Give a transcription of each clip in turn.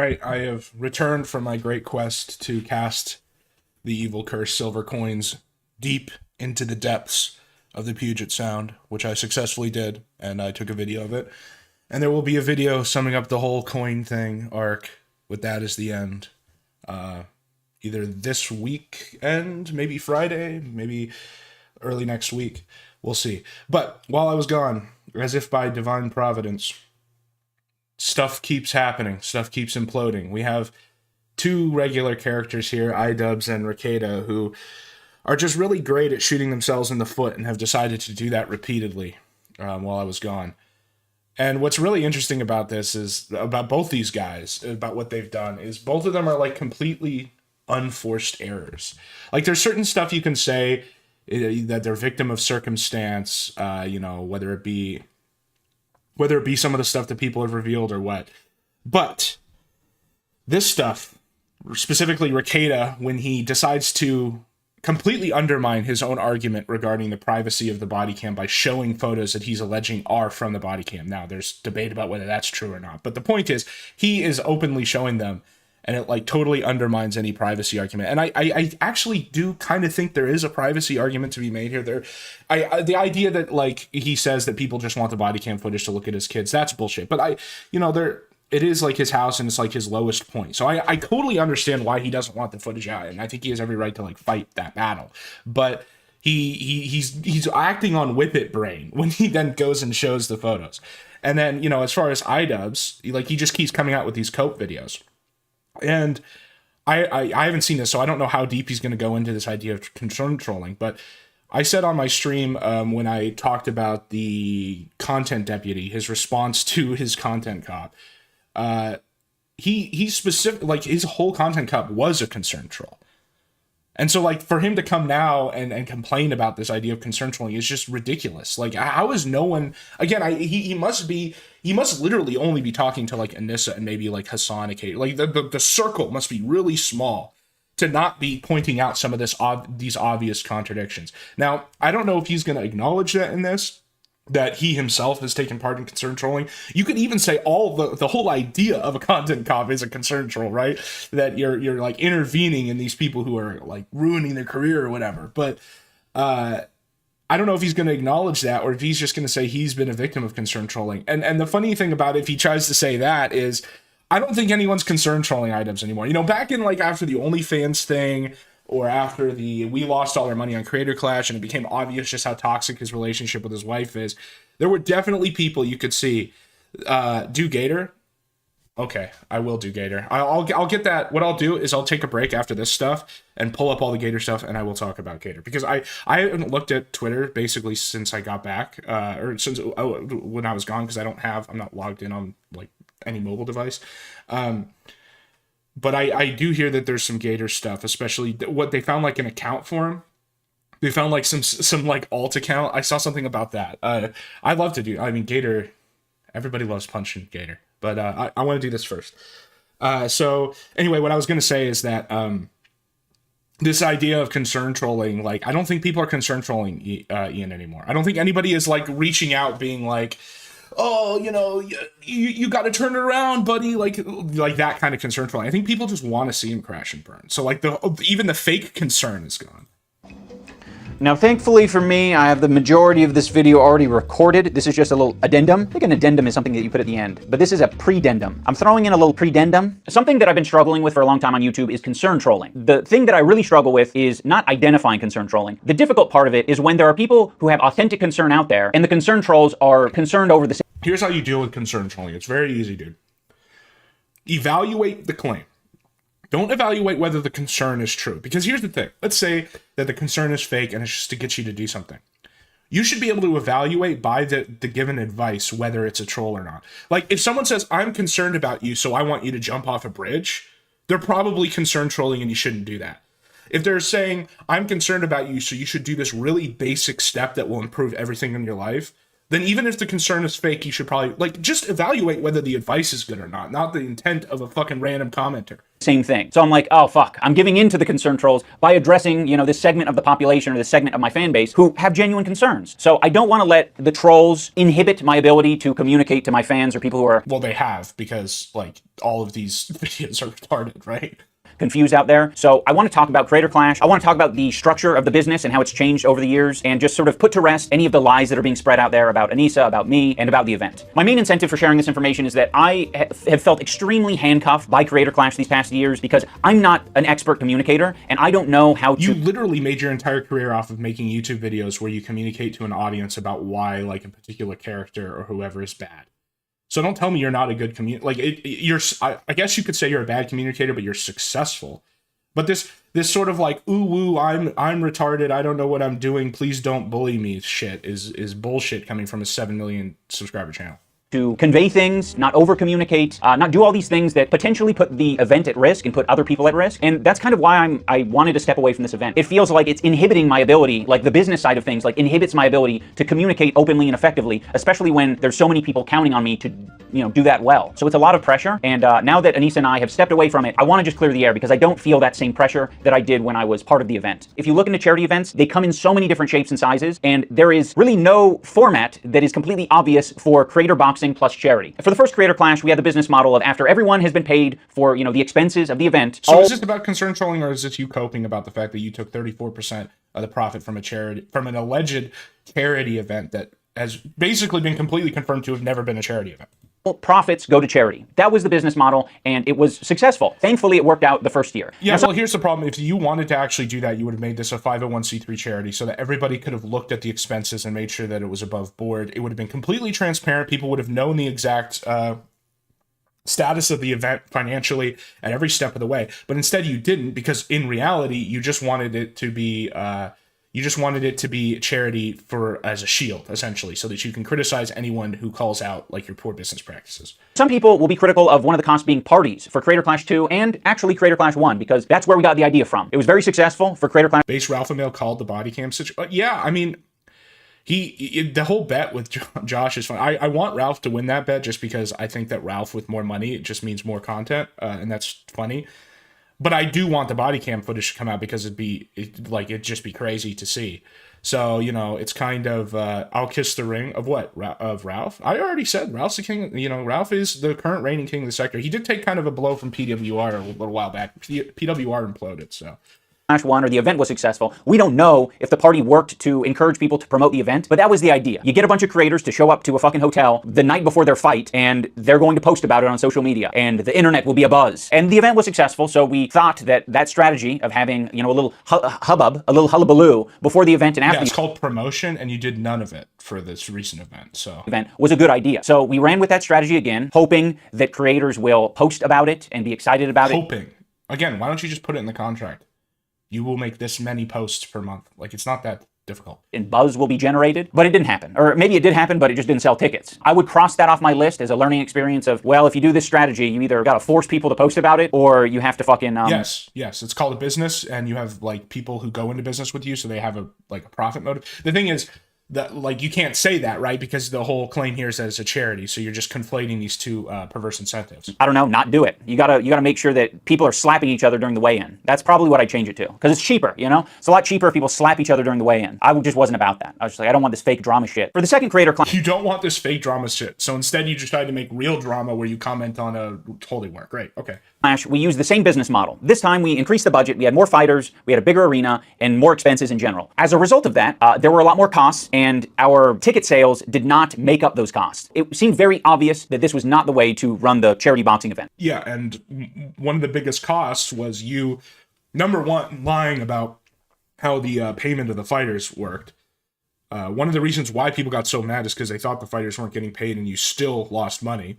Alright, I have returned from my great quest to cast the evil curse silver coins deep into the depths of the Puget Sound, which I successfully did, and I took a video of it. And there will be a video summing up the whole coin thing arc, with that as the end. Either this weekend, maybe Friday, maybe early next week. We'll see. But while I was gone, as if by divine providence, stuff keeps happening. Stuff keeps imploding. We have two regular characters here, Idubbbz and Rakeda, who are just really great at shooting themselves in the foot and have decided to do that repeatedly while I was gone. And what's really interesting about this is, about both these guys, about what they've done, is both of them are like completely unforced errors. Like there's certain stuff you can say that they're victim of circumstance, whether it be some of the stuff that people have revealed or what. But this stuff, specifically Rakeda, when he decides to completely undermine his own argument regarding the privacy of the body cam by showing photos that he's alleging are from the body cam. Now, there's debate about whether that's true or not, but the point is, he is openly showing them, and it like totally undermines any privacy argument. And I actually do kind of think there is a privacy argument to be made here. The idea that like he says that people just want the body cam footage to look at his kids, that's bullshit. But it is like his house and it's like his lowest point. So I totally understand why he doesn't want the footage out, and I think he has every right to like fight that battle. But he's acting on whippet brain when he then goes and shows the photos. And then, as far as Idubbbz, like he just keeps coming out with these cope videos. And I haven't seen this, so I don't know how deep he's going to go into this idea of concern trolling. But I said on my stream when I talked about the content deputy, his response to his content cop, he specific, like his whole content cop was a concern troll. And so like for him to come now and complain about this idea of concern trolling is just ridiculous. Like how is no one, again, he must literally only be talking to like Anissa and maybe like Hassan occasionally. Like the circle must be really small to not be pointing out some of these obvious contradictions. Now, I don't know if he's going to acknowledge that in this, that he himself has taken part in concern trolling. You could even say the whole idea of a content cop is a concern troll, right? That you're like intervening in these people who are like ruining their career or whatever. But I don't know if he's going to acknowledge that, or if he's just going to say he's been a victim of concern trolling. And the funny thing about it, if he tries to say that, is I don't think anyone's concern trolling Idubbbz anymore. Back in like after the OnlyFans thing, or after we lost all our money on Creator Clash and it became obvious just how toxic his relationship with his wife is, there were definitely people you could see do Gator. Okay, I will do Gator. I'll get that. What I'll do is I'll take a break after this stuff and pull up all the Gator stuff, and I will talk about Gator, because I haven't looked at Twitter basically since I got back, or since when I was gone, because I'm not logged in on like any mobile device. But I do hear that there's some Gator stuff, especially what they found like an account for him. They found like some like alt account. I saw something about that. I love to do. I mean, Gator. Everybody loves punching Gator, but I want to do this first. So anyway, what I was going to say is that this idea of concern trolling, like I don't think people are concern trolling Ian anymore. I don't think anybody is like reaching out, being like, oh, you got to turn it around, buddy. Like that kind of concern trolling. I think people just want to see him crash and burn. So like even the fake concern is gone. Now, thankfully for me, I have the majority of this video already recorded. This is just a little addendum. I think an addendum is something that you put at the end, but this is a predendum. I'm throwing in a little predendum. Something that I've been struggling with for a long time on YouTube is concern trolling. The thing that I really struggle with is not identifying concern trolling. The difficult part of it is when there are people who have authentic concern out there, and the concern trolls are concerned over the same. Here's how you deal with concern trolling. It's very easy, dude. Evaluate the claim. Don't evaluate whether the concern is true. Because here's the thing. Let's say that the concern is fake and it's just to get you to do something. You should be able to evaluate by the given advice whether it's a troll or not. Like, if someone says, I'm concerned about you, so I want you to jump off a bridge, they're probably concern trolling and you shouldn't do that. If they're saying, I'm concerned about you, so you should do this really basic step that will improve everything in your life, then even if the concern is fake, you should probably, like, just evaluate whether the advice is good or not the intent of a fucking random commenter. Same thing. So I'm like, oh fuck, I'm giving in to the concern trolls by addressing, you know, this segment of the population or this segment of my fan base who have genuine concerns. So I don't want to let the trolls inhibit my ability to communicate to my fans or people who are, well, they have, because, like, all of these videos are retarded, right? confused out there. So I want to talk about Creator Clash. I want to talk about the structure of the business and how it's changed over the years, and just sort of put to rest any of the lies that are being spread out there about Anissa, about me, and about the event. My main incentive for sharing this information is that I have felt extremely handcuffed by Creator Clash these past years because I'm not an expert communicator and I don't know how to... You literally made your entire career off of making YouTube videos where you communicate to an audience about why, like, a particular character or whoever is bad. So don't tell me you're not a good I guess you could say you're a bad communicator, but you're successful. But this sort of like, ooh woo, I'm retarded, I don't know what I'm doing, please don't bully me shit is bullshit coming from a 7 million subscriber channel. To convey things, not over-communicate, not do all these things that potentially put the event at risk and put other people at risk. And that's kind of why I wanted to step away from this event. It feels like it's inhibiting my ability, like the business side of things, like inhibits my ability to communicate openly and effectively, especially when there's so many people counting on me to, you know, do that well. So it's a lot of pressure. And now that Anissa and I have stepped away from it, I want to just clear the air because I don't feel that same pressure that I did when I was part of the event. If you look into charity events, they come in so many different shapes and sizes, and there is really no format that is completely obvious for creator boxing plus charity. For the first Creator Clash, we had the business model of after everyone has been paid for, you know, the expenses of the event. So is this about concern trolling, or is this you coping about the fact that you took 34% of the profit from an alleged charity event that has basically been completely confirmed to have never been a charity event? Profits go to charity. That was the business model, and it was successful. Thankfully, it worked out the first year. Yeah, well, here's the problem. If you wanted to actually do that, you would have made this a 501c3 charity so that everybody could have looked at the expenses and made sure that it was above board. It would have been completely transparent. People would have known the exact status of the event financially at every step of the way. But instead, you didn't, because in reality, you just wanted it to be... charity as a shield, essentially, so that you can criticize anyone who calls out, like, your poor business practices. Some people will be critical of one of the costs being parties for Creator Clash 2 and actually Creator Clash 1, because that's where we got the idea from. It was very successful for Creator Clash. Base Ralph Email called the body cam situation. Yeah, I mean, the whole bet with Josh is fun. I want Ralph to win that bet just because I think that Ralph with more money, it just means more content, and that's funny. But I do want the body cam footage to come out because it'd just be crazy to see. So, you know, it's kind of, I'll kiss the ring of what? Of Ralph? I already said Ralph's the king. You know, Ralph is the current reigning king of the sector. He did take kind of a blow from PWR a little while back. PWR imploded, so... One, or the event was successful. We don't know if the party worked to encourage people to promote the event, but that was the idea. You get a bunch of creators to show up to a fucking hotel the night before their fight, and they're going to post about it on social media, and the internet will be abuzz. And the event was successful, so we thought that strategy of having, you know, a little hubbub, a little hullabaloo before the event and after. Yeah, it's called promotion, and you did none of it for this recent event, so... Event was a good idea. So we ran with that strategy again, hoping that creators will post about it and be excited about it. Hoping. Again, why don't you just put it in the contract? You will make this many posts per month. Like, it's not that difficult. And buzz will be generated, but it didn't happen. Or maybe it did happen, but it just didn't sell tickets. I would cross that off my list as a learning experience of, well, if you do this strategy, you either got to force people to post about it, or you have to fucking... Yes. It's called a business, and you have, like, people who go into business with you, so they have a profit motive. The thing is, that, like, you can't say that, right? Because the whole claim here is that it's a charity, so you're just conflating these two perverse incentives. I don't know, not do it. You gotta make sure that people are slapping each other during the weigh-in. That's probably what I change it to, because it's cheaper, you know? It's a lot cheaper if people slap each other during the weigh-in. I just wasn't about that. I was just like, I don't want this fake drama shit. For the second Creator Clash... You don't want this fake drama shit, so instead you just tried to make real drama where you comment on a holy work. Great, okay. We used the same business model. This time we increased the budget, we had more fighters, we had a bigger arena, and more expenses in general. As a result of that, there were a lot more costs, and our ticket sales did not make up those costs. It seemed very obvious that this was not the way to run the charity boxing event. Yeah, and one of the biggest costs was you, number one, lying about how the payment of the fighters worked. One of the reasons why people got so mad is because they thought the fighters weren't getting paid and you still lost money.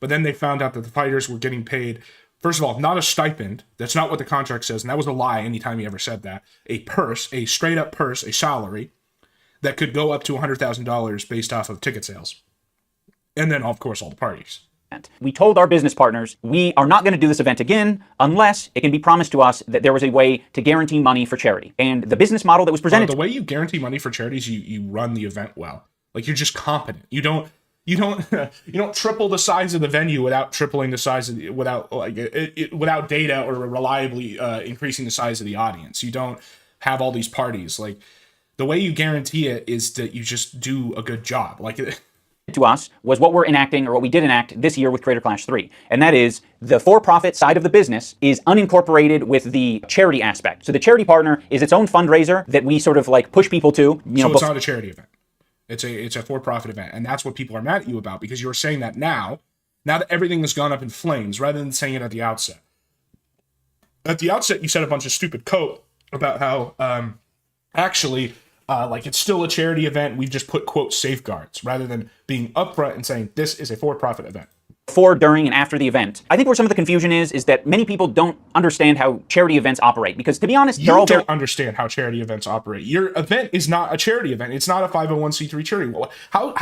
But then they found out that the fighters were getting paid, first of all, not a stipend. That's not what the contract says, and that was a lie anytime he ever said that. A purse, a straight-up purse, a salary that could go up to $100,000 based off of ticket sales. And then, of course, all the parties. We told our business partners, we are not going to do this event again unless it can be promised to us that there was a way to guarantee money for charity. And the business model that was presented... The way you guarantee money for charity is you run the event well. Like, you're just competent. You don't you don't triple the size of the venue without tripling the size of without data or reliably increasing the size of the audience. You don't have all these parties. Like, the way you guarantee it is that you just do a good job. Like, to us was what we're enacting, or what we did enact this year with Creator Clash 3. And that is the for-profit side of the business is unincorporated with the charity aspect. So the charity partner is its own fundraiser that we sort of like push people to. So it's not a charity event. It's a for-profit event. And that's what people are mad at you about, because you're saying that now that everything has gone up in flames, rather than saying it at the outset. At the outset, you said a bunch of stupid code about how actually like, it's still a charity event. We've just put, quote, safeguards, rather than being upfront and saying this is a for-profit event. Before, during, and after the event. I think where some of the confusion is that many people don't understand how charity events operate. Because, to be honest, they're all don't understand how charity events operate. Your event is not a charity event. It's not a 501c3 charity. How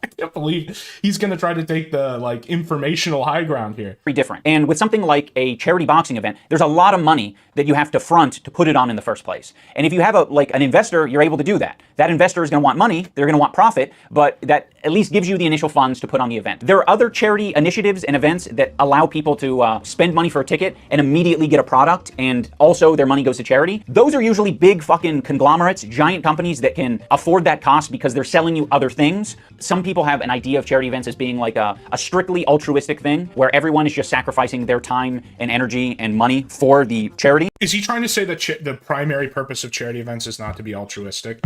I can't believe he's going to try to take the, like, informational high ground here. Very different. And with something like a charity boxing event, there's a lot of money that you have to front to put it on in the first place. And if you have an investor, you're able to do that. That investor is going to want money, they're going to want profit, but that at least gives you the initial funds to put on the event. There are other charity initiatives and events that allow people to spend money for a ticket and immediately get a product, and also their money goes to charity. Those are usually big fucking conglomerates, giant companies that can afford that cost because they're selling you other things. Some people have an idea of charity events as being like a strictly altruistic thing where everyone is just sacrificing their time and energy and money for the charity. Is he trying to say that the primary purpose of charity events is not to be altruistic?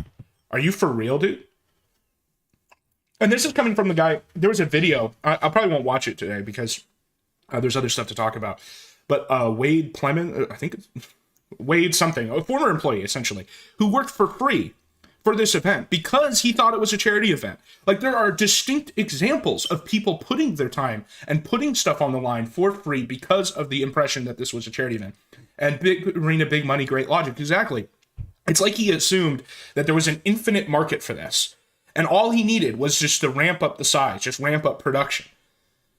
Are you for real, dude? And this is coming from the guy. There was a video. I probably won't watch it today because there's other stuff to talk about. But Wade Plemons, I think it's Wade something, a former employee essentially, who worked for free for this event because he thought it was a charity event. Like, there are distinct examples of people putting their time and putting stuff on the line for free because of the impression that this was a charity event. And big arena, big money, great logic. Exactly. It's like he assumed that there was an infinite market for this. And all he needed was just to ramp up the size, just ramp up production.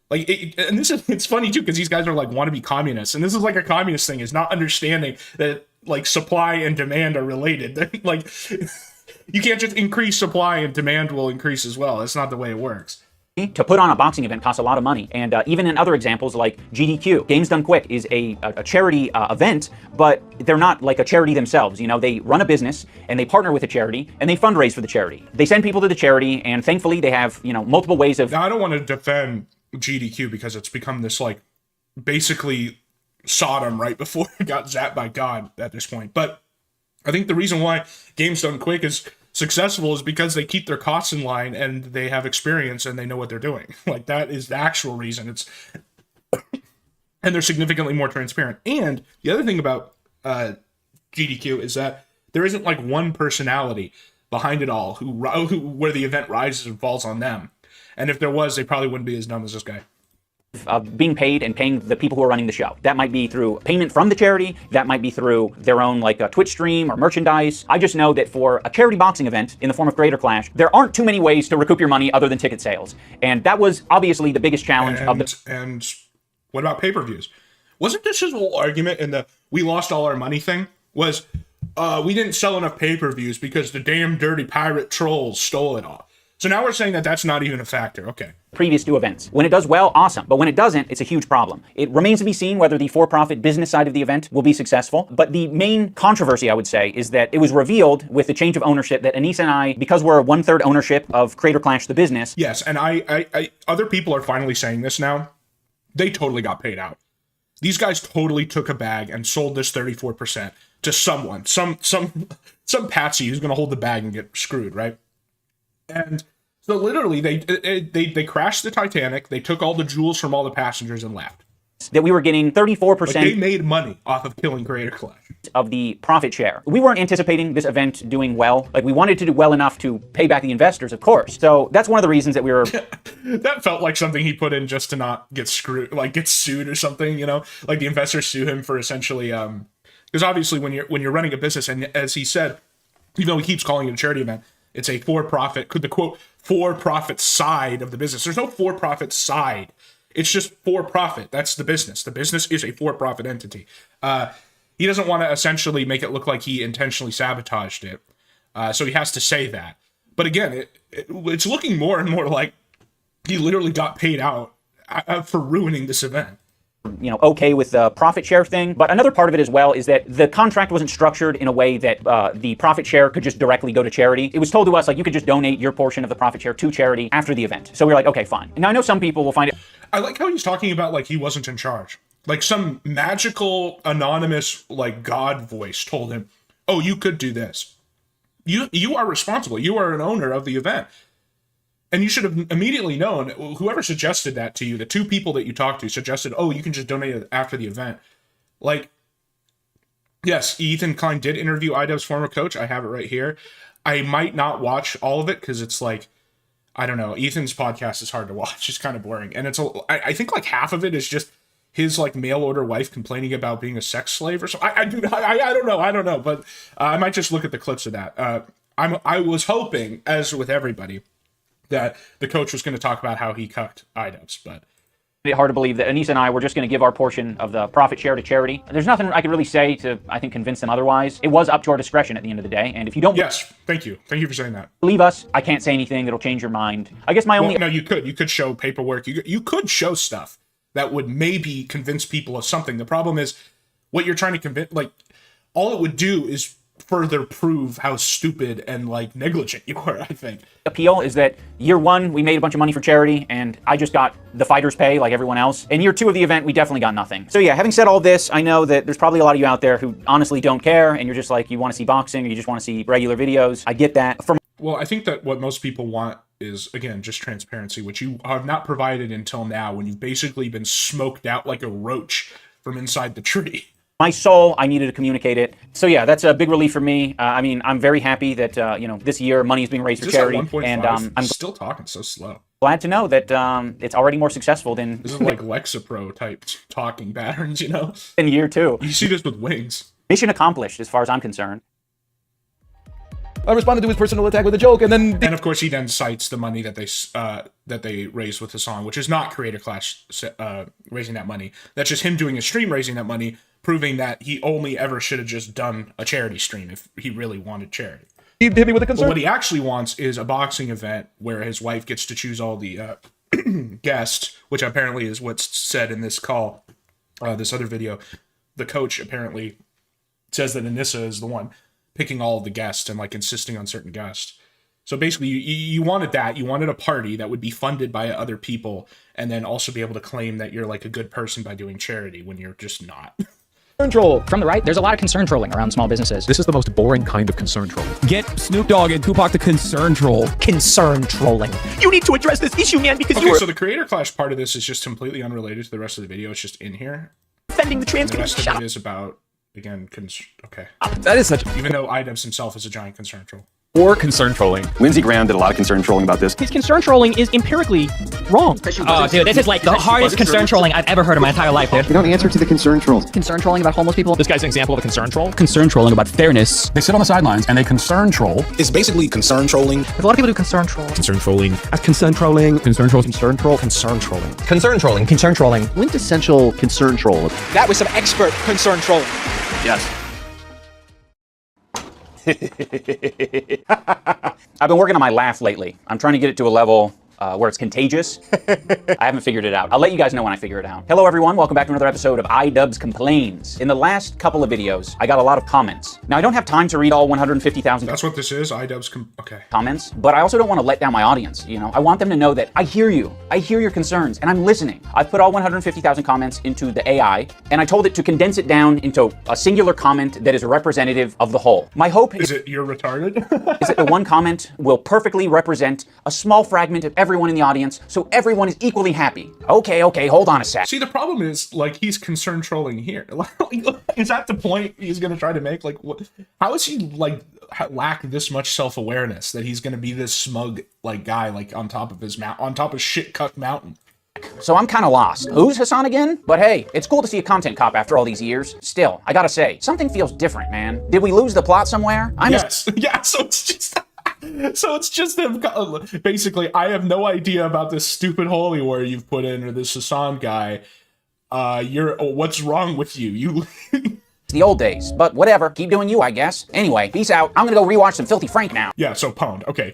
Like, and it's funny too, because these guys are like wannabe communists. And this is like a communist thing, is not understanding that, like, supply and demand are related. Like, you can't just increase supply and demand will increase as well. That's not the way it works. To put on a boxing event costs a lot of money. And even in other examples like GDQ, Games Done Quick is a charity event, but they're not like a charity themselves. You know, they run a business and they partner with a charity and they fundraise for the charity. They send people to the charity, and thankfully they have, you know, multiple ways of... Now, I don't want to defend GDQ because it's become this, like, basically Sodom right before it got zapped by God at this point. But I think the reason why Games Done Quick is successful is because they keep their costs in line and they have experience and they know what they're doing. Like, that is the actual reason. It's and they're significantly more transparent. And the other thing about GDQ is that there isn't like one personality behind it all who where the event rises and falls on them. And if there was, they probably wouldn't be as dumb as this guy. Being paid and paying the people who are running the show. That might be through payment from the charity. That might be through their own, like, a Twitch stream or merchandise. I just know that for a charity boxing event in the form of Creator Clash, there aren't too many ways to recoup your money other than ticket sales. And that was obviously the biggest challenge of the... And what about pay-per-views? Wasn't this his whole argument in the we lost all our money thing? Was we didn't sell enough pay-per-views because the damn dirty pirate trolls stole it all. So now we're saying that that's not even a factor. Okay. Previous two events. When it does well, awesome. But when it doesn't, it's a huge problem. It remains to be seen whether the for-profit business side of the event will be successful. But the main controversy, I would say, is that it was revealed with the change of ownership that Anissa and I, because we're 1/3 ownership of Creator Clash, the business. Yes, and I other people are finally saying this now. They totally got paid out. These guys totally took a bag and sold this 34% to someone, some patsy who's going to hold the bag and get screwed, right? And so literally they crashed the Titanic, they took all the jewels from all the passengers and left. That we were getting 34%. Like, they made money off of killing Creator Clash. Of the profit share. We weren't anticipating this event doing well. Like, we wanted to do well enough to pay back the investors, of course. So that's one of the reasons that we were... That felt like something he put in just to not get screwed, like get sued or something, you know? Like, the investors sue him for essentially... Because obviously when you're running a business, and as he said, even though he keeps calling it a charity event, it's a for-profit, could the quote, for-profit side of the business. There's no for-profit side. It's just for-profit. That's the business. The business is a for-profit entity. He doesn't want to essentially make it look like he intentionally sabotaged it. So he has to say that. But again, it's looking more and more like he literally got paid out for ruining this event. You know, okay with the profit share thing. But another part of it as well is that the contract wasn't structured in a way that the profit share could just directly go to charity. It was told to us, like, you could just donate your portion of the profit share to charity after the event. So we were like, okay, fine. Now I know some people will find it. I like how he's talking about like he wasn't in charge. Like some magical, anonymous, like God voice told him, oh, you could do this. You are responsible. You are an owner of the event. And you should have immediately known, whoever suggested that to you, the two people that you talked to suggested, oh, you can just donate it after the event. Like, yes, Ethan Klein did interview Idubbbz' former coach. I have it right here. I might not watch all of it because it's like, I don't know. Ethan's podcast is hard to watch. It's kind of boring. And I think like half of it is just his like mail order wife complaining about being a sex slave or something. I don't know. But I might just look at the clips of that. I was hoping, as with everybody, that the coach was going to talk about how he cucked Idubbbz, but It's hard to believe that Anissa and I were just going to give our portion of the profit share to charity. There's nothing I could really say to, I think, convince them otherwise. It was up to our discretion at the end of the day, and if you don't... Yes, thank you. Thank you for saying that. Believe us, I can't say anything that'll change your mind. I guess my only... No, you could show paperwork. You could show stuff that would maybe convince people of something. The problem is, what you're trying to convince, like, all it would do is further prove how stupid and like negligent you were, I think. Appeal is that year one, we made a bunch of money for charity and I just got the fighter's pay like everyone else. And year two of the event, we definitely got nothing. So yeah, having said all this, I know that there's probably a lot of you out there who honestly don't care and you're just like, you want to see boxing or you just want to see regular videos. I get that. Well, I think that what most people want is, again, just transparency, which you have not provided until now, when you've basically been smoked out like a roach from inside the tree. My soul, I needed to communicate it. So yeah, that's a big relief for me. I mean, I'm very happy that, this year money is being raised for charity. And I'm still talking so slow. Glad to know that it's already more successful than... This is like Lexapro type talking patterns, in year two. You see this with Wings. Mission accomplished, as far as I'm concerned. I responded to his personal attack with a joke, and then... And of course, he then cites the money that they raised with the song, which is not Creator Clash raising that money. That's just him doing a stream raising that money, proving that he only ever should have just done a charity stream if he really wanted charity. He hit me with a concern. But what he actually wants is a boxing event where his wife gets to choose all the guests, which apparently is what's said in this call, this other video. The coach apparently says that Anissa is the one picking all of the guests and like insisting on certain guests. So basically you wanted that. You wanted a party that would be funded by other people and then also be able to claim that you're like a good person by doing charity when you're just not. Concern troll. From the right, there's a lot of concern trolling around small businesses. This is the most boring kind of concern troll. Get Snoop Dogg and Tupac to concern troll. Concern trolling. You need to address this issue, man, because Okay, so the Creator Clash part of this is just completely unrelated to the rest of the video. It's just in here. defending the trans The rest community. of it is about, again, okay. That is such Even though Idubbbz himself is a giant concern troll. Or concern trolling. Lindsey Graham did a lot of concern trolling about this. His concern trolling is empirically wrong. Oh, dude, this is like the hardest concern trolling I've ever heard in my entire life, dude. You don't answer to the concern trolls. Concern trolling about homeless people. This guy's an example of a concern troll. concern trolling about fairness. They sit on the sidelines and they concern troll. It's basically concern trolling. There's a lot of people do concern troll. Concern trolling. Concern trolling. Concern troll. Concern troll. Concern trolling. Concern trolling. Concern trolling. Quintessential concern troll. That was some expert concern trolling. Yes. I've been working on my laugh lately. I'm trying to get it to a level where it's contagious. I haven't figured it out. I'll let you guys know when I figure it out. Hello everyone, welcome back to another episode of Idubbbz Complains. In the last couple of videos, I got a lot of comments. Now I don't have time to read all 150,000 That's what this is, okay. comments, but I also don't want to let down my audience, I want them to know that I hear you. I hear your concerns, and I'm listening. I've put all 150,000 comments into the AI, and I told it to condense it down into a singular comment that is representative of the whole. My hope Is it you're retarded? is that the one comment will perfectly represent a small fragment of everyone in the audience, so everyone is equally happy. Okay, hold on a sec. See, the problem is, like, he's concern trolling here. Is that the point he's going to try to make? Like, what? How is he, like, lack this much self-awareness that he's going to be this smug, like, guy, like, on top of his on top of shit cuck mountain? So I'm kind of lost. Who's Hassan again? But hey, it's cool to see a content cop after all these years. Still, I gotta say, something feels different, man. Did we lose the plot somewhere? Yeah, so it's just... So it's just him, basically, I have no idea about this stupid holy war you've put in, or this Hassan guy. What's wrong with you? the old days, but whatever. Keep doing you, I guess. Anyway, peace out. I'm gonna go rewatch some Filthy Frank now. Yeah, so pwned. Okay.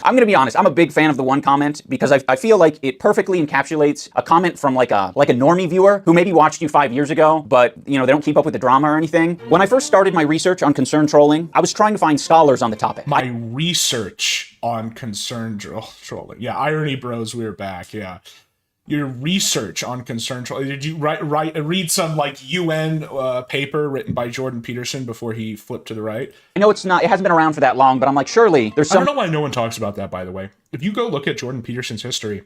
I'm gonna be honest. I'm a big fan of the one comment because I feel like it perfectly encapsulates a comment from like a normie viewer who maybe watched you 5 years ago, but you know they don't keep up with the drama or anything. When I first started my research on concern trolling, I was trying to find scholars on the topic. My research on concern trolling. Yeah, irony bros, we're back. Yeah. Your research on concern trolling. Did you read some like UN paper written by Jordan Peterson before he flipped to the right? I know it hasn't been around for that long, but I'm like, surely there's some. I don't know why no one talks about that, by the way. If you go look at Jordan Peterson's history,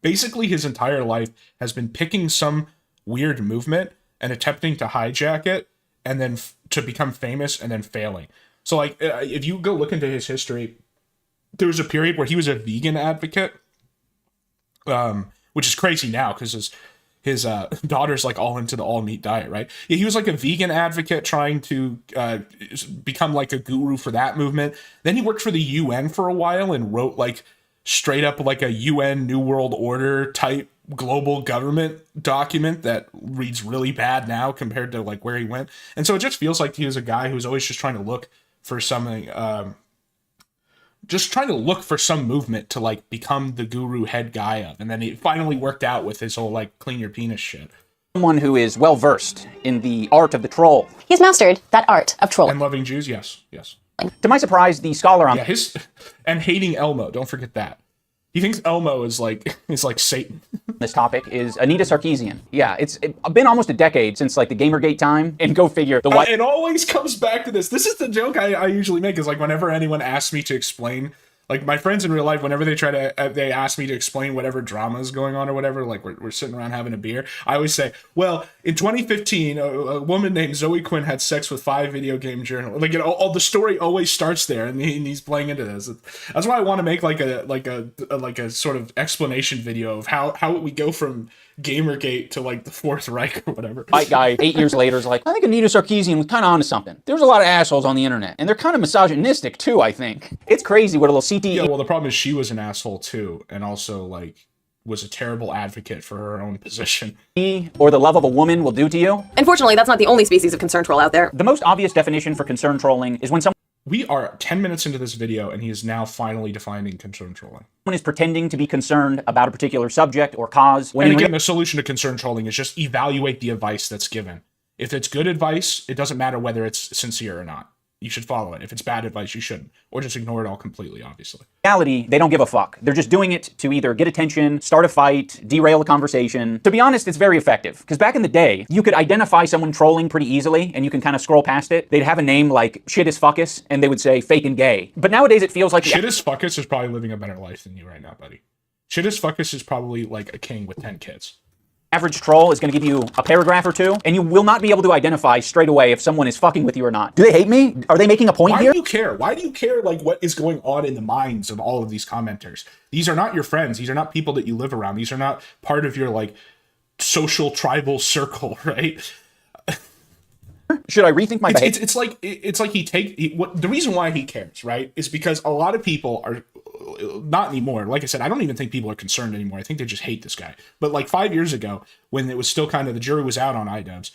basically his entire life has been picking some weird movement and attempting to hijack it and then to become famous and then failing. So like, if you go look into his history, there was a period where he was a vegan advocate, which is crazy now because his daughter's like all into the all meat diet, right? Yeah, he was like a vegan advocate trying to become like a guru for that movement. Then he worked for the UN for a while and wrote like straight up like a UN New World Order type global government document that reads really bad now compared to like where he went. And so it just feels like he was a guy who was always just trying to look for something, just trying to look for some movement to like become the guru head guy of. And then it finally worked out with his whole like clean your penis shit. Someone who is well versed in the art of the troll. He's mastered that art of trolling. And loving Jews, yes. To my surprise, the scholar on and hating Elmo, don't forget that. He thinks Elmo is like Satan. This topic is Anita Sarkeesian. Yeah, it's been almost a decade since like the Gamergate time, and go figure. The white it always comes back to this. This is the joke I usually make, is like whenever anyone asks me to explain, like my friends in real life, whenever they ask me to explain whatever drama is going on or whatever, like we're sitting around having a beer, I always say, well, in 2015, a woman named Zoe Quinn had sex with 5 video game journalists. Like, you know, all the story always starts there, and he's playing into this. That's why I want to make like a sort of explanation video of how we go from Gamergate to like the Fourth Reich or whatever. White guy 8 years later is like, I think Anita Sarkeesian was kind of onto something. There's a lot of assholes on the internet, and they're kind of misogynistic too, I think. It's crazy what a little Seethe. Yeah, well, the problem is she was an asshole too, and also like was a terrible advocate for her own position. Or the love of a woman will do to you. Unfortunately, that's not the only species of concern troll out there. The most obvious definition for concern trolling is when someone We are 10 minutes into this video, and he is now finally defining concern trolling. Someone is pretending to be concerned about a particular subject or cause. And again, the solution to concern trolling is just evaluate the advice that's given. If it's good advice, it doesn't matter whether it's sincere or not. You should follow it. If it's bad advice, you shouldn't. Or just ignore it all completely, obviously. In reality, they don't give a fuck. They're just doing it to either get attention, start a fight, derail a conversation. To be honest, it's very effective. Because back in the day, you could identify someone trolling pretty easily, and you can kind of scroll past it. They'd have a name like Shit is Fuckus, and they would say fake and gay. But nowadays, it feels like Shit is Fuckus is probably living a better life than you right now, buddy. Shit is Fuckus is probably like a king with 10 kids. Average troll is going to give you a paragraph or two, and you will not be able to identify straight away if someone is fucking with you or not. Do they hate me? Are they making a point here? Why do you care? Why do you care, like, what is going on in the minds of all of these commenters? These are not your friends. These are not people that you live around. These are not part of your, like, social tribal circle, right? Should I rethink my behavior? It's like the reason why he cares, right, is because a lot of people are not anymore. Like I said, I don't even think people are concerned anymore. I think they just hate this guy. But like 5 years ago, when it was still kind of the jury was out on Idubbbz,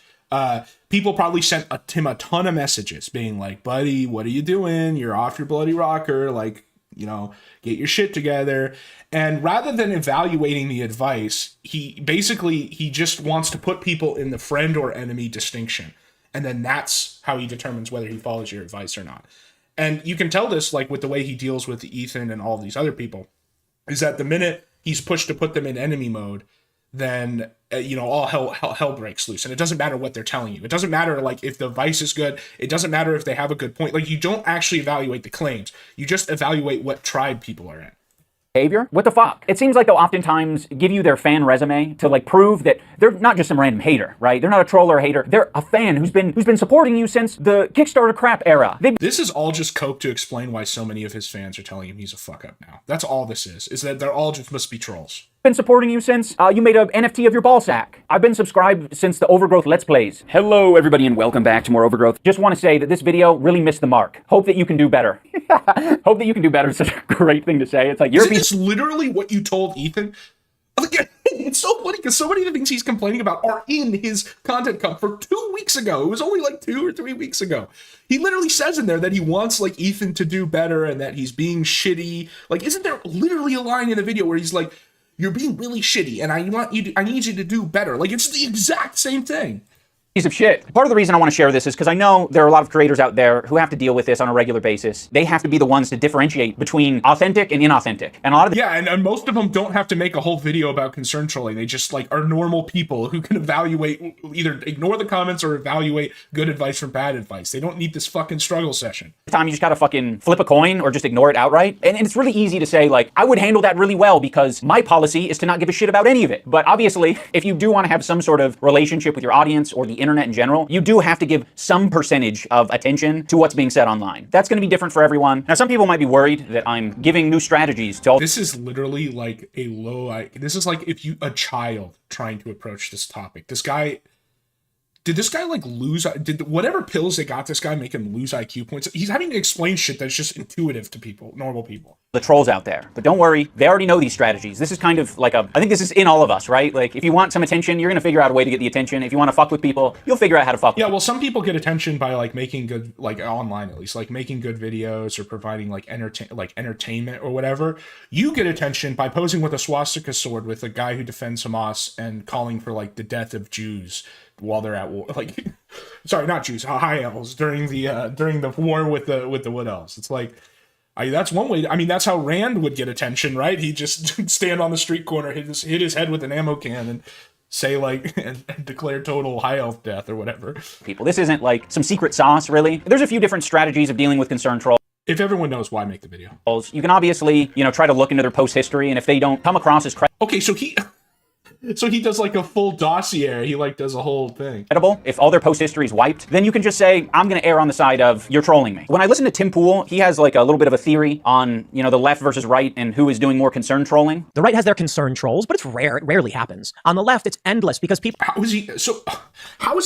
people probably sent him a ton of messages being like, buddy, what are you doing? You're off your bloody rocker. Like, you know, get your shit together. And rather than evaluating the advice, he just wants to put people in the friend or enemy distinction. And then that's how he determines whether he follows your advice or not. And you can tell this, like, with the way he deals with Ethan and all of these other people, is that the minute he's pushed to put them in enemy mode, then, all hell breaks loose. And it doesn't matter what they're telling you. It doesn't matter, like, if the advice is good. It doesn't matter if they have a good point. Like, you don't actually evaluate the claims. You just evaluate what tribe people are in. Behavior? What the fuck? It seems like they'll oftentimes give you their fan resume to like prove that they're not just some random hater, right? They're not a troll or a hater. They're a fan who's been supporting you since the Kickstarter crap era. This is all just coke to explain why so many of his fans are telling him he's a fuck up now. That's all this is that they're all just must be trolls. Been supporting you since you made an NFT of your ball sack. I've been subscribed since the Overgrowth Let's Plays. Hello everybody and welcome back to more Overgrowth. Just want to say that this video really missed the mark. Hope that you can do better. Hope that you can do better is such a great thing to say. It's like Isn't this literally what you told Ethan? It's so funny because so many of the things he's complaining about are in his content cup for 2 weeks ago. It was only like 2 or 3 weeks ago. He literally says in there that he wants like Ethan to do better and that he's being shitty. Like, isn't there literally a line in the video where he's like, "You're being really shitty, and I need you to do better." Like, it's the exact same thing. Piece of shit. Part of the reason I want to share this is because I know there are a lot of creators out there who have to deal with this on a regular basis. They have to be the ones to differentiate between authentic and inauthentic. And a lot of the and most of them don't have to make a whole video about concern trolling. They just like are normal people who can evaluate, either ignore the comments or evaluate good advice from bad advice. They don't need this fucking struggle session. time you just gotta fucking flip a coin or just ignore it outright. And it's really easy to say, like, I would handle that really well because my policy is to not give a shit about any of it. But obviously, if you do want to have some sort of relationship with your audience or the internet in general, you do have to give some percentage of attention to what's being said online. That's going to be different for everyone. Now, some people might be worried that I'm giving new strategies to all. This is literally like a this is like if a child trying to approach this topic. Did this guy like lose? Did whatever pills they got this guy make him lose IQ points? He's having to explain shit that's just intuitive to people, normal people. The trolls out there. But don't worry, they already know these strategies. This is kind of like I think this is in all of us, right? Like, if you want some attention, you're gonna figure out a way to get the attention. If you want to fuck with people, you'll figure out how to fuck with Yeah, well, some people get attention by like making good, like online at least, like making good videos or providing like entertainment or whatever. You get attention by posing with a swastika sword with a guy who defends Hamas and calling for like the death of Jews while they're at war, like, sorry, not Jews, high elves during the war with the Wood Elves. It's like, that's one way. I mean, that's how Rand would get attention, right? He'd just stand on the street corner, hit his head with an ammo can, and say like and declare total high elf death or whatever. people. This isn't like some secret sauce, really. There's a few different strategies of dealing with concern trolls. If everyone knows, why make the video? You can obviously, try to look into their post history, and if they don't come across as okay, so he does like a full dossier. He like does a whole thing. credible, if all their post history is wiped, then you can just say, I'm going to err on the side of you're trolling me. When I listen to Tim Pool, he has like a little bit of a theory on, the left versus right and who is doing more concern trolling. The right has their concern trolls, but it's rare. It rarely happens. On the left, it's endless because people... How is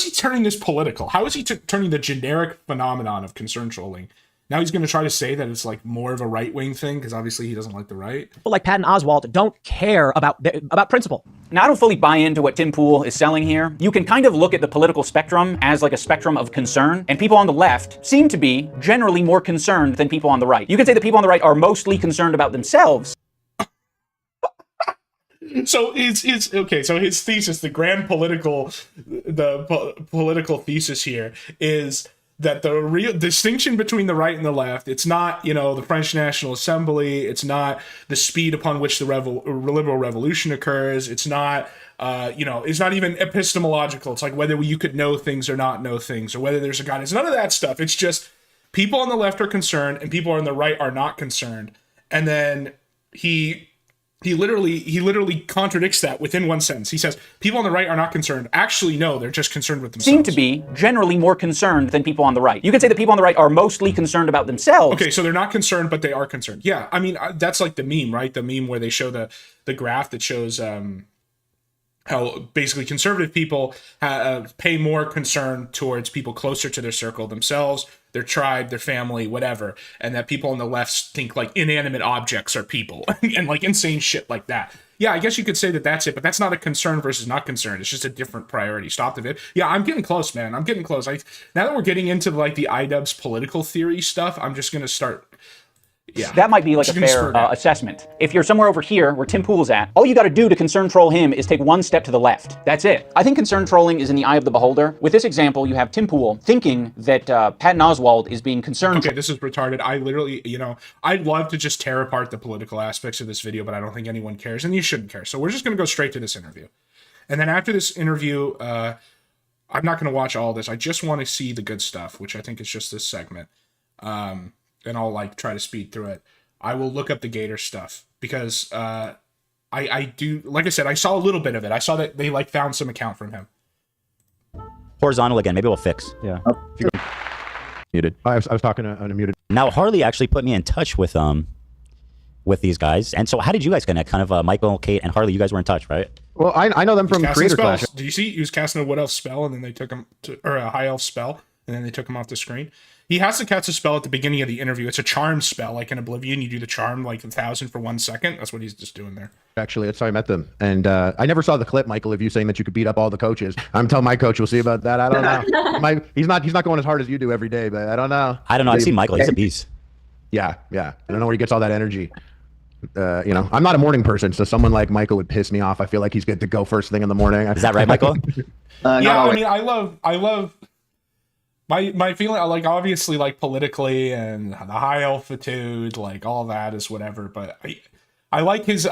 he turning this political? How is he turning the generic phenomenon of concern trolling? Now he's going to try to say that it's like more of a right-wing thing because obviously he doesn't like the right. People like Patton Oswalt don't care about principle. Now, I don't fully buy into what Tim Pool is selling here. You can kind of look at the political spectrum as like a spectrum of concern, and people on the left seem to be generally more concerned than people on the right. You can say that people on the right are mostly concerned about themselves. So his thesis, the grand political thesis here is that the real distinction between the right and the left, it's not, the French National Assembly, it's not the speed upon which the liberal revolution occurs, it's not, it's not even epistemological. It's like whether you could know things or not know things, or whether there's a God. It's none of that stuff. It's just people on the left are concerned and people on the right are not concerned. And then he literally contradicts that within one sentence. He says, people on the right are not concerned. Actually, no, they're just concerned with themselves. Seem to be generally more concerned than people on the right. You can say that people on the right are mostly concerned about themselves. Okay, so they're not concerned, but they are concerned. Yeah, I mean, that's like the meme, right? The meme where they show the graph that shows how basically conservative people pay more concern towards people closer to their circle, themselves, their tribe, their family, whatever, and that people on the left think like inanimate objects are people and like insane shit like that. Yeah, I guess you could say that that's it, but that's not a concern versus not concerned. It's just a different priority. Stop the vid. Yeah, I'm getting close, man. I'm getting close. Now that we're getting into like the Idubbbz political theory stuff, I'm just gonna start. Yeah, that might be like a fair assessment. If you're somewhere over here where Tim Pool's at, all you got to do to concern troll him is take one step to the left. That's it. I think concern trolling is in the eye of the beholder. With this example, you have Tim Pool thinking that Patton Oswalt is being concerned. Okay, this is retarded. I literally, I'd love to just tear apart the political aspects of this video, but I don't think anyone cares, and you shouldn't care. So we're just going to go straight to this interview. And then after this interview, I'm not going to watch all this. I just want to see the good stuff, which I think is just this segment. And I'll like try to speed through it. I will look up the Gator stuff because I do, like I said, I saw a little bit of it. I saw that they like found some account from him. Horizontal again, maybe we'll fix. Yeah. Muted. I was talking unmuted. Now Harley actually put me in touch with these guys. And so how did you guys connect? Kind of Michael, Kate, and Harley, you guys were in touch, right? Well, I know them from Creator Clash. Do you see? He was casting a Wood Elf spell, and then they took him to, or a High Elf spell, and then they took him off the screen. He has to cast a spell at the beginning of the interview. It's a charm spell, like in Oblivion. You do the charm like 1,000 for 1 second. That's what he's just doing there. Actually, that's how I met them. And I never saw the clip, Michael, of you saying that you could beat up all the coaches. I'm telling my coach, we'll see about that. I don't know. He's not going as hard as you do every day, but I don't know. I don't know. I've seen Michael. He's a beast. Yeah. I don't know where he gets all that energy. I'm not a morning person, so someone like Michael would piss me off. I feel like he's good to go first thing in the morning. Is that right, Michael? Yeah, I mean, I love my feeling, like, obviously, like, politically and the high altitude, like, all that is whatever, but I like his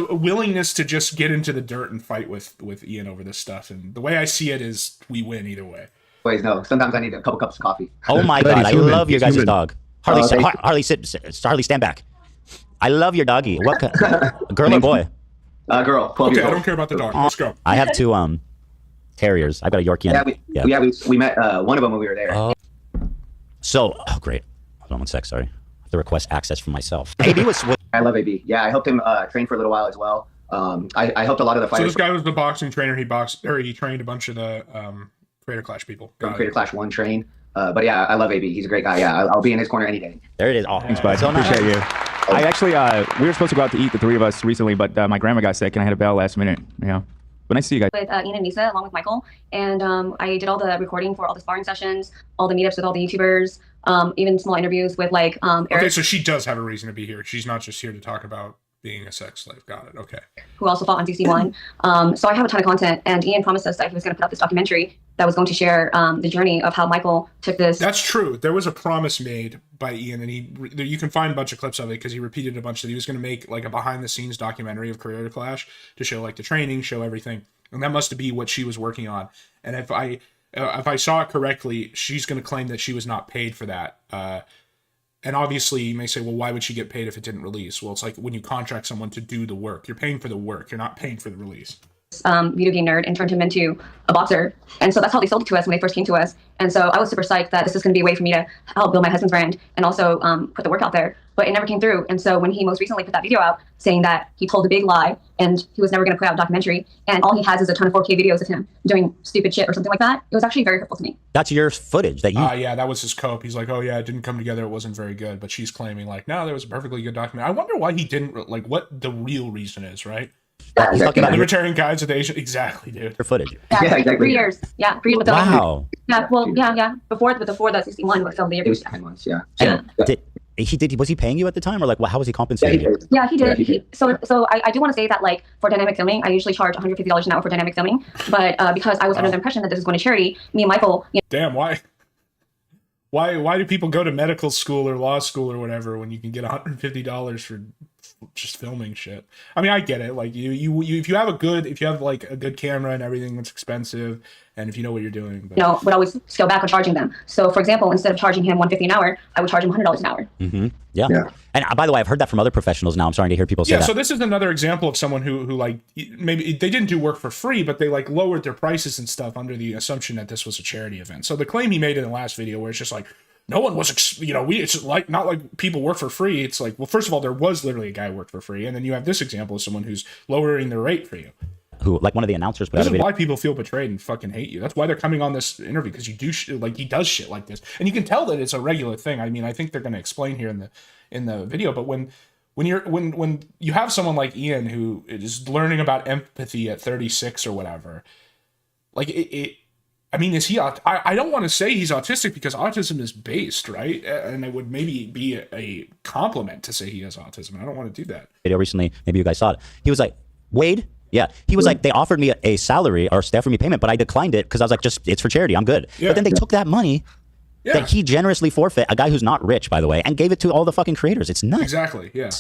willingness to just get into the dirt and fight with Ian over this stuff, and the way I see it is we win either way. Wait, no, sometimes I need a couple cups of coffee. Oh my God, I love your guys' dog. Harley, Harley, stand back. I love your doggy. What girl or boy? Girl. 12 Okay, years I old. don't care about the dog. Let's go. I have 2 terriers. I've got a Yorkie. We met one of them when we were there. So, great. Hold on 1 sec. Sorry, I have to request access from myself. AB was. I love AB. Yeah, I helped him train for a little while as well. I helped a lot of the fighters. So this guy was the boxing trainer. He trained a bunch of the Creator Clash people. Creator Clash 1 train. But yeah, I love AB. He's a great guy. Yeah, I'll be in his corner any day. There it is. Oh, thanks, bud. Appreciate you. I actually, we were supposed to go out to eat, the 3 of us, recently, but my grandma got sick and I had to bail last minute. But nice to see you guys. With Ian and Nisa, along with Michael, and I did all the recording for all the sparring sessions, all the meetups with all the YouTubers, even small interviews with like Eric. Okay, so she does have a reason to be here. She's not just here to talk about being a sex slave. Got it. Okay. Who also fought on DC1. So I have a ton of content, and Ian promised us that he was going to put out this documentary that was going to share the journey of how Michael took this. That's true. There was a promise made by Ian, and you can find a bunch of clips of it because he repeated a bunch that he was going to make like a behind-the-scenes documentary of Creator Clash to show like the training, show everything, and that must be what she was working on. And if I saw it correctly, she's going to claim that she was not paid for that. And obviously, you may say, well, why would she get paid if it didn't release? Well, it's like when you contract someone to do the work, you're paying for the work. You're not paying for the release. Video game nerd and turned him into a boxer. And so that's how they sold it to us when they first came to us. And so I was super psyched that this is going to be a way for me to help build my husband's brand and also put the work out there. But it never came through. And so when he most recently put that video out saying that he told a big lie and he was never going to put out a documentary and all he has is a ton of 4K videos of him doing stupid shit or something like that, it was actually very hurtful to me. That's your footage that you. Yeah, that was his cope. He's like, oh yeah, it didn't come together. It wasn't very good. But she's claiming like, no, there was a perfectly good documentary. I wonder why he didn't, like what the real reason is, right? He's talking about Libertarian Guides of the Asian. Exactly, dude. Your footage. Yeah, exactly. 3 years. Yeah, 3 years. Wow. Yeah, well, yeah. Before the 61 was filmed the year. It was 10 months, yeah. Was he paying you at the time, or like, how was he compensating you? Yeah, he did. So I do want to say that like for dynamic filming, I usually charge $150 an hour for dynamic filming, but because I was under the impression that this was going to charity, me and Michael. Damn, why do people go to medical school or law school or whatever when you can get $150 for just filming shit? I mean, I get it. Like you if you have like a good camera and everything, that's expensive, and if you know what you're doing. But... would always scale back on charging them. So for example, instead of charging him $150 an hour, I would charge him $100 an hour. Mm-hmm. Yeah. And by the way, I've heard that from other professionals now. I'm starting to hear people say that. Yeah, so this is another example of someone who like maybe they didn't do work for free, but they like lowered their prices and stuff under the assumption that this was a charity event. So the claim he made in the last video where it's just like, no one was, it's like, not like people work for free. It's like, well, first of all, there was literally a guy who worked for free. And then you have this example of someone who's lowering their rate for you. Who, like one of the announcers. This is why people feel betrayed and fucking hate you. That's why they're coming on this interview, because you do he does shit like this. And you can tell that it's a regular thing. I mean, I think they're going to explain here in the video, but when you have someone like Ian who is learning about empathy at 36 or whatever, like I mean, is he? I don't want to say he's autistic because autism is based, right? And it would maybe be a compliment to say he has autism. I don't want to do that. Video recently, maybe you guys saw it. He was like, Wade. Yeah, he was like, they offered me a salary or they offered me payment, but I declined it because I was like, it's for charity. I'm good. Yeah. But then they took that money that he generously forfeit, a guy who's not rich, by the way, and gave it to all the fucking creators. It's nuts. Exactly. Yeah.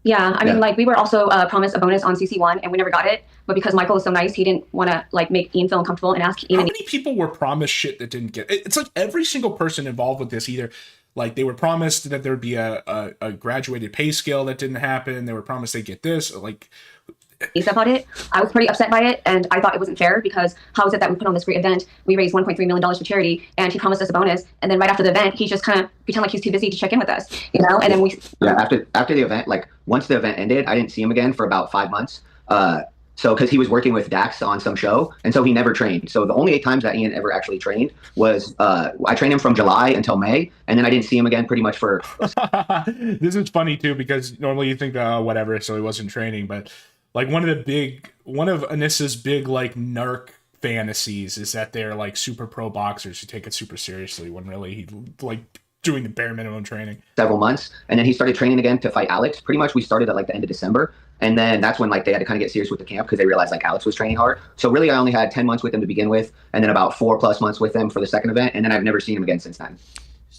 Yeah, I mean, like we were also promised a bonus on CC1 and we never got it. But because Michael was so nice, he didn't want to like make Ian feel uncomfortable and ask Ian. How many people were promised shit that didn't get it? It's like every single person involved with this either like they were promised that there'd be a graduated pay scale that didn't happen. They were promised they'd get this. Like about it. I was pretty upset by it, and I thought it wasn't fair because how is it that we put on this great event, we raised $1.3 million for charity, and he promised us a bonus, and then right after the event, he just kind of pretend like he's too busy to check in with us, And then we after the event, like once the event ended, I didn't see him again for about 5 months. So because he was working with Dax on some show, and so he never trained. So the only 8 times that Ian ever actually trained was I trained him from July until May, and then I didn't see him again pretty much for. This is funny too, because normally you think whatever, so he wasn't training, but like one of Anissa's big like narc fantasies is that they're like super pro boxers who take it super seriously, when really he like doing the bare minimum training. Several months, and then he started training again to fight Alex. Pretty much we started at like the end of December, and then that's when like they had to kind of get serious with the camp because they realized like Alex was training hard. So really I only had 10 months with him to begin with, and then about 4+ months with him for the second event, and then I've never seen him again since then.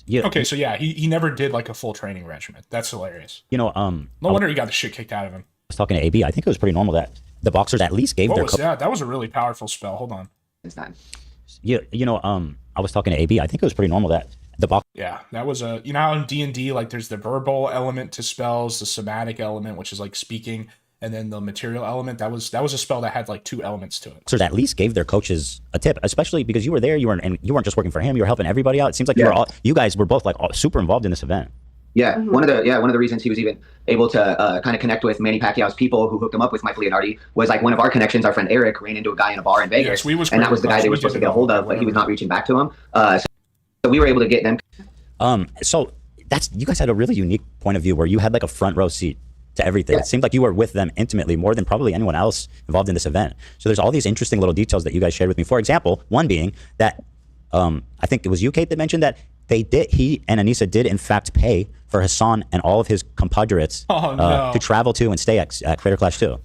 Yeah. Okay, so yeah, he never did like a full training regimen. That's hilarious. You know, no wonder he got the shit kicked out of him. I was talking to AB. I think it was pretty normal that the boxers at least gave What their was that? That was a really powerful spell. Hold on. Since then. Yeah, you know, I was talking to AB. I think it was pretty normal that the box. Yeah, that was a, you know how in D&D, like there's the verbal element to spells, the somatic element, which is like speaking, and then the material element. That was a spell that had like 2 elements to it. Boxers at least gave their coaches a tip, especially because you were there. You weren't just working for him. You were helping everybody out. It seems like you guys were both like super involved in this event. Yeah, one of the reasons he was even able to kind of connect with Manny Pacquiao's people who hooked him up with Mike Leonardi was like one of our connections. Our friend Eric ran into a guy in a bar in Vegas, yes, and that was the guy they were supposed to get a hold of, but he was not reaching back to him. So we were able to get them. So you guys had a really unique point of view where you had like a front row seat to everything. It seemed like you were with them intimately more than probably anyone else involved in this event. So there's all these interesting little details that you guys shared with me. For example, one being that I think it was you, Kate, that mentioned that he and Anissa did in fact pay for Hassan and all of his compadres to travel to and stay at Creator Clash 2.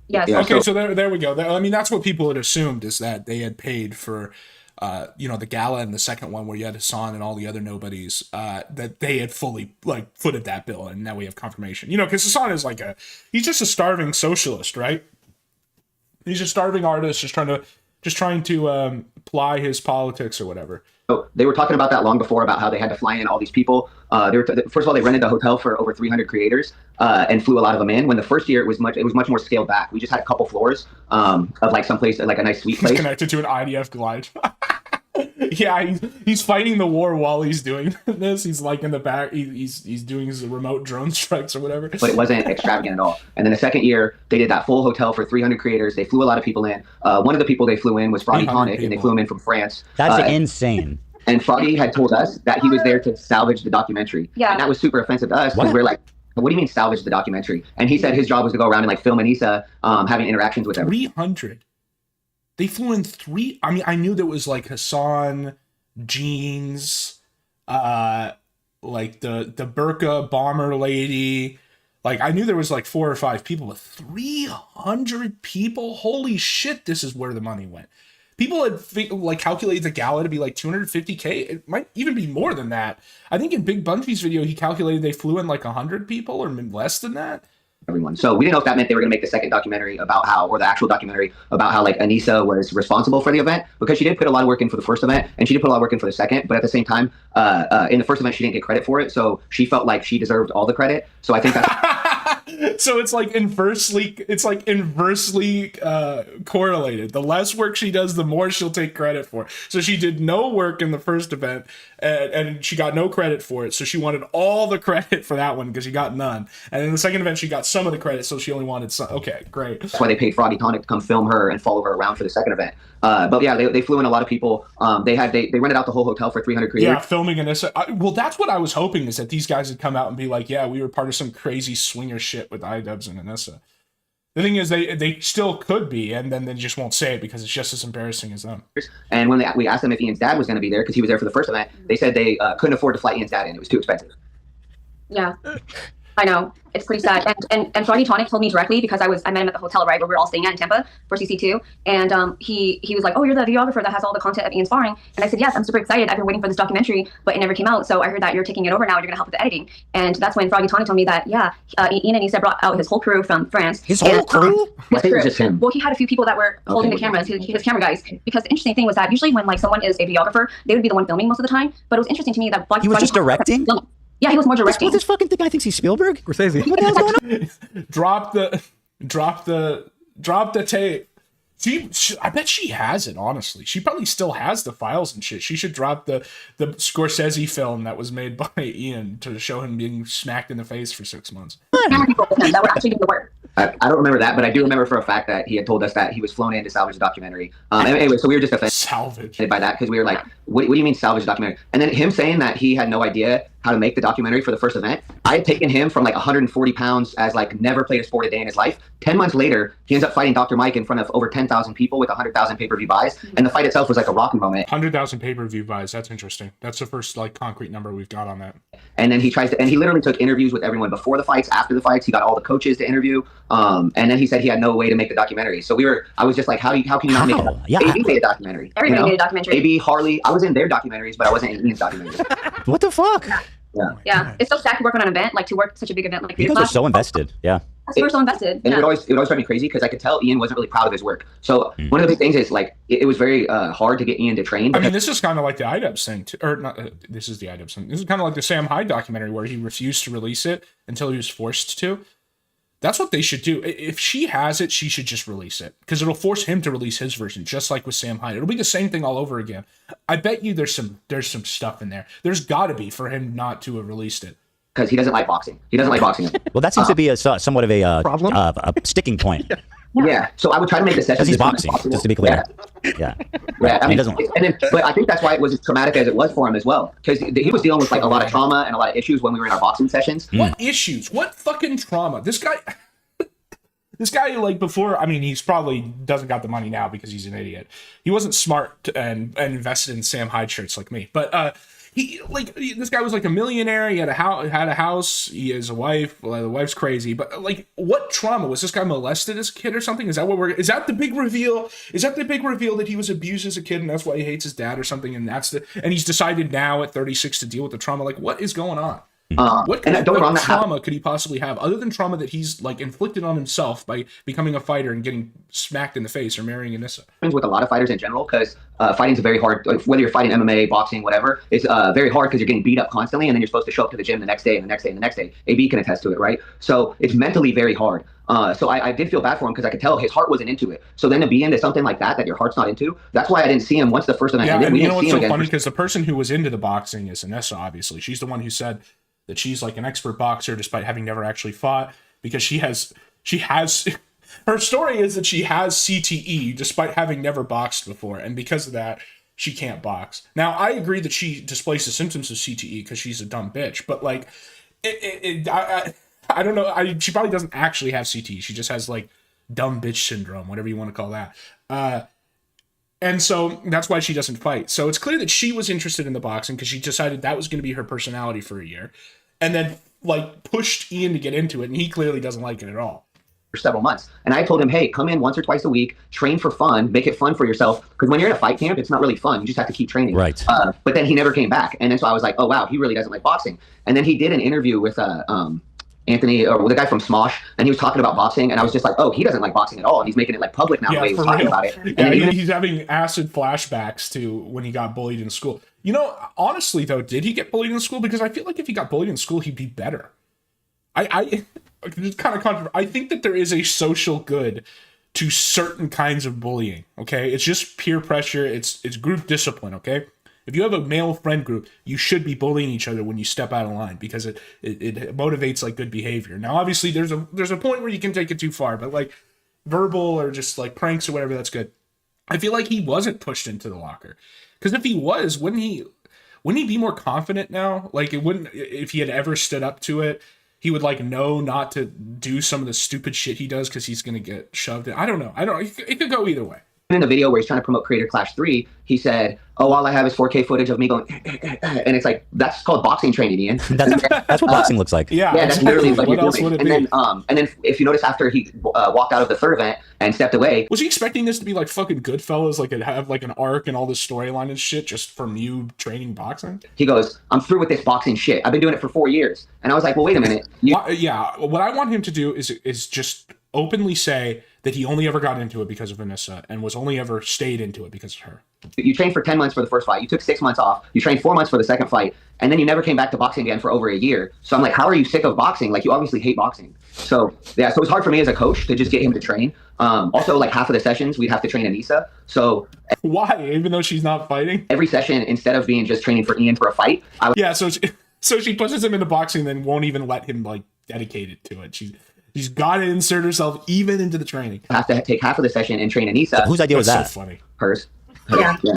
Yes. Yeah, okay, so there we go. I mean, that's what people had assumed, is that they had paid for, the gala and the second one where you had Hassan and all the other nobodies, that they had fully like footed that bill, and now we have confirmation. You know, because Hassan is like he's just a starving socialist, right? He's a starving artist, just trying to ply his politics or whatever. So they were talking about that long before, about how they had to fly in all these people. First of all, they rented the hotel for over 300 creators and flew a lot of them in. When the first year it was much more scaled back. We just had a couple floors of like some place, like a nice sweet place. He's connected to an IDF glide. Yeah, he's fighting the war while he's doing this. He's like in the back. He's doing his remote drone strikes or whatever. But it wasn't extravagant at all. And then the second year, they did that full hotel for 300 creators. They flew a lot of people in. One of the people they flew in was Froggy Tonic, and they flew him in from France. That's insane. And Froggy had told us that he was there to salvage the documentary. Yeah. And that was super offensive to us, because we're like, what do you mean salvage the documentary? And he said his job was to go around and like film Anissa having interactions with everyone. 300. They flew in 3. I mean, I knew there was like Hassan, Jeans, like the burqa bomber lady. Like, I knew there was like 4 or 5 people, but 300 people? Holy shit, this is where the money went. People had like calculated the gala to be like 250K. It might even be more than that. I think in Big Bunty's video, he calculated they flew in like 100 people or less than that. Everyone. So we didn't know if that meant they were going to make the second documentary about how, or the actual documentary about how like Anissa was responsible for the event, because she did put a lot of work in for the first event and she did put a lot of work in for the second, but at the same time, in the first event, she didn't get credit for it. So she felt like she deserved all the credit. So I think that's so it's like inversely correlated. The less work she does, the more she'll take credit for. So she did no work in the first event and she got no credit for it. So she wanted all the credit for that one because she got none. And in the second event, she got some of the credit, so she only wanted some. Okay, great. That's why they paid Froggy Tonic to come film her and follow her around for the second event. But yeah, they flew in a lot of people. They rented out the whole hotel for 300 creators. Yeah, filming Anissa. Well, that's what I was hoping, is that these guys would come out and be like, yeah, we were part of some crazy swinger shit with Idubbbz and Anissa. The thing is, they still could be, and then they just won't say it because it's just as embarrassing as them. And when we asked them if Ian's dad was going to be there, because he was there for the first event, they said they couldn't afford to fly Ian's dad in. It was too expensive. Yeah. I know. It's pretty sad. And Froggy Tonic told me directly, because I met him at the hotel, right, where we were all staying at in Tampa for CC2. And he was like, oh, you're the videographer that has all the content of Ian sparring. And I said, yes, I'm super excited. I've been waiting for this documentary, but it never came out. So I heard that you're taking it over now and you're going to help with the editing. And that's when Froggy Tonic told me that, yeah, Ian and Issa brought out his whole crew from France. His whole crew? I think it was just him. Well, he had a few people that were holding the cameras, his camera guys. Because the interesting thing was that usually when like someone is a videographer, they would be the one filming most of the time. But it was interesting to me that he was just directing? Yeah, he was more directing. This fucking thing, I think he's Spielberg? Scorsese. What the hell's going on? Drop the tape. She I bet she has it, honestly. She probably still has the files and shit. She should drop the Scorsese film that was made by Ian to show him being smacked in the face for 6 months. That would actually do the work. I don't remember that, but I do remember for a fact that he had told us that he was flown in to salvage the documentary. Anyway, so we were just offended by that because we were like, what do you mean salvage the documentary? And then him saying that he had no idea how to make the documentary for the first event. I had taken him from like 140 pounds as like never played a sport a day in his life. 10 months later, he ends up fighting Dr. Mike in front of over 10,000 people with 100,000 pay-per-view buys. And the fight itself was like a rocking moment. 100,000 pay-per-view buys. That's interesting. That's the first like concrete number we've got on that. And then he literally took interviews with everyone before the fights, after the fights. He got all the coaches to interview. And then he said he had no way to make the documentary. So I was just like, how can you not make it? Yeah. AB made a documentary. Everybody made a documentary. AB, Harley, I was in their documentaries, but I wasn't in Ian's documentary. What the fuck? Yeah. It's so sad to work on an event, like to work such a big event like You guys are so invested. Yeah. We're so invested. And it would always drive me crazy because I could tell Ian wasn't really proud of his work. So one of the big things is like it was very hard to get Ian to train. I mean, this is kind of like the Idubbbz thing, or not. This is the Idubbbz thing. This is kind of like the Sam Hyde documentary where he refused to release it until he was forced to. That's what they should do. If she has it, she should just release it because it'll force him to release his version, just like with Sam Hyde. It'll be the same thing all over again. I bet you there's some stuff in there. There's got to be for him not to have released it. Because he doesn't like boxing. He doesn't like boxing. Well, that seems to be somewhat of a problem, a sticking point. Yeah. So I would try to make the session. Because he's boxing, just to be clear. Yeah. I mean, he doesn't. But I think that's why it was as traumatic as it was for him as well. Because he was dealing with like a lot of trauma and a lot of issues when we were in our boxing sessions. What issues? What fucking trauma? This guy, like before, I mean, he's probably doesn't got the money now because he's an idiot. He wasn't smart and invested in Sam Hyde shirts like me. But this guy was like a millionaire. He had a house. He has a wife. Well, the wife's crazy. But like, what trauma was this guy molested as a kid or something? Is that the big reveal? Is that the big reveal that he was abused as a kid and that's why he hates his dad or something? And he's decided now at 36 to deal with the trauma. Like, what is going on? What trauma could he possibly have other than trauma that he's like inflicted on himself by becoming a fighter and getting smacked in the face or marrying Anissa? With a lot of fighters in general, because fighting's a very hard, whether you're fighting MMA, boxing, whatever, it's very hard because you're getting beat up constantly and then you're supposed to show up to the gym the next day and the next day and the next day. AB can attest to it, right? So it's mentally very hard. So I did feel bad for him because I could tell his heart wasn't into it. So then to be into something like that your heart's not into, that's why I didn't see him once the first event ended. And you know what's so funny? Because the person who was into the boxing is Anissa, obviously. She's the one who said that she's like an expert boxer despite having never actually fought, because she has her story is that she has CTE despite having never boxed before, and because of that she can't box. Now I agree that she displays the symptoms of CTE because she's a dumb bitch, but like I don't know, she probably doesn't actually have CTE. She just has like dumb bitch syndrome, whatever you want to call that. And so that's why she doesn't fight. So it's clear that she was interested in the boxing because she decided that was going to be her personality for a year, and then like pushed Ian to get into it, and he clearly doesn't like it at all. For several months. And I told him, hey, come in once or twice a week, train for fun, make it fun for yourself. Because when you're in a fight camp, it's not really fun. You just have to keep training. Right. But then he never came back. And then so I was like, oh, wow, he really doesn't like boxing. And then he did an interview with Anthony, or the guy from Smosh, and he was talking about boxing, and I was just like, oh, he doesn't like boxing at all, and he's making it like public now the way he was talking about it. And he's having acid flashbacks to when he got bullied in school. You know, honestly though, did he get bullied in school? Because I feel like if he got bullied in school, he'd be better. It's kind of controversial. I think that there is a social good to certain kinds of bullying. Okay, it's just peer pressure. It's group discipline. Okay. If you have a male friend group, you should be bullying each other when you step out of line because it motivates like good behavior. Now, obviously, there's a point where you can take it too far, but like verbal or just like pranks or whatever, that's good. I feel like he wasn't pushed into the locker because if he was, wouldn't he be more confident now? Like if he had ever stood up to it, he would like know not to do some of the stupid shit he does because he's gonna get shoved in. I don't know. It could go either way. In the video where he's trying to promote Creator Clash 3, he said, oh, all I have is 4K footage of me going, and it's like, that's called boxing training, Ian. That's what boxing looks like. Yeah, that's literally what else would it be? And then if you notice after he walked out of the third event and stepped away. Was he expecting this to be like fucking Goodfellas, like it have like an arc and all this storyline and shit just from you training boxing? He goes, I'm through with this boxing shit. I've been doing it for 4 years. And I was like, well, wait a minute. What I want him to do is just openly say that he only ever got into it because of Anissa and was only ever stayed into it because of her. You trained for 10 months for the first fight. You took 6 months off. You trained 4 months for the second fight. And then you never came back to boxing again for over a year. So I'm like, how are you sick of boxing? Like, you obviously hate boxing. So, yeah, so it's hard for me as a coach to just get him to train. Also, like half of the sessions, we'd have to train Anissa. So why? Even though she's not fighting? Every session, instead of being just training for Ian for a fight. So she pushes him into boxing and then won't even let him like dedicate it to it. She's got to insert herself even into the training. Have to take half of the session and train Anissa. Whose idea was that? So funny. Hers.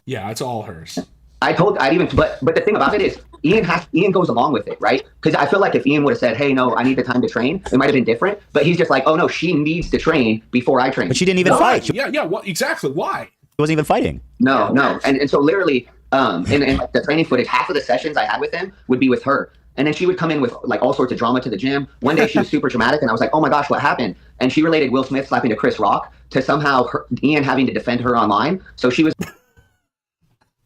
Yeah, it's all hers. But the thing about it is Ian goes along with it, right? Because I feel like if Ian would have said, hey, no, I need the time to train, it might have been different. But he's just like, oh no, she needs to train before I train. But she didn't even fight. Yeah, what exactly? Why? She wasn't even fighting. No. And so literally, in like the training footage, half of the sessions I had with him would be with her. And then she would come in with like all sorts of drama to the gym. One day she was super dramatic and I was like, oh my gosh, what happened? And she related Will Smith slapping to Chris Rock to somehow Ian having to defend her online. So she was...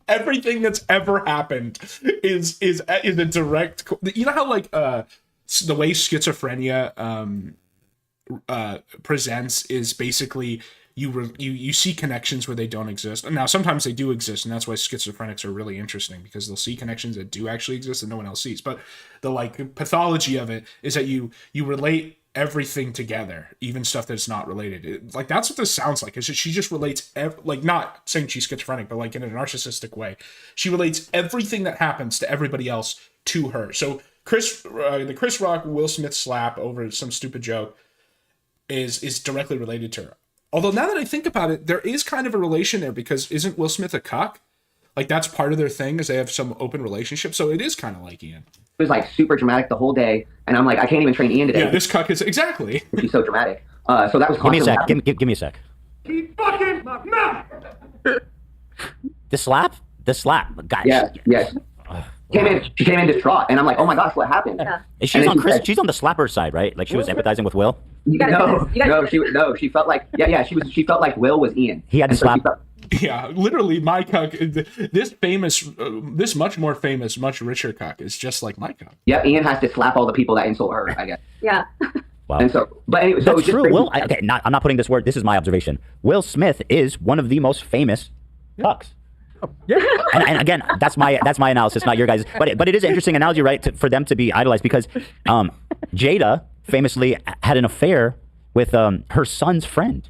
Everything that's ever happened is a direct... You know how like the way schizophrenia presents is basically... You see connections where they don't exist. And now sometimes they do exist, and that's why schizophrenics are really interesting, because they'll see connections that do actually exist that no one else sees. But the like pathology of it is that you relate everything together, even stuff that's not related. Like that's what this sounds like. Is that she just relates like, not saying she's schizophrenic, but like in a narcissistic way. She relates everything that happens to everybody else to her. So the Chris Rock Will Smith slap over some stupid joke is directly related to her. Although now that I think about it, there is kind of a relation there, because isn't Will Smith a cuck? Like that's part of their thing, is they have some open relationship. So it is kind of like Ian. It was like super dramatic the whole day, and I'm like, I can't even train Ian today. Yeah, this cuck is exactly. She's so dramatic. So that was. Give me a sec. Give me a sec. Keep fucking my mouth. The slap, guys. Yes. She came in distraught, and I'm like, oh my gosh, what happened? Yeah. She's on Chris. She's on the slapper side, right? Like she was empathizing with Will. She felt like she felt like Will was Ian. He had to slap. Yeah, literally, my cuck. This much more famous, much richer cuck is just like my cuck. Yeah, Ian has to slap all the people that insult her, I guess. Yeah. Wow. And so, but anyway, so that's true. Will, I'm not putting this word. This is my observation. Will Smith is one of the most famous cucks. Yeah. And again, that's my analysis, not your guys. But it is an interesting analogy, right? For them to be idolized, because Jada famously had an affair with her son's friend.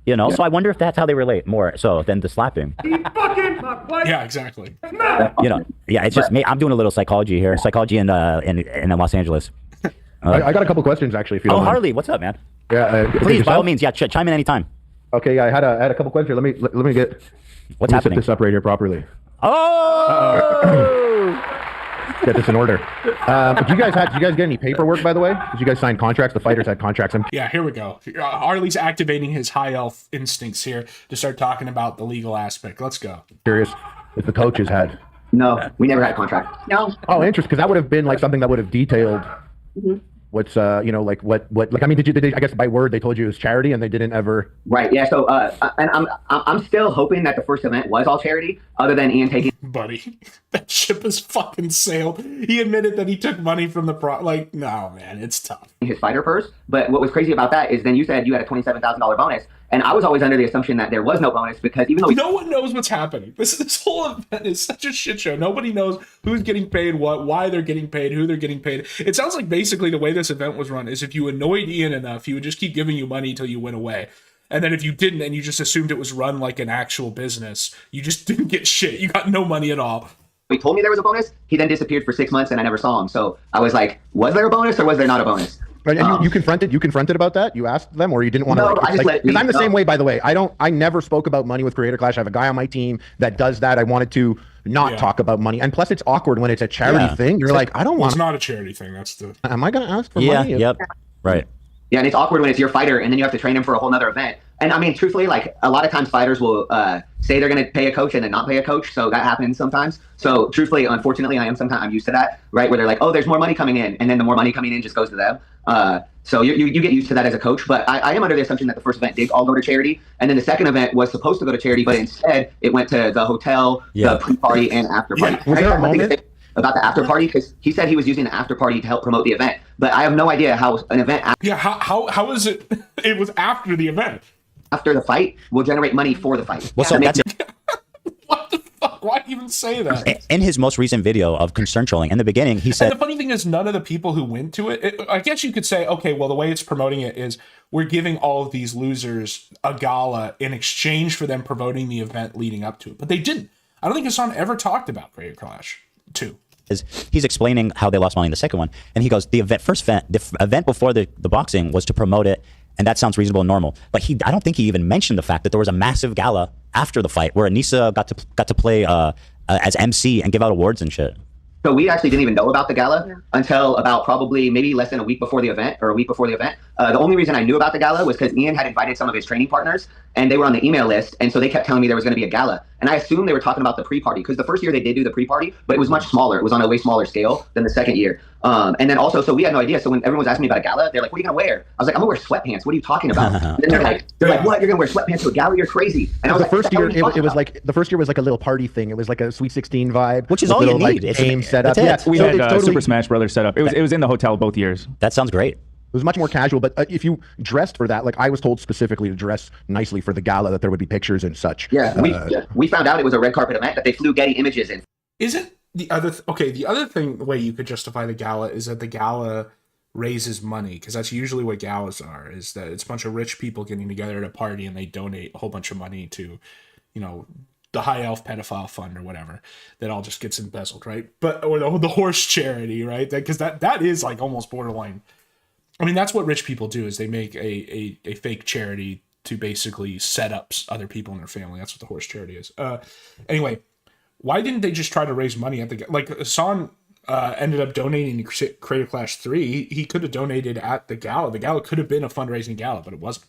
You know, so I wonder if that's how they relate more so than the slapping. Yeah, exactly. You know, yeah, it's just me. I'm doing a little psychology here, in Los Angeles. I got a couple questions actually. If you don't mind. Harley, what's up, man? Yeah, please, by all means, chime in anytime. Okay, yeah, I had a couple questions. Let me get. What's happening? Set this up right here properly. Oh! Get this in order. Did you guys get any paperwork, by the way? Did you guys sign contracts? The fighters had contracts. Yeah, here we go. Harley's activating his high elf instincts here to start talking about the legal aspect. Let's go. Curious if the coaches had. No, we never had a contract. No. Oh, interesting. Because that would have been like something that would have detailed. Mm-hmm. What's like what I mean, did they I guess by word they told you it was charity and they didn't ever. Right. Yeah. So and I'm still hoping that the first event was all charity, other than Ian taking. Buddy, that ship has fucking sailed. He admitted that he took money from the no, man, it's tough. His fighter purse. But what was crazy about that is then you said you had a $27,000 bonus, and I was always under the assumption that there was no bonus, because even though no one knows what's happening. This whole event is such a shit show. Nobody knows who's getting paid what, why they're getting paid, who they're getting paid. It sounds like basically the way this event was run is if you annoyed Ian enough, he would just keep giving you money until you went away. And then if you didn't and you just assumed it was run like an actual business, you just didn't get shit. You got no money at all. He told me there was a bonus. He then disappeared for 6 months and I never saw him. So I was like, was there a bonus or was there not a bonus? Right, and you confronted about that? You asked them, or you didn't want to? No, I just because I'm the same way, by the way. I never spoke about money with Creator Clash. I have a guy on my team that does that. I wanted to not talk about money, and plus it's awkward when it's a charity thing. You're like, I don't want. It's not a charity thing. That's the. Am I going to ask for money? Yep. Right. Yeah, and it's awkward when it's your fighter, and then you have to train him for a whole nother event. And I mean, truthfully, like a lot of times fighters will say they're going to pay a coach and then not pay a coach. So that happens sometimes. So truthfully, unfortunately, I'm used to that, right? Where they're like, oh, there's more money coming in. And then the more money coming in just goes to them. So you get used to that as a coach. But I am under the assumption that the first event did all go to charity. And then the second event was supposed to go to charity, but instead it went to the hotel, the pre-party and after party. Was there a moment? About the after party, because he said he was using the after party to help promote the event, but I have no idea how an event. How is it? It was after the event. After the fight will generate money for the fight. Well, so that's it. What the fuck? Why even say that? In his most recent video of concern trolling, in the beginning, he said. And the funny thing is, none of the people who went to it, I guess you could say, okay, well, the way it's promoting it is we're giving all of these losers a gala in exchange for them promoting the event leading up to it, but they didn't. I don't think Hassan ever talked about Creator Clash 2. he's explaining how they lost money in the second one, and he goes, the event before the boxing was to promote it, and that sounds reasonable and normal. But I don't think he even mentioned the fact that there was a massive gala after the fight where Anissa got to play as MC and give out awards and shit. So we actually didn't even know about the gala until about probably maybe less than a week before the event, or a week before the event. The only reason I knew about the gala was because Ian had invited some of his training partners, and they were on the email list, and so they kept telling me there was going to be a gala. And I assumed they were talking about the pre-party, because the first year they did do the pre-party, but it was much smaller. It was on a way smaller scale than the second year. And then also, so we had no idea. So when everyone was asking me about a gala, they're like, what are you going to wear? I was like, I'm going to wear sweatpants. What are you talking about? And then they're like, what? You're going to wear sweatpants to a gala? You're crazy. And I was the first year, it was like, like the first year was like a little party thing. It was like a Sweet 16 vibe, which is all you need. Like, game setup. Yeah, we had Super Smash Brothers set up. It was in the hotel both years. That sounds great. It was much more casual, but if you dressed for that, like I was told specifically to dress nicely for the gala, that there would be pictures and such. Yeah, we found out it was a red carpet event that they flew Getty images in. Isn't the other the other thing, the way you could justify the gala is that the gala raises money, because that's usually what galas are, is that it's a bunch of rich people getting together at a party and they donate a whole bunch of money to, you know, the High Elf Pedophile Fund or whatever, that all just gets embezzled, right? But or the horse charity, right? Because that is like almost borderline. I mean, that's what rich people do, is they make a fake charity to basically set up other people in their family. That's what the horse charity is. Anyway, why didn't they just try to raise money at the, like Hassan ended up donating to Creator Clash 3. He could have donated at the gala. The gala could have been a fundraising gala, but it wasn't.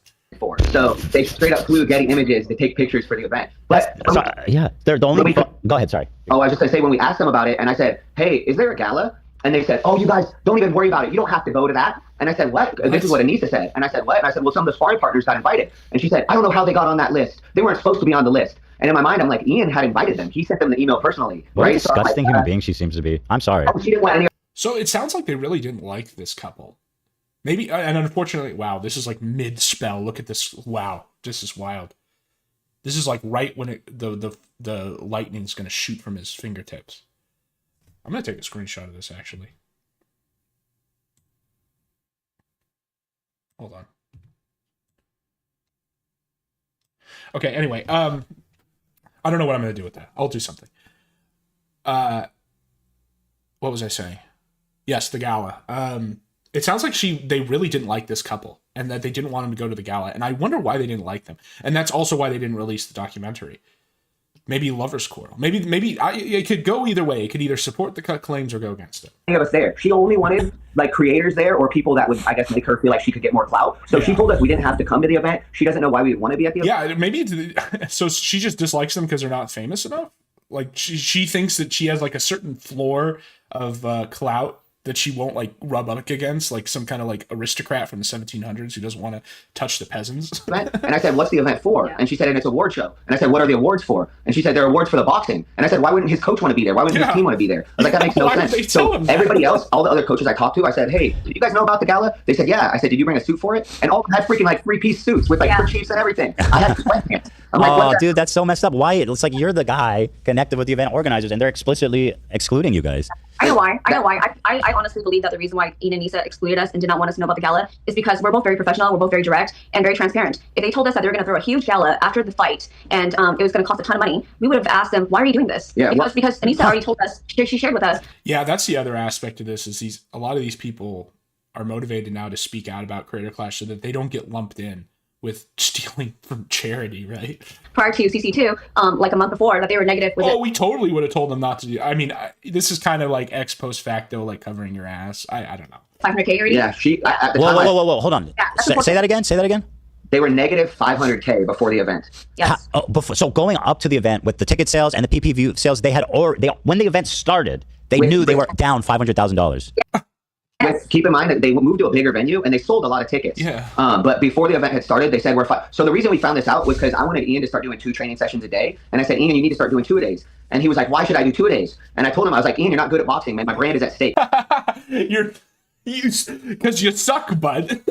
So they straight up flew Getty images to take pictures for the event. But yeah, they're the only. Go ahead, sorry. Oh, I was just gonna say, when we asked them about it, and I said, hey, is there a gala? And they said, oh, you guys don't even worry about it. You don't have to go to that. And I said, what? This is what Anissa said. And I said, what? And I said, well, some of the sparring partners got invited. And she said, I don't know how they got on that list. They weren't supposed to be on the list. And in my mind, I'm like, Ian had invited them. He sent them the email personally. What right? a disgusting human being she seems to be. I'm sorry. Oh, she didn't want any. So it sounds like they really didn't like this couple. Maybe, and unfortunately, wow, this is like mid-spell. Look at this. Wow, this is wild. This is like right when the lightning's going to shoot from his fingertips. I'm going to take a screenshot of this, actually. Hold on. Okay, anyway, I don't know what I'm going to do with that. I'll do something. What was I saying? Yes, the gala. It sounds like they really didn't like this couple, and that they didn't want him to go to the gala. And I wonder why they didn't like them. And that's also why they didn't release the documentary. Maybe lovers' quarrel. Maybe it could go either way. It could either support the claims or go against it. Any of us there. She only wanted like creators there, or people that would, I guess, make her feel like she could get more clout. So she told us we didn't have to come to the event. She doesn't know why we would want to be at the event. Yeah, maybe. So she just dislikes them because they're not famous enough. Like she thinks that she has like a certain floor of clout that she won't like rub up against, like some kind of like aristocrat from the 1700s who doesn't want to touch the peasants. And I said, what's the event for? And she said, and it's an award show. And I said, what are the awards for? And she said, they're awards for the boxing. And I said, why wouldn't his coach want to be there? Why wouldn't his team want to be there? I was like, that makes no sense. So everybody else, all the other coaches I talked to, I said, hey, did you guys know about the gala? They said, yeah. I said, did you bring a suit for it? And all of them had freaking like 3-piece suits with like chiefs and everything. I had sweatpants. I'm like, oh, dude, that's so messed up. Why? It's like you're the guy connected with the event organizers, and they're explicitly excluding you guys. I know why. I honestly believe that the reason why Ian and Nisa excluded us and did not want us to know about the gala is because we're both very professional, we're both very direct, and very transparent. If they told us that they were going to throw a huge gala after the fight and it was going to cost a ton of money, we would have asked them, why are you doing this? Yeah, because Anissa already told us, she shared with us. Yeah, that's the other aspect of this, is a lot of these people are motivated now to speak out about Creator Clash so that they don't get lumped in with stealing from charity, right? Prior to CC2, like a month before, that they were negative with it. We totally would have told them not to do. I mean, this is kind of like ex post facto, like covering your ass. I don't know. 500K already? Yeah, Whoa, hold on. Yeah, say that again. They were negative 500K before the event. Yes. So going up to the event with the ticket sales and the PPV sales, when the event started, they knew they were down $500,000. Yeah. Keep in mind that they moved to a bigger venue and they sold a lot of tickets. Yeah. But before the event had started, they said we're fine. So the reason we found this out was because I wanted Ian to start doing 2 training sessions a day. And I said, Ian, you need to start doing 2-a-days. And he was like, why should I do 2-a-days? And I told him, I was like, Ian, you're not good at boxing, man. My brand is at stake. Because you suck, bud.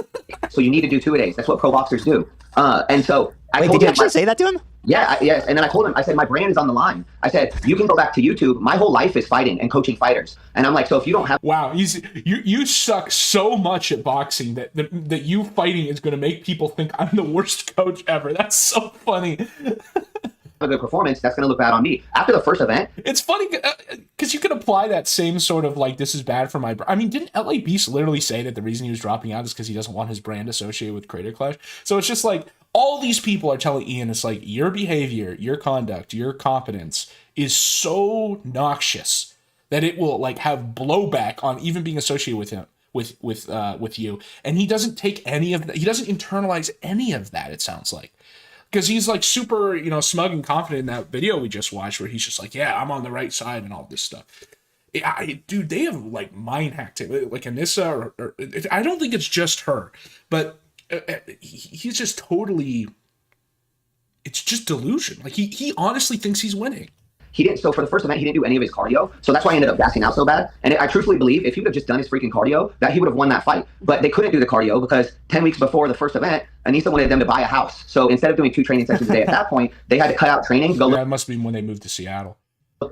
So you need to do 2-a-days. That's what pro boxers do. And so Wait, did you actually say that to him? Yeah, yes. And then I told him, I said, my brand is on the line. I said, you can go back to YouTube. My whole life is fighting and coaching fighters. And I'm like, so if you don't have... Wow, you suck so much at boxing that you fighting is going to make people think I'm the worst coach ever. That's so funny. a good performance, that's going to look bad on me. After the first event, it's funny because you could apply that same sort of like, this is bad for my. I mean, didn't LA Beast literally say that the reason he was dropping out is because he doesn't want his brand associated with Creator Clash? So it's just like all these people are telling Ian, it's like your behavior, your conduct, your competence is so noxious that it will like have blowback on even being associated with him. With you, and he doesn't take any of that. He doesn't internalize any of that. It sounds like, because he's like super, smug and confident in that video we just watched, where he's just like, yeah, I'm on the right side and all this stuff. Dude, they have like mind hacked him, like Anissa, or I don't think it's just her, but he's just totally. It's just delusion. Like he honestly thinks he's winning. He didn't. So for the first event, he didn't do any of his cardio. So that's why he ended up gassing out so bad. And I truthfully believe if he would have just done his freaking cardio, that he would have won that fight. But they couldn't do the cardio because 10 weeks before the first event, Anissa wanted them to buy a house. So instead of doing 2 training sessions a day at that point, they had to cut out training. That must be when they moved to Seattle.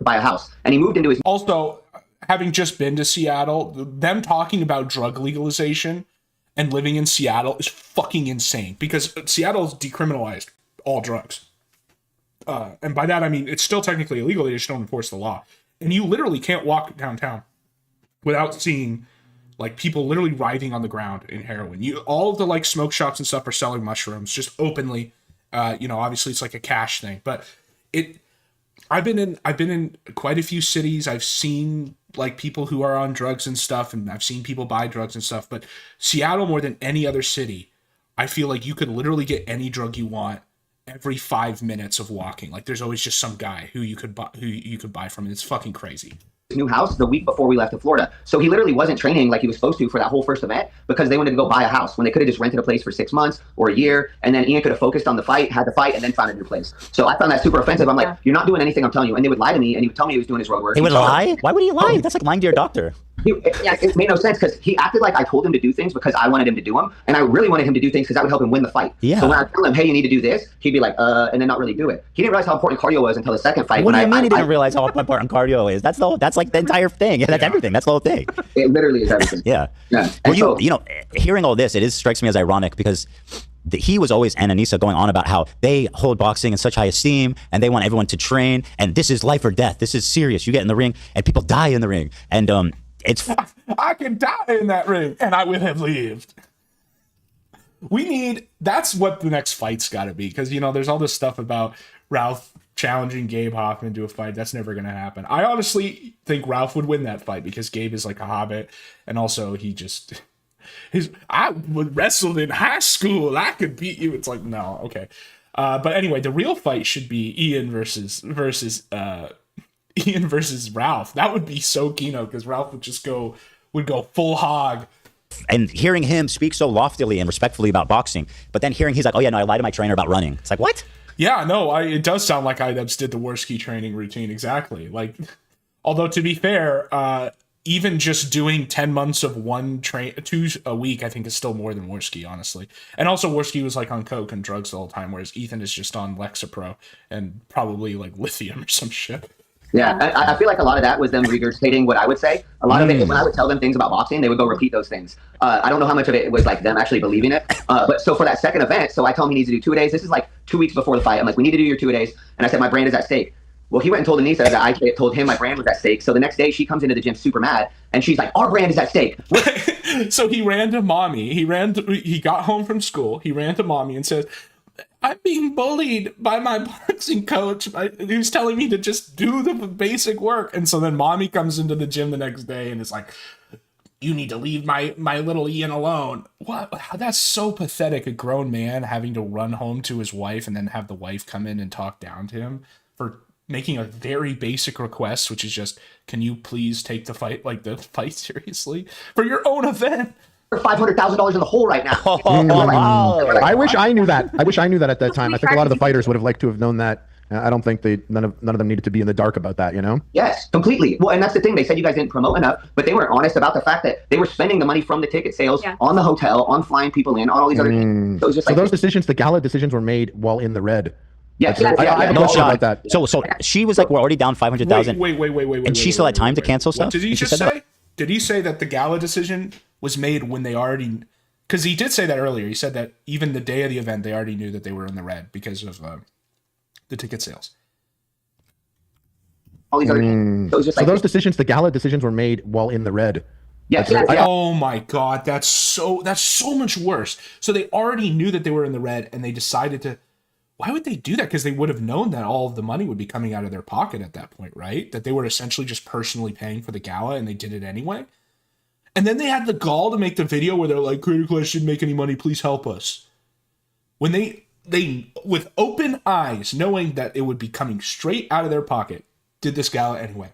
Buy a house. And he moved into his. Also, having just been to Seattle, them talking about drug legalization and living in Seattle is fucking insane, because Seattle's decriminalized all drugs. And by that, I mean, it's still technically illegal. They just don't enforce the law. And you literally can't walk downtown without seeing like people literally writhing on the ground in heroin. All of the like smoke shops and stuff are selling mushrooms just openly. Obviously it's like a cash thing, but I've been in quite a few cities. I've seen like people who are on drugs and stuff, and I've seen people buy drugs and stuff, but Seattle, more than any other city, I feel like you could literally get any drug you want every 5 minutes of walking. Like there's always just some guy who you could buy from, and it's fucking crazy. New house the week before we left to Florida. So he literally wasn't training like he was supposed to for that whole first event, because they wanted to go buy a house when they could have just rented a place for 6 months or a year, and then Ian could have focused on the fight, had the fight, and then found a new place. So I found that super offensive. I'm like, you're not doing anything I'm telling you. And they would lie to me, and he would tell me he was doing his road work. He would lie? Why would he lie? That's like lying to your doctor. It made no sense, because he acted like I told him to do things because I wanted him to do them, and I really wanted him to do things because that would help him win the fight. Yeah. So when I tell him, hey, you need to do this, he'd be like, and then not really do it. He didn't realize how important cardio was until the second fight. What do you mean he didn't realize how important cardio is? That's like the entire thing. Yeah, that's everything. That's the whole thing. It literally is everything. Yeah. Well, hearing all this, it strikes me as ironic, because he was always, and Anissa, going on about how they hold boxing in such high esteem and they want everyone to train, and this is life or death. This is serious. You get in the ring and people die in the ring. And it's I could die in that ring and I would have lived. That's what the next fight's got to be, because there's all this stuff about Ralph challenging Gabe Hoffman to a fight. That's never going to happen. I honestly think Ralph would win that fight, because Gabe is like a hobbit, and also I wrestled in high school. I could beat you. It's like, no, okay. But anyway, the real fight should be Ian versus Ralph. That would be so keynote, because Ralph would go full hog. And hearing him speak so loftily and respectfully about boxing, but then hearing he's like, oh yeah, no, I lied to my trainer about running. It's like, what? Yeah, no, it does sound like Idubbbz did the Worski training routine exactly. Like, although to be fair, even just doing 10 months of two a week, I think is still more than Worski, honestly. And also Worski was like on coke and drugs the whole time, whereas Ethan is just on Lexapro and probably like lithium or some shit. Yeah, I feel like a lot of that was them regurgitating what I would say. A lot of it, when I would tell them things about boxing, they would go repeat those things. I don't know how much of it was like them actually believing it. But so for that second event, so I tell him he needs to do 2 days. This is like 2 weeks before the fight. I'm like, we need to do your 2 days. And I said, my brand is at stake. Well, he went and told Anissa that I told him my brand was at stake. So the next day she comes into the gym super mad, and she's like, our brand is at stake. So he ran to mommy. He got home from school. He ran to mommy and said, I'm being bullied by my boxing coach. He was telling me to just do the basic work. And so then mommy comes into the gym the next day and is like, you need to leave my little Ian alone. What? That's so pathetic. A grown man having to run home to his wife and then have the wife come in and talk down to him for making a very basic request, which is just, can you please take the fight seriously for your own event? $500,000 in the hole right now. I wish I knew that. I wish I knew that at that time. I think a lot of the fighters would have liked to have known that. I don't think none of them needed to be in the dark about that, Yes, completely. Well, and that's the thing. They said you guys didn't promote enough, but they weren't honest about the fact that they were spending the money from the ticket sales on the hotel, on flying people in, on all these other things. So, it was just those decisions, the gala decisions, were made while in the red. Yes, I have no shot about that. So she was like, we're already down 500,000. Wait. And she still had time to cancel stuff? What did he just say? Did he say that the gala decision was made when they already... Because he did say that earlier. He said that even the day of the event, they already knew that they were in the red because of the ticket sales. All these other so, it was just So like those decisions, the gala decisions, were made while in the red. yes, That's right. yeah. Oh my God, that's so much worse. So they already knew that they were in the red, and they decided to. Why would they do that? Because they would have known that all of the money would be coming out of their pocket at that point, right? That they were essentially just personally paying for the gala, and they did it anyway. And then they had the gall to make the video where they're like, Creator Clash shouldn't make any money, please help us. When they with open eyes, knowing that it would be coming straight out of their pocket, did this gala anyway.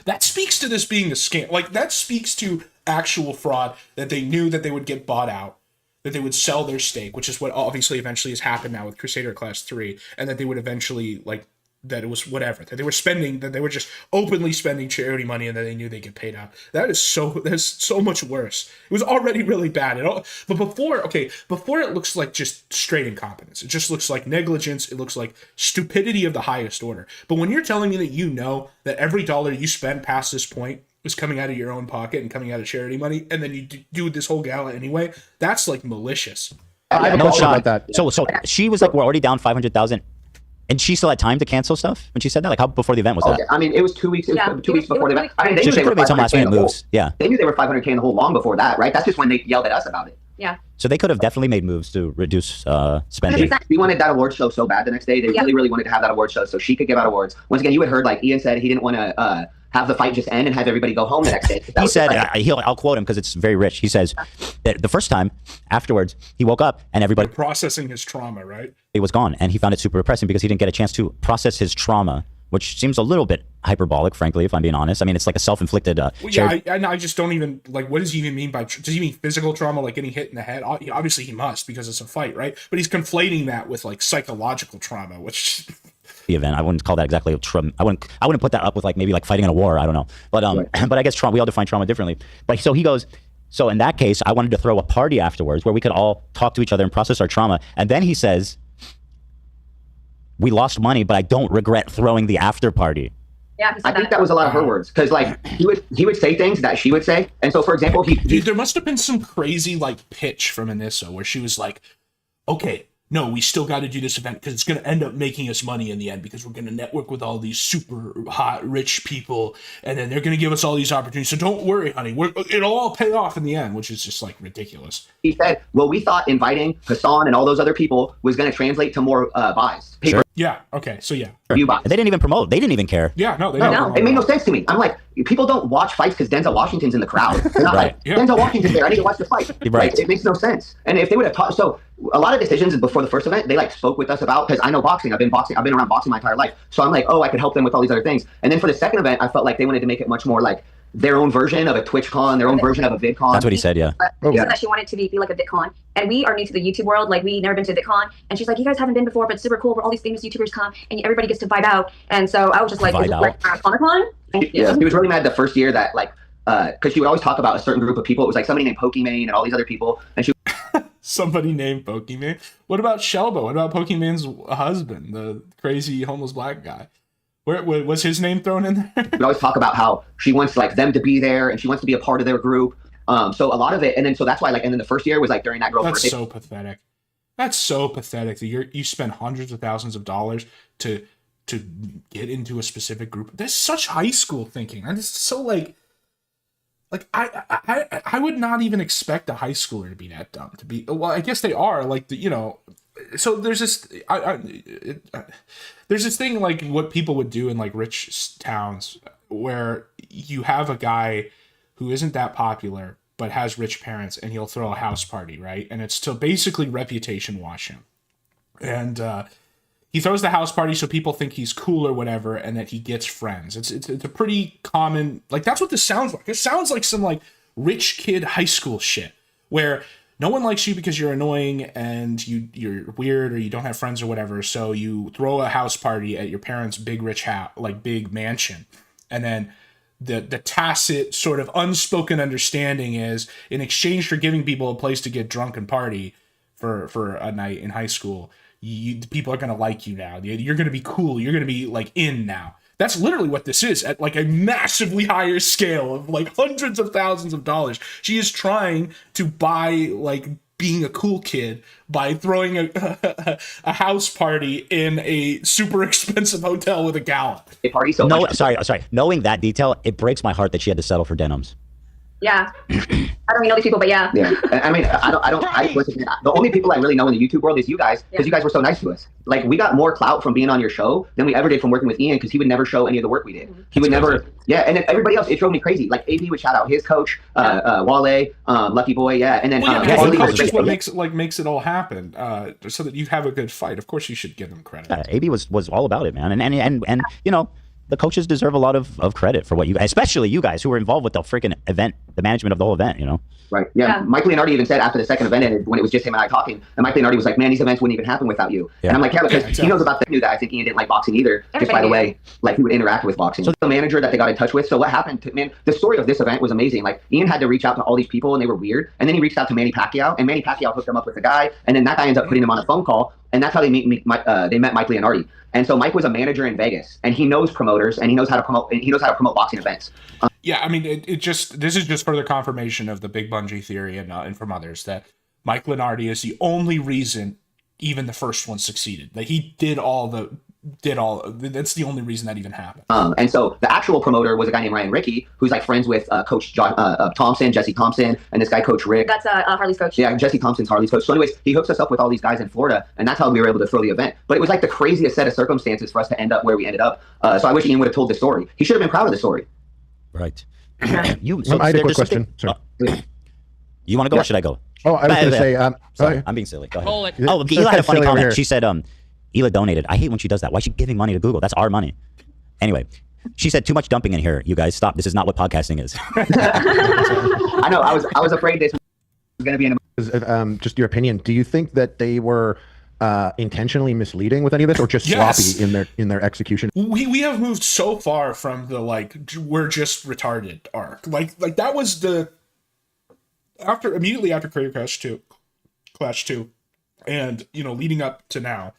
That speaks to this being a scam. Like, that speaks to actual fraud, that they knew that they would get bought out, that they would sell their stake, which is what obviously eventually has happened now with Crusader Class 3, and that they would eventually, like, that it was whatever, that they were spending, that they were just openly spending charity money, and that they knew they'd get paid out. That's so much worse. It was already really bad. But before it looks like just straight incompetence. It just looks like negligence. It looks like stupidity of the highest order. But when you're telling me that you know that every dollar you spend past this point is coming out of your own pocket and coming out of charity money, and then you do this whole gala anyway, that's like malicious. I have a No question shot. about that. So she was like, we're already down 500,000. And she still had time to cancel stuff when she said that? Like, how before the event was that? I mean, it was 2 weeks. It was 2 weeks before the event. I mean, they She knew they could were have made some 500K last in minute the hole. moves. Yeah. They knew they were 500K in the hole long before that, right? That's just when they yelled at us about it. Yeah. So they could have definitely made moves to reduce spending. We wanted that award show so bad the next day. They really wanted to have that award show so she could give out awards. Once again, you had heard, like Ian said, he didn't want to have the fight just end and have everybody go home the next day. He said, I'll quote him because it's very rich. He says that the first time afterwards, he woke up and everybody Processing his trauma, right? it was gone. And he found it super depressing because he didn't get a chance to process his trauma, which seems a little bit hyperbolic, frankly, if I'm being honest. I mean, it's like a self-inflicted... I just don't even, like, what does he even mean by... Does he mean physical trauma, like getting hit in the head? Obviously he must, because it's a fight, right? But he's conflating that with, like, psychological trauma, which... the event. I wouldn't call that exactly trauma. I wouldn't put that up with like maybe like fighting in a war. I don't know. But but I guess trauma, we all define trauma differently. But so he goes, so in that case, I wanted to throw a party afterwards where we could all talk to each other and process our trauma. And then he says, we lost money, but I don't regret throwing the after party. Yeah, I think that was a lot of her words, because like he would say things that she would say, and so for example, Dude, there must have been some crazy like pitch from Anissa where she was like, okay, no, we still got to do this event because it's going to end up making us money in the end because we're going to network with all these super hot, rich people, and then they're going to give us all these opportunities. So don't worry, honey. It'll all pay off in the end, which is just like ridiculous. He said, well, we thought inviting Hassan and all those other people was going to translate to more buys. Sure. Yeah. Okay. So yeah. View buys. They didn't even promote. They didn't even care. Yeah. No. No, it made no sense to me. I'm like, people don't watch fights because Denzel Washington's in the crowd. They're not like, Denzel Washington's there. I need to watch the fight. Right. Like, it makes no sense. And if they would have taught, so a lot of decisions before the first event, they like spoke with us about, because I know boxing. I've been around boxing my entire life. So I'm like, oh, I could help them with all these other things. And then for the second event, I felt like they wanted to make it much more like their own version of a TwitchCon, their own version of a VidCon. That's what he said, yeah. She said that she wanted to be like a VidCon. And we are new to the YouTube world. Like, we never been to VidCon. And she's like, you guys haven't been before, but it's super cool where all these famous YouTubers come and everybody gets to vibe out. And so I was just like, is it like Comic-Con? Yeah, she was really mad the first year that like, because she would always talk about a certain group of people. It was like somebody named Pokimane and all these other people. And she somebody named Pokimane. What about Shelbo? What about Pokimane's husband, the crazy homeless black guy? Where was his name thrown in there? We always talk about how she wants like them to be there and she wants to be a part of their group. So a lot of it, and then so that's why like, and then the first year was like during that girl's birthday. That's so pathetic. That's so pathetic that you spend hundreds of thousands of dollars to get into a specific group. That's such high school thinking. And it's so like I would not even expect a high schooler to be that dumb. To be, well, I guess they are, like, so there's this there's this thing like what people would do in like rich towns where you have a guy who isn't that popular but has rich parents, and he'll throw a house party, right? And it's to basically reputation wash him. And he throws the house party so people think he's cool or whatever, and that he gets friends. It's a pretty common, like, that's what this sounds like. It sounds like some like rich kid high school shit where no one likes you because you're annoying and you're weird or you don't have friends or whatever. So you throw a house party at your parents' big rich house, like big mansion, and then the tacit sort of unspoken understanding is, in exchange for giving people a place to get drunk and party for a night in high school, people are going to like you now. You're going to be cool. You're going to be like in now. That's literally what this is at like a massively higher scale of like hundreds of thousands of dollars. She is trying to buy like being a cool kid by throwing a house party in a super expensive hotel with a gala. Party so no, much. sorry. Knowing that detail, it breaks my heart that she had to settle for denims. Yeah. I don't really know these people, but yeah. Yeah. I mean, the only people I really know in the YouTube world is you guys, because you guys were so nice to us. Like, we got more clout from being on your show than we ever did from working with Ian, because he would never show any of the work we did. He would never, and then everybody else, it drove me crazy. Like, AB would shout out his coach, Wale, Lucky Boy, and then the coach is what makes it all happen, so that you have a good fight. Of course, you should give them credit. AB was all about it, man, and you know, the coaches deserve a lot of credit for what you, especially you guys who were involved with the freaking event, the management of the whole event, you know? Right. Yeah. Mike Leonardi even said after the second event ended, when it was just him and I talking, and Mike Leonardi was like, "Man, these events wouldn't even happen without you." And I'm like, "Yeah, because he knows about the knew that I think Ian didn't like boxing either. Just by the way, like he would interact with boxing." So the manager that they got in touch with. So what happened? Man, the story of this event was amazing. Like Ian had to reach out to all these people, and they were weird. And then he reached out to Manny Pacquiao, and Manny Pacquiao hooked him up with a guy, and then that guy ends up putting him on a phone call, and that's how they met Mike Leonardi. And so Mike was a manager in Vegas, and he knows promoters, and he knows how to promote boxing events. Yeah, I mean, this is just further confirmation of the Big Bungee theory and from others that Mike Leonardi is the only reason even the first one succeeded. Like he that's the only reason that even happened. And so the actual promoter was a guy named Ryan Rickey, who's like friends with Coach John Thompson, Jesse Thompson, and this guy Coach Rick. That's Harley's coach. Yeah, Jesse Thompson's Harley's coach. So anyways, he hooks us up with all these guys in Florida, and that's how we were able to throw the event. But it was like the craziest set of circumstances for us to end up where we ended up. So I wish Ian would have told the story. He should have been proud of the story. Right. I had a quick question. Sorry. You want to go or should I go? Oh, I was going to say... sorry, I'm being silly. Go ahead. Oh, Ela had a funny comment. She said, Ela donated. I hate when she does that. Why is she giving money to Google? That's our money. Anyway, she said, too much dumping in here. You guys, stop. This is not what podcasting is. I know. I was afraid this was going to be just your opinion. Do you think that they were intentionally misleading with any of this, or just sloppy in their execution? We have moved so far from the we're just retarded arc. Like that was the immediately after Creator Clash 2, and leading up to now.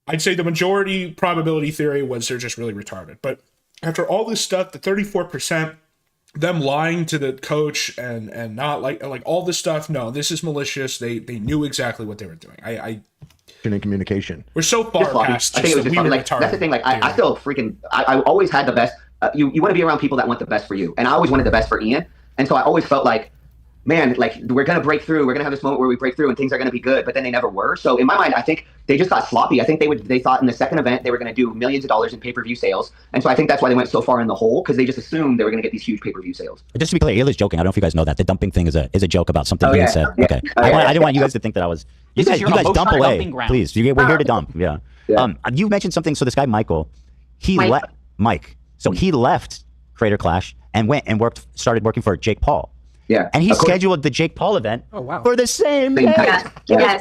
I'd say the majority probability theory was they're just really retarded. But after all this stuff, the 34%, them lying to the coach and not like all this stuff, no, this is malicious. They knew exactly what they were doing. In communication. We're so far past. I think it was just retarded. That's the thing. I feel freaking. I always had the best. You want to be around people that want the best for you, and I always wanted the best for Ian, and so I always felt like, man, like we're gonna break through. We're gonna have this moment where we break through, and things are gonna be good. But then they never were. So in my mind, I think they just got sloppy. I think they thought in the second event they were gonna do millions of dollars in pay-per-view sales, and so I think that's why they went so far in the hole, because they just assumed they were gonna get these huge pay-per-view sales. Just to be clear, Ela's joking. I don't know if you guys know that the dumping thing is a joke about something Ian said. Yeah. Okay, I didn't want you guys to think that I was. You guys dump away, please. We're here to dump. Yeah. You mentioned something. So this guy Michael, Mike. So he left Creator Clash and went and started working for Jake Paul. Yeah. And he scheduled the Jake Paul event for the same day.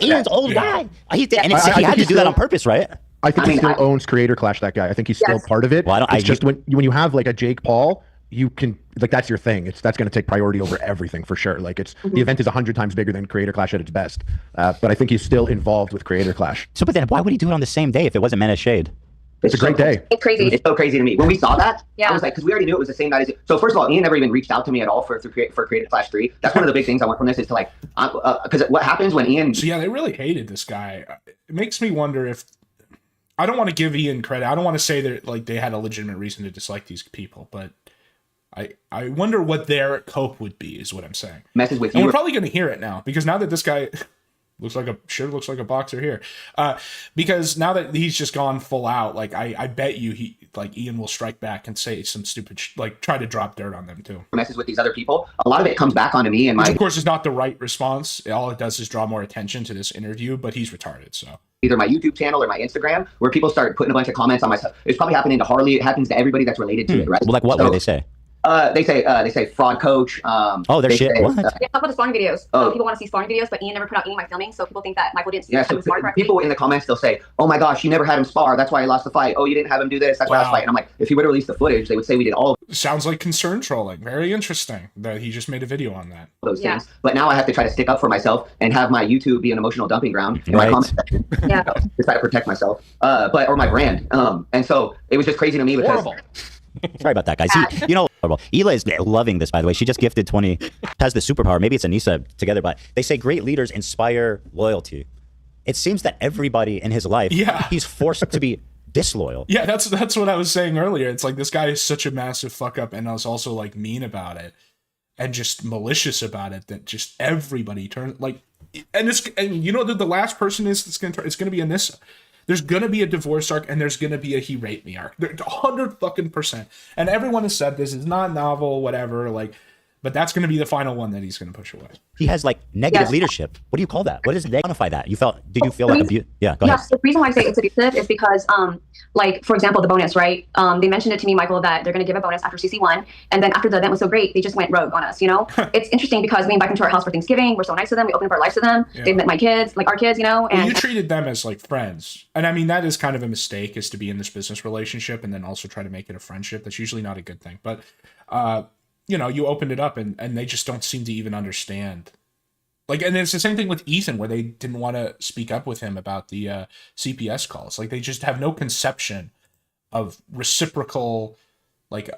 Ian's old guy. He had to do that on purpose, right? I think he still owns Creator Clash, that guy. I think he's still part of it. Well, it's just when you have like a Jake Paul, you can that's your thing. That's going to take priority over everything for sure. Like the event is 100 times bigger than Creator Clash at its best. But I think he's still involved with Creator Clash. So, but then why would he do it on the same day if it wasn't meant as shade? It's a great day. It's crazy. It's so crazy to me. When we saw that, I was like, because we already knew it was the same night as it. So first of all, Ian never even reached out to me at all for Creator Clash 3. That's one of the big things I want from this is to because what happens when Ian... So yeah, they really hated this guy. It makes me wonder if... I don't want to give Ian credit. I don't want to say that they had a legitimate reason to dislike these people, but I wonder what their cope would be, is what I'm saying. Messes with you. And we're probably going to hear it now, because now that this guy... looks like a boxer here, because now that he's just gone full out, I bet you Ian will strike back and say some stupid try to drop dirt on them too. Messes with these other people. A lot of it comes back onto me, and which of course is not the right response. All it does is draw more attention to this interview, but he's retarded. So either my YouTube channel or my Instagram, where people start putting a bunch of comments on my stuff. It's probably happening to Harley. It happens to everybody that's related to it, right? Well, what would they say? They say fraud coach. They're shit. What? Yeah, talk about the sparring videos. So people want to see sparring videos, but Ian never put out any of my filming, so people think that Michael didn't see so people in the comments, they'll say, "Oh my gosh, you never had him spar. That's why he lost the fight. Oh, you didn't have him do this. That's why I lost the fight." And I'm like, if he would have released the footage, they would say we did all. Sounds like concern trolling. Very interesting that he just made a video on that. Those things. But now I have to try to stick up for myself and have my YouTube be an emotional dumping ground in my comment section. To try to protect myself, or my brand. And so it was just crazy to me because. Sorry about that, guys. Hila is loving this, by the way. She just gifted 20. Has the superpower. Maybe it's Anissa together, but they say great leaders inspire loyalty. It seems that everybody in his life, he's forced to be disloyal. Yeah, that's what I was saying earlier. It's like this guy is such a massive fuck up, and I was also like mean about it and just malicious about it, that just everybody turns like, and you know the last person it's gonna be Anissa. There's gonna be a divorce arc, and there's gonna be a he raped me arc. 100%. And everyone has said this is not novel, whatever. Like, but that's gonna be the final one that he's gonna push away. He has like negative leadership. What do you call that? What does quantify that? Did you feel like abuse? Yeah, go ahead. The reason why I say it's abusive is because, like, for example, the bonus, right? They mentioned it to me, Michael, that they're going to give a bonus after CC1. And then after the event was so great, they just went rogue on us, you know? It's interesting because we invite them to our house for Thanksgiving. We're so nice to them. We open up our lives to them. Yeah. They've met my kids, like our kids, you know? And you treated them as like friends. And I mean, that is kind of a mistake, is to be in this business relationship and then also try to make it a friendship. That's usually not a good thing. But, you know, you opened it up and they just don't seem to even understand. Like, and it's the same thing with Ethan, where they didn't want to speak up with him about the CPS calls. Like, they just have no conception of reciprocal, like,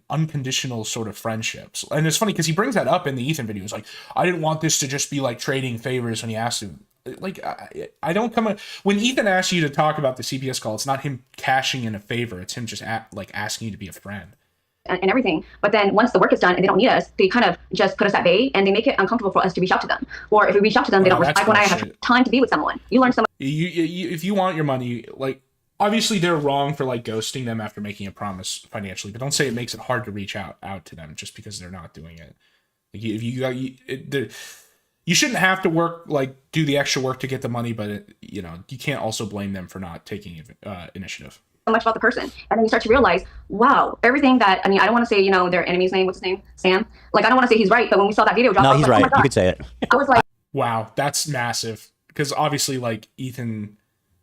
unconditional sort of friendships. And it's funny because he brings that up in the Ethan video. It's like, I didn't want this to just be like trading favors when he asked him. Like, I don't come when Ethan asks you to talk about the CPS call, it's not him cashing in a favor. It's him just asking you to be a friend. And everything. But then once the work is done and they don't need us, they kind of just put us at bay, and they make it uncomfortable for us to reach out to them. Or if we reach out to them, they don't respond when I have time to be with someone. You learn so much. If you want your money, like, obviously they're wrong for like ghosting them after making a promise financially, but don't say it makes it hard to reach out to them just because they're not doing it. Like, if you shouldn't have to do the extra work to get the money, but you can't also blame them for not taking initiative. So much about the person, and then you start to realize, wow, everything that, I mean, I don't want to say, their enemy's name, what's his name, Sam, like, I don't want to say he's right, but when we saw that video drop, no, I was he's like, right. oh my God. You could say it. I was like, wow, that's massive, because obviously, like, Ethan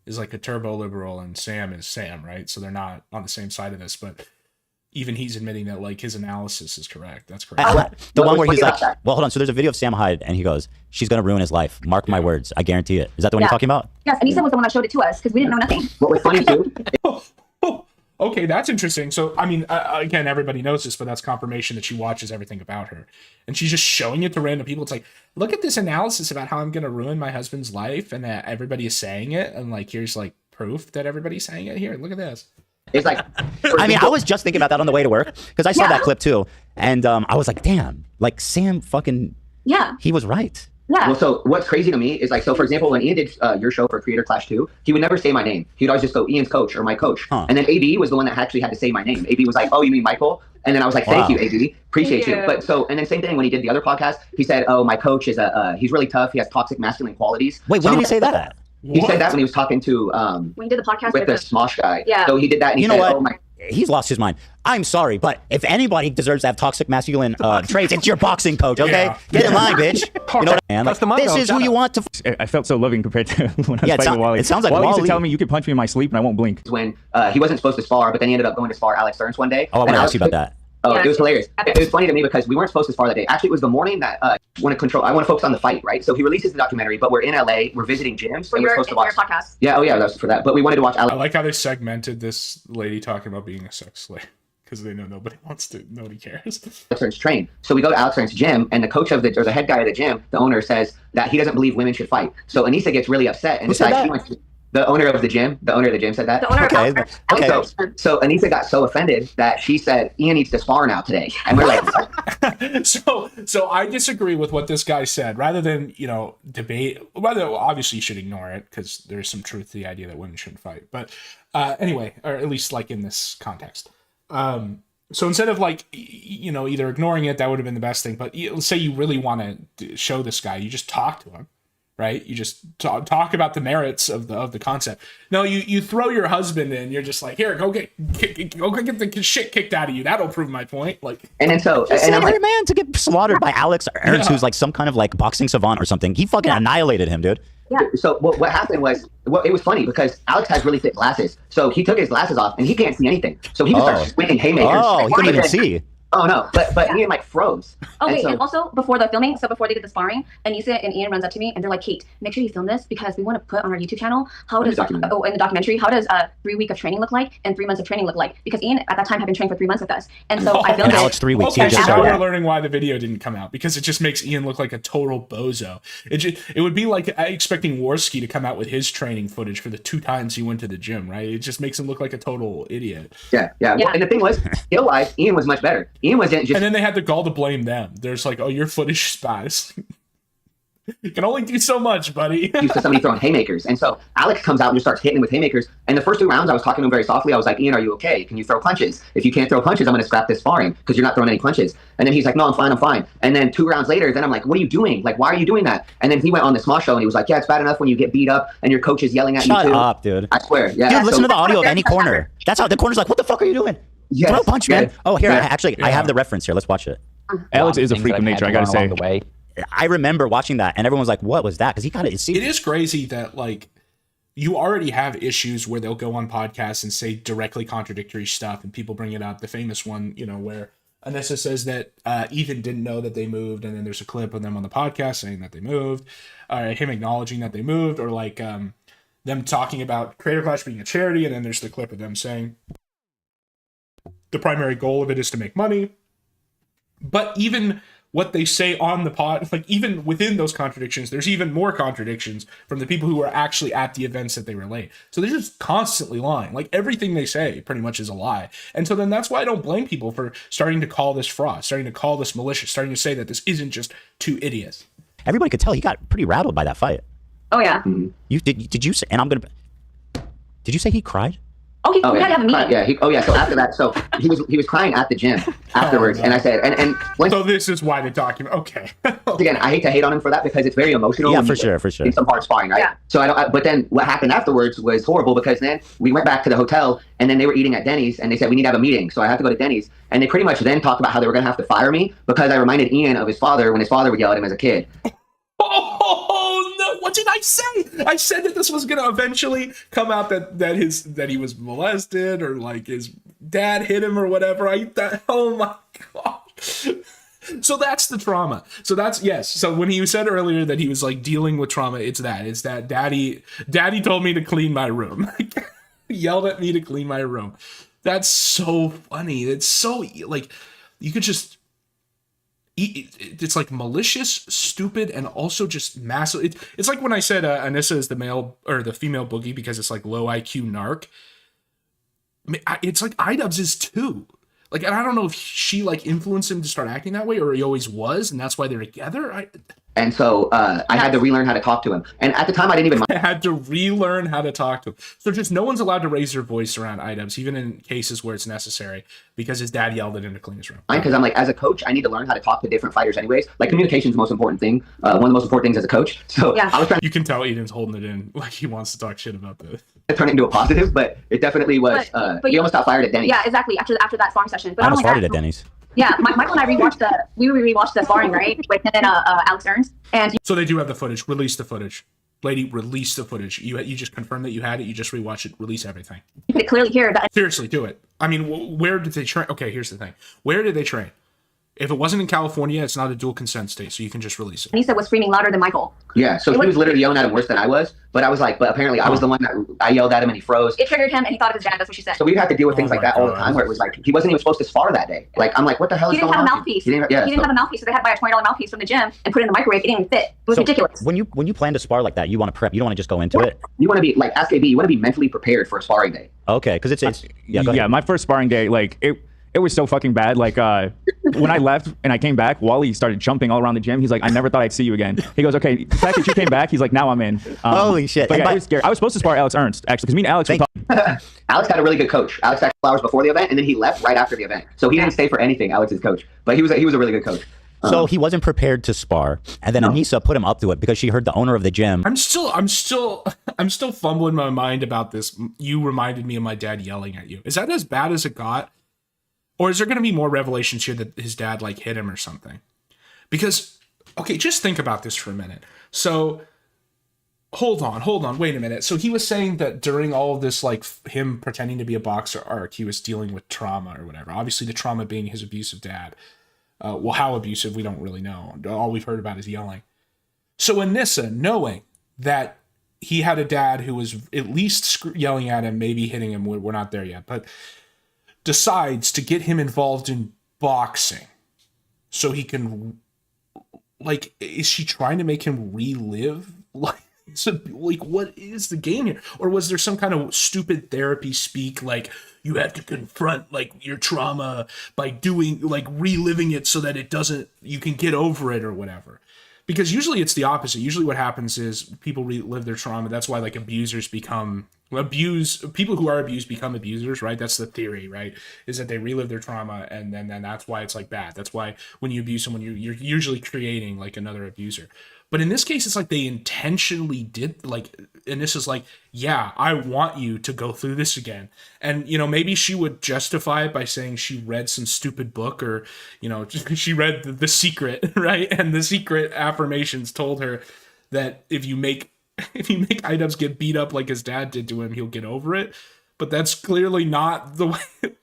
is like a turbo liberal and Sam is Sam, right? So they're not on the same side of this, but even he's admitting that like his analysis is correct. That's correct. The one where he's like, well, hold on. So there's a video of Sam Hyde and he goes, she's going to ruin his life. Mark my words. I guarantee it. Is that the one you're talking about? Yes. And Ethan was the one that showed it to us because we didn't know nothing. What was funny too. Okay, that's interesting. So, I mean, again, everybody knows this, but that's confirmation that she watches everything about her. And she's just showing it to random people. It's like, look at this analysis about how I'm going to ruin my husband's life and that everybody is saying it. And like, here's like proof that everybody's saying it. Here, look at this. It's like, I mean, I was just thinking about that on the way to work because I saw that clip too. And I was like, damn, like Sam fucking, he was right. Yeah. Well, so what's crazy to me is like, so for example, when Ian did your show for Creator Clash 2, he would never say my name. He'd always just go Ian's coach or my coach. And then AB was the one that actually had to say my name. AB was like, oh, you mean Michael? And then I was like, thank you, AB. Appreciate you. But so, and then same thing when he did the other podcast, he said, oh, my coach is he's really tough. He has toxic masculine qualities. Wait, when did he say that? He said that when he was talking to when he did the podcast with the Smosh guy. Yeah. So he did that and he said, oh my. He's lost his mind. I'm sorry, but if anybody deserves to have toxic masculine traits, it's your boxing coach, okay? Get in line, bitch. You know what I mean? Like, this is who you want to... I felt so loving compared to when I was fighting Wally. It sounds like Wally used to Wally. tell me you could punch me in my sleep and I won't blink. When he wasn't supposed to spar, but then he ended up going to spar Alex Stearns one day. Oh, I want to ask you about that. Oh, it was hilarious. It was funny to me because we weren't supposed to spar that day. Actually, it was the morning that I want to focus on the fight, right? So he releases the documentary, but we're in LA, we're visiting gyms, and we're supposed to watch podcast. Yeah, oh yeah, that was for that. But we wanted to watch Alex. I like how they segmented this lady talking about being a sex slave because they know nobody cares. Alex Stearns train. So we go to Alex Stearns' gym, and the coach of the head guy of the gym, the owner, says that he doesn't believe women should fight. So Anissa gets really upset and decides she wants to. The owner of the gym said that. The owner okay. So Anissa got so offended that she said, Ian needs to spar now today. And we're like, so I disagree with what this guy said. Rather than, debate, obviously you should ignore it because there's some truth to the idea that women shouldn't fight. But anyway, or at least like in this context. So instead of like, either ignoring it, that would have been the best thing. But let's say you really want to show this guy, you just talk to him. Right? You just talk about the merits of the concept. No, you throw your husband in. You're just like, here, go get the shit kicked out of you. That'll prove my point. Like, and then so, and I'm like, man, to get slaughtered by Alex Ernst, who's like some kind of like boxing savant or something. He fucking annihilated him, dude. Yeah. So what happened was, it was funny because Alex has really thick glasses. So he took his glasses off and he can't see anything. So he just started swinging haymakers. Oh, he couldn't even see. Oh no, but Ian like froze. Oh And wait, so- and also before the filming, so before they did the sparring, Anissa and Ian runs up to me and they're like, Kate, make sure you film this because we want to put on our YouTube channel how does in the documentary, how does 3 week of training look like and 3 months of training look like? Because Ian at that time had been training for 3 months with us. And so I filmed And it. Alex 3 weeks. Okay, He just so now started. we're learning why the video didn't come out because it just makes Ian look like a total bozo. It would be like expecting Worski to come out with his training footage for the 2 times he went to the gym, right? It just makes him look like a total idiot. Yeah. Well, and the thing was, skill-wise, Ian was much better. Ian wasn't just. And then they had the gall to blame them. There's like, oh, your footage is bad. You can only do so much, buddy. Used to somebody throwing haymakers. And so Alex comes out and just starts hitting him with haymakers. And the first 2 rounds, I was talking to him very softly. I was like, Ian, are you okay? Can you throw punches? If you can't throw punches, I'm going to scrap this sparring because you're not throwing any punches. And then he's like, no, I'm fine. And then 2 rounds later, then I'm like, what are you doing? Like, why are you doing that? And then he went on the Smosh show and he was like, yeah, it's bad enough when you get beat up and your coach is yelling at you too. Shut up, dude. I swear. Yeah. Dude, listen to the audio of any corner. That's how the corner's like, what the fuck are you doing? Yes. Throw a punch, man. Oh, here, Yeah. I have the reference here. Let's watch it. Alex is a freak of nature, I gotta say. I remember watching that, and everyone was like, what was that? Because he kind of... It is crazy that, like, you already have issues where they'll go on podcasts and say directly contradictory stuff, and people bring it up. The famous one, you know, where Anissa says that Ethan didn't know that they moved, and then there's a clip of them on the podcast saying that they moved, him acknowledging that they moved, or, like, them talking about Creator Clash being a charity, and then there's the clip of them saying the primary goal of it is to make money. But even what they say on the pod, like even within those contradictions, there's even more contradictions from the people who are actually at the events that they relate. So they're just constantly lying. Like everything they say pretty much is a lie. And so then that's why I don't blame people for starting to call this fraud, starting to call this malicious, starting to say that this isn't just 2 idiots. Everybody could tell he got pretty rattled by that fight. Oh yeah. You did you say, and I'm gonna... Did you say he cried? Oh, we had to have a meeting. Yeah. So after that, so he was crying at the gym afterwards, and I said, and when, so this is why the document. Okay. Again, I hate to hate on him for that because it's very emotional. Yeah, for sure. In some hard sparring, right? Yeah. So I don't. But then what happened afterwards was horrible because then we went back to the hotel, and then they were eating at Denny's, and they said we need to have a meeting. So I had to go to Denny's, and they pretty much then talked about how they were going to have to fire me because I reminded Ian of his father when his father would yell at him as a kid. Oh no! What did I say? I said that this was gonna eventually come out that he was molested or like his dad hit him or whatever. Oh my god! So that's the trauma. So that's yes. So when he said earlier that he was like dealing with trauma, it's that daddy told me to clean my room. Yelled at me to clean my room. That's so funny. It's so like you could just. It's like malicious, stupid, and also just massive. It's like when I said Anissa is the male or the female boogie because it's like low IQ narc. It's like Idubbbz is too. Like, and I don't know if she like influenced him to start acting that way or he always was, and that's why they're together. And so I had to relearn how to talk to him. And at the time, I didn't even mind. I had to relearn how to talk to him. So just no one's allowed to raise their voice around Idubbbz, even in cases where it's necessary, because his dad yelled at him to clean his room. Because I'm like, as a coach, I need to learn how to talk to different fighters anyways. Like, communication is the most important thing. One of the most important things as a coach. So yeah. I was trying You can tell Eden's holding it in. Like, he wants to talk shit about this. to turn it into a positive, but it definitely was. He almost got fired at Denny's. Yeah, exactly. After that sparring session. But I almost farted at Denny's. Yeah, Michael and I rewatched the sparring, right? With him and Alex Ernst. And so they do have the footage. Release the footage. Lady, release the footage. You just confirmed that you had it. You just rewatched it. Release everything. You can clearly hear that. Seriously, do it. I mean, where did they train? Okay, here's the thing. Where did they train? If it wasn't in California, it's not a dual consent state, so you can just release it. Anissa was screaming louder than Michael. Yeah, so he was literally yelling at him worse than I was. But I was like, but apparently I was the one that I yelled at him and he froze. It triggered him and he thought of his dad. That's what she said. So we'd have to deal with things like that all the time where it was like, he wasn't even supposed to spar that day. Like, I'm like, what the hell is going on? He didn't have a mouthpiece. He didn't have a mouthpiece, so they had to buy a $20 mouthpiece from the gym and put it in the microwave. It didn't even fit. It was ridiculous. When you plan to spar like that, you want to prep. You don't want to just go into it. You want to be, like, ask AB, you want to be mentally prepared for a sparring day. Okay, because it's yeah, my first sparring day, like, it was so fucking bad. Like, when I left and I came back, Wally started jumping all around the gym. He's like, I never thought I'd see you again. He goes, okay, the fact that you came back, he's like, now I'm in. Holy shit. But yeah, it was scary. I was supposed to spar Alex Ernst, actually, because me and Alex were talking. Alex had a really good coach. Alex had flowers before the event, and then he left right after the event. So he didn't stay for anything, Alex's coach. But he was a really good coach. So he wasn't prepared to spar, and then Anissa put him up to it because she heard the owner of the gym. I'm still fumbling my mind about this. You reminded me of my dad yelling at you. Is that as bad as it got? Or is there going to be more revelations here that his dad like hit him or something? Because, okay, just think about this for a minute. So hold on, wait a minute. So he was saying that during all of this, like him pretending to be a boxer arc, he was dealing with trauma or whatever. Obviously, the trauma being his abusive dad. Well, how abusive, we don't really know. All we've heard about is yelling. So Anissa, knowing that he had a dad who was at least yelling at him, maybe hitting him, we're not there yet, but decides to get him involved in boxing so he can, like, is she trying to make him relive? Like, so, like, what is the game here? Or was there some kind of stupid therapy speak, like, you have to confront, like, your trauma by doing, like, reliving it so that it doesn't, you can get over it or whatever? Because usually it's the opposite. Usually what happens is people relive their trauma. That's why, like, people who are abused become abusers, right? That's the theory, right? Is that they relive their trauma, and then that's why it's, like, bad. That's why when you abuse someone, you're usually creating, like, another abuser. But in this case, it's like they intentionally did, like, and this is like, yeah, I want you to go through this again. And, you know, maybe she would justify it by saying she read some stupid book, or, you know, she read The Secret, right? And The Secret affirmations told her that if you make Idubbbz get beat up like his dad did to him, he'll get over it. But that's clearly not the way.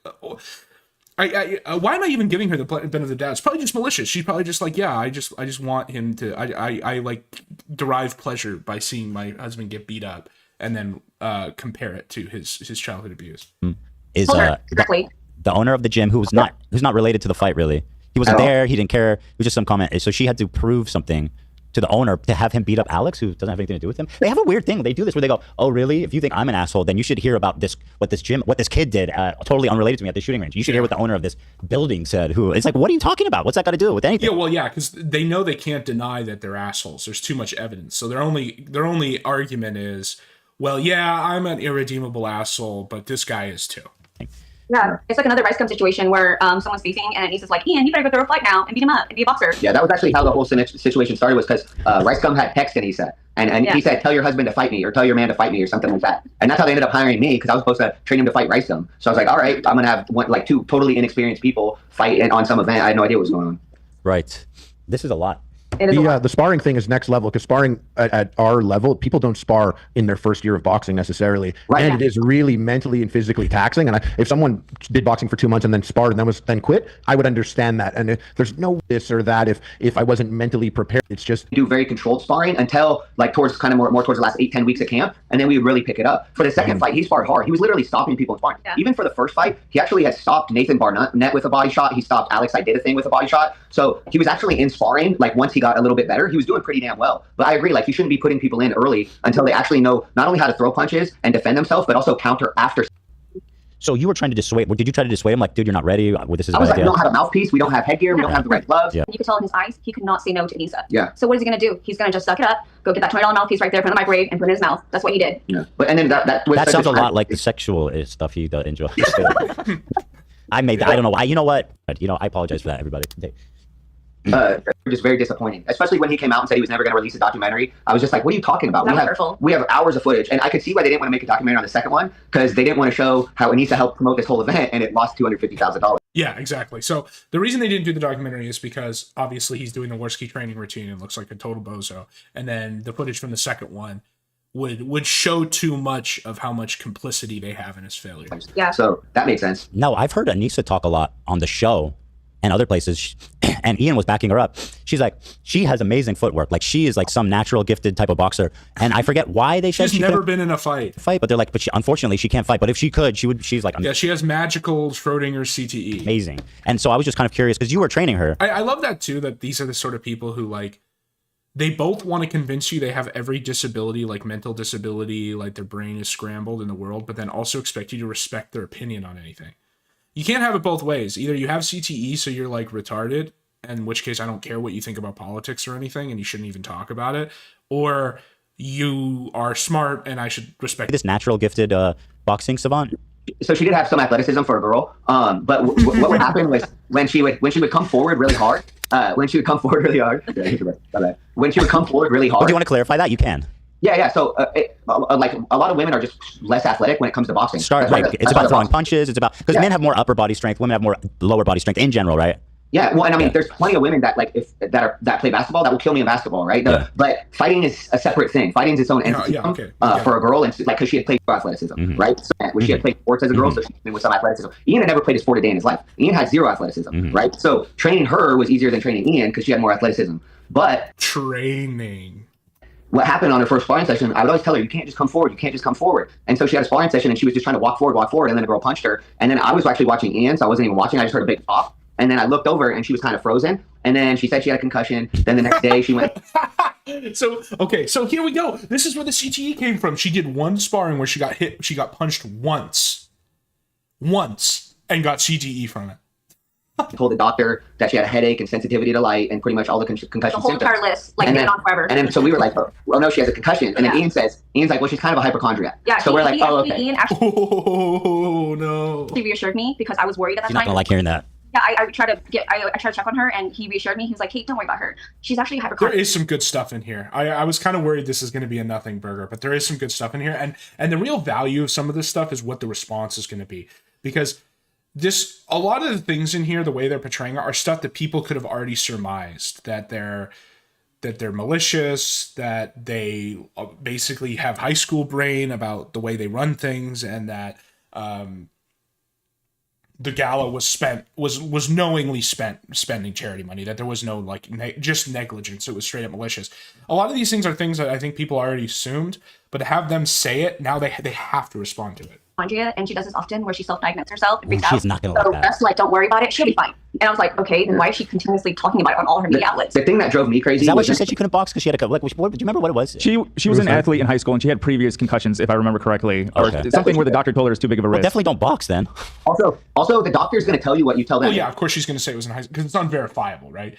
Why am I even giving her the benefit of the doubt? It's probably just malicious. She's probably just like, yeah, I just want him to. I like derive pleasure by seeing my husband get beat up, and then compare it to his childhood abuse. Is the owner of the gym who's not related to the fight really? He wasn't there. He didn't care. It was just some comment. So she had to prove something to the owner to have him beat up Alex, who doesn't have anything to do with him. They have a weird thing. They do this where they go, oh, really? If you think I'm an asshole, then you should hear about what this kid did, totally unrelated to me at the shooting range. You should hear what the owner of this building said. Who it's like, what are you talking about? What's that got to do with anything? Yeah, well, yeah, because they know they can't deny that they're assholes. There's too much evidence. So their only argument is, well, yeah, I'm an irredeemable asshole, but this guy is too. Yeah, it's like another Rice Gum situation where someone's beefing and Anissa's like, Ian, you better go through a fight now and beat him up and be a boxer. Yeah, that was actually how the whole situation started, was because Rice Gum had texted Anissa, and he said, tell your husband to fight me, or tell your man to fight me, or something like that. And that's how they ended up hiring me, because I was supposed to train him to fight Rice Gum. So I was like, all right, I'm going to have two totally inexperienced people fight on some event. I had no idea what was going on. Right. This is a lot. The sparring thing is next level, because sparring at our level, people don't spar in their first year of boxing necessarily, and it is really mentally and physically taxing. And if someone did boxing for 2 months and then sparred and then quit, I would understand that. And there's no this or that if I wasn't mentally prepared. It's just do very controlled sparring until like towards kind of more towards the last 8-10 weeks of camp, and then we would really pick it up. For the second fight, he sparred hard. He was literally stopping people in sparring. Even for the first fight, he actually had stopped Nathan Barnett with a body shot. He stopped Alex Idubbbz with a body shot. So he was actually in sparring. Like once he got a little bit better, he was doing pretty damn well. But I agree, like you shouldn't be putting people in early until they actually know not only how to throw punches and defend themselves, but also counter after. So you were trying to dissuade. Did you try to dissuade him? Like, dude, you're not ready. This is. I was like, we don't have a mouthpiece. We don't have headgear. We don't have the right gloves. Yeah. You could tell in his eyes, he could not say no to Anissa. Yeah. So what is he going to do? He's going to just suck it up, go get that $20 mouthpiece right there in front of the microwave and put it in his mouth. That's what he did. Yeah. But and then that sounds a lot like the sexual stuff he enjoys. I made that. I don't know why. You know what? I apologize for that, everybody. Just very disappointing, especially when he came out and said he was never going to release a documentary. I was just like, what are you talking about? We have hours of footage, and I could see why they didn't want to make a documentary on the second one, because they didn't want to show how Anissa helped promote this whole event and it lost $250,000. Yeah, exactly. So the reason they didn't do the documentary is because obviously he's doing the Worski training routine and looks like a total bozo, and then the footage from the second one would show too much of how much complicity they have in his failures. Yeah. So that makes sense. No, I've heard Anissa talk a lot on the show and other places, and Ian was backing her up. She's like, she has amazing footwork. Like she is like some natural gifted type of boxer. And I forget why they said she's never been in a fight, but they're like, but unfortunately she can't fight. But if she could, she's like, yeah, she has magical Schrodinger's CTE. Amazing. And so I was just kind of curious because you were training her. I love that too, that these are the sort of people who like, they both want to convince you they have every disability, like mental disability, like their brain is scrambled in the world, but then also expect you to respect their opinion on anything. You can't have it both ways. Either you have CTE, so you're like retarded, in which case I don't care what you think about politics or anything, and you shouldn't even talk about it, or you are smart and I should respect this natural gifted boxing savant. So she did have some athleticism for a girl, but what would happen was when she would come forward really hard. When she would come forward really hard. When she would come forward really hard. Do you want to clarify that? You can. Yeah. So, like a lot of women are just less athletic when it comes to boxing. It's about throwing punches. It's about because men have more upper body strength, women have more lower body strength in general, right? Yeah, well, and I mean, there's plenty of women that that play basketball that will kill me in basketball, right? But fighting is a separate thing. Fighting is its own entity for a girl, and like because she had played athleticism, right? So she had played sports as a girl, so she came with some athleticism. Ian had never played a sport a day in his life. Ian had zero athleticism, right? So training her was easier than training Ian because she had more athleticism. But training. What happened on her first sparring session, I would always tell her, you can't just come forward. You can't just come forward. And so she had a sparring session and she was just trying to walk forward. And then a girl punched her. And then I was actually watching Ian, so I wasn't even watching. I just heard a big pop. And then I looked over and she was kind of frozen. And then she said she had a concussion. Then the next day she went. So here we go. This is where the CTE came from. She did one sparring where she got hit. She got punched once, and got CTE from it. Told the doctor that she had a headache and sensitivity to light and pretty much all the concussion the whole symptoms. entire list, like, and been then, on forever. And then so we were like, oh no, she has a concussion. And then Ian's like, well, she's kind of a hypochondriac. Yeah, so we're like, oh, okay. Ian actually no. reassured me because I was worried at that You're not time. gonna like hearing that. Yeah, I tried to check on her, and he reassured me. He was like, "Hey, don't worry about her. She's actually a There hypochondriac." is some good stuff in here. I was kind of worried this is going to be a nothing burger, but there is some good stuff in here. And the real value of some of this stuff is what the response is going to be. Because a lot of the things in here, the way they're portraying are stuff that people could have already surmised, that they're malicious, that they basically have high school brain about the way they run things, and that the gala was knowingly spending charity money, that there was no just negligence. It was straight up malicious. A lot of these things are things that I think people already assumed, but to have them say it now, they have to respond to it. And she does this often where she self-diagnosed herself and freaks She's out. not gonna so like that. that's like, don't worry about it, she'll be fine. And I was like, okay, then why is she continuously talking about it on all her media outlets? The thing that drove me crazy Is that why was she said she couldn't box because she had a do you remember what it was? She was an athlete in high school and she had previous concussions, if I remember correctly, or something where the doctor told her it's too big of a risk. Definitely don't box then. Also, the doctor's going to tell you what you tell them. Well, yeah, of course she's going to say it was in high school because it's unverifiable, right?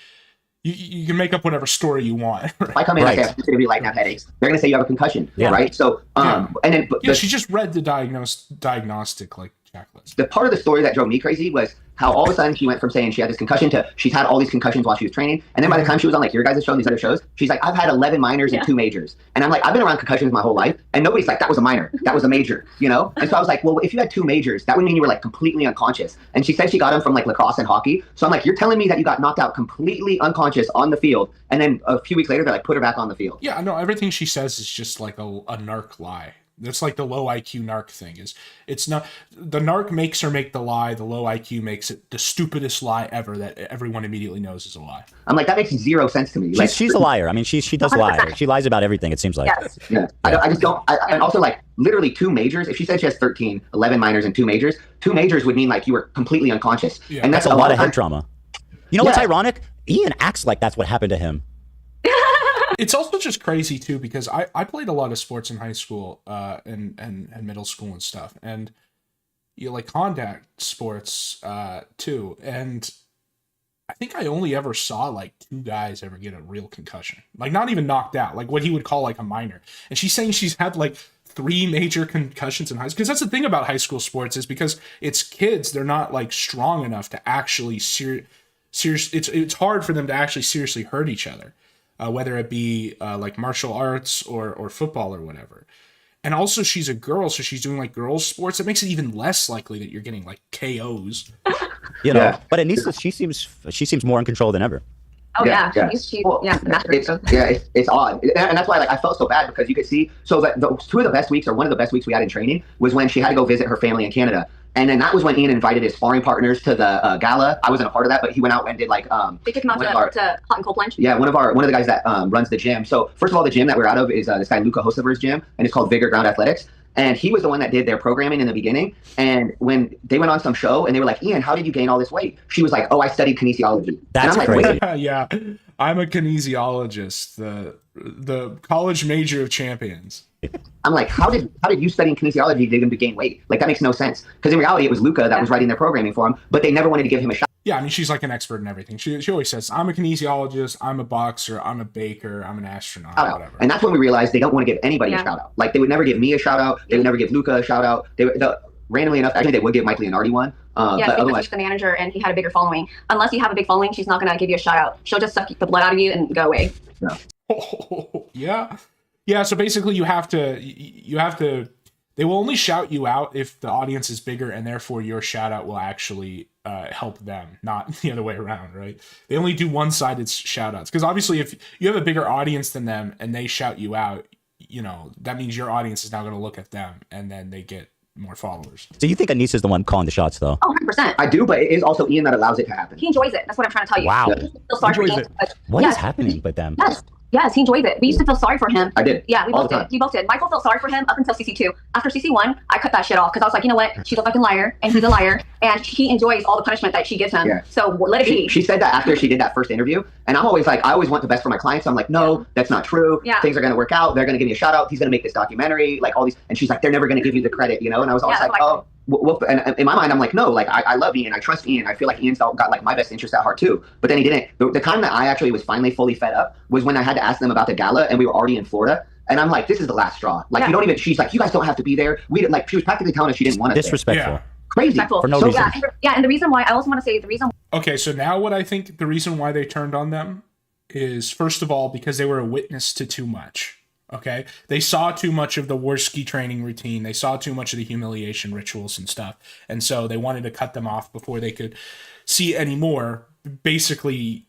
You can make up whatever story you want. Right? If I come in and say I'm going to be like, have headaches, they're going to say you have a concussion, right? So, and then she just read the diagnostic checklist. The part of the story that drove me crazy was how all of a sudden she went from saying she had this concussion to she's had all these concussions while she was training, and then by the time she was on like your guys' show and these other shows, she's like, I've had 11 minors and 2 majors, and I'm like, I've been around concussions my whole life, and nobody's like, that was a minor, that was a major, you know? And so I was like, well, if you had 2 majors, that would mean you were like completely unconscious. And she said she got them from like lacrosse and hockey. So I'm like, you're telling me that you got knocked out completely unconscious on the field, and then a few weeks later they like put her back on the field. Yeah, no, everything she says is just like a narc lie. That's like the low IQ narc thing. It's not the narc makes her make the lie. The low IQ makes it the stupidest lie ever that everyone immediately knows is a lie. I'm like, that makes 0 sense to me. She's a liar. I mean, she does 100%. Lie. She lies about everything. It seems like. Yes. Yeah. I just don't. And also like literally 2 majors. If she said she has 11 minors and 2 majors, 2 majors would mean like you were completely unconscious. Yeah. And that's a lot of head trauma. You know what's ironic? Ian acts like that's what happened to him. It's also just crazy too because I played a lot of sports in high school and middle school and stuff, and you like contact sports too, and I think I only ever saw like 2 guys ever get a real concussion, like not even knocked out, like what he would call like a minor. And she's saying she's had like 3 major concussions in high school, because that's the thing about high school sports is because it's kids, they're not like strong enough to actually it's hard for them to actually seriously hurt each other. Whether it be like martial arts or football or whatever. And also she's a girl, so she's doing like girls sports. It makes it even less likely that you're getting like KOs. You know, but Anissa, she seems more in control than ever. Oh yeah. It's odd, and that's why like I felt so bad because you could see. So that the 2 of the best weeks, or one of the best weeks we had in training, was when she had to go visit her family in Canada. And then that was when Ian invited his sparring partners to the gala. I wasn't a part of that, but he went out and did like they took him out to hot and cold plunge. Yeah, one of the guys that runs the gym. So first of all, the gym that we're out of is this guy Luca Hosever's gym, and it's called Vigor Ground Athletics. And he was the one that did their programming in the beginning. And when they went on some show and they were like, Ian, how did you gain all this weight? She was like, oh, I studied kinesiology. That's like, crazy. Yeah, I'm a kinesiologist, the college major of champions. I'm like, how did you studying kinesiology get him to gain weight? Like, that makes no sense. Because in reality, it was Luca that was writing their programming for him, but they never wanted to give him a shot. Yeah, I mean, she's like an expert in everything. She always says, I'm a kinesiologist, I'm a boxer, I'm a baker, I'm an astronaut, whatever. And that's when we realized they don't want to give anybody a shout out. Like, they would never give me a shout out. They would never give Luca a shout out. Randomly enough, actually, they would give Mike Leonardi one. But because he's the manager and he had a bigger following. Unless you have a big following, she's not going to give you a shout out. She'll just suck the blood out of you and go away. Yeah. Yeah. So basically, you have to They will only shout you out if the audience is bigger, and therefore your shout out will actually help them, not the other way around, right? They only do one-sided shout outs. Because obviously if you have a bigger audience than them and they shout you out, you know, that means your audience is now going to look at them and then they get more followers. So you think Anissa's the one calling the shots, though? Oh, 100%. I do, but it is also Ian that allows it to happen. He enjoys it. That's what I'm trying to tell you. Wow. What is Yes. happening with them? Yes, he enjoys it. We used to feel sorry for him. I did. Yeah, we All both the did. time. We both did. Michael felt sorry for him up until CC2. After CC1, I cut that shit off because I was like, you know what? She's a fucking liar, and he's a liar, and he enjoys all the punishment that she gives him. Yeah. So let it be. She said that after she did that first interview, and I'm always like, I always want the best for my clients. So I'm like, no, that's not true. Yeah. Things are going to work out. They're going to give me a shout out. He's going to make this documentary, like all these. And she's like, they're never going to give you the credit, you know? And I was always like, oh. And in my mind, I'm like, no, like I love Ian, I trust Ian, I feel like Ian's got like my best interest at heart too. But then he didn't. The time that I actually was finally fully fed up was when I had to ask them about the gala, and we were already in Florida. And I'm like, this is the last straw. Like you don't even. She's like, you guys don't have to be there. We didn't like. She was practically telling us she didn't want us. Disrespectful. Yeah. Crazy. For no reason. Yeah, and the reason why I also want to say the reason. Okay, so now what I think the reason why they turned on them is, first of all, because they were a witness to too much. Okay, they saw too much of the Worski training routine. They saw too much of the humiliation rituals and stuff, and so they wanted to cut them off before they could see any more. Basically,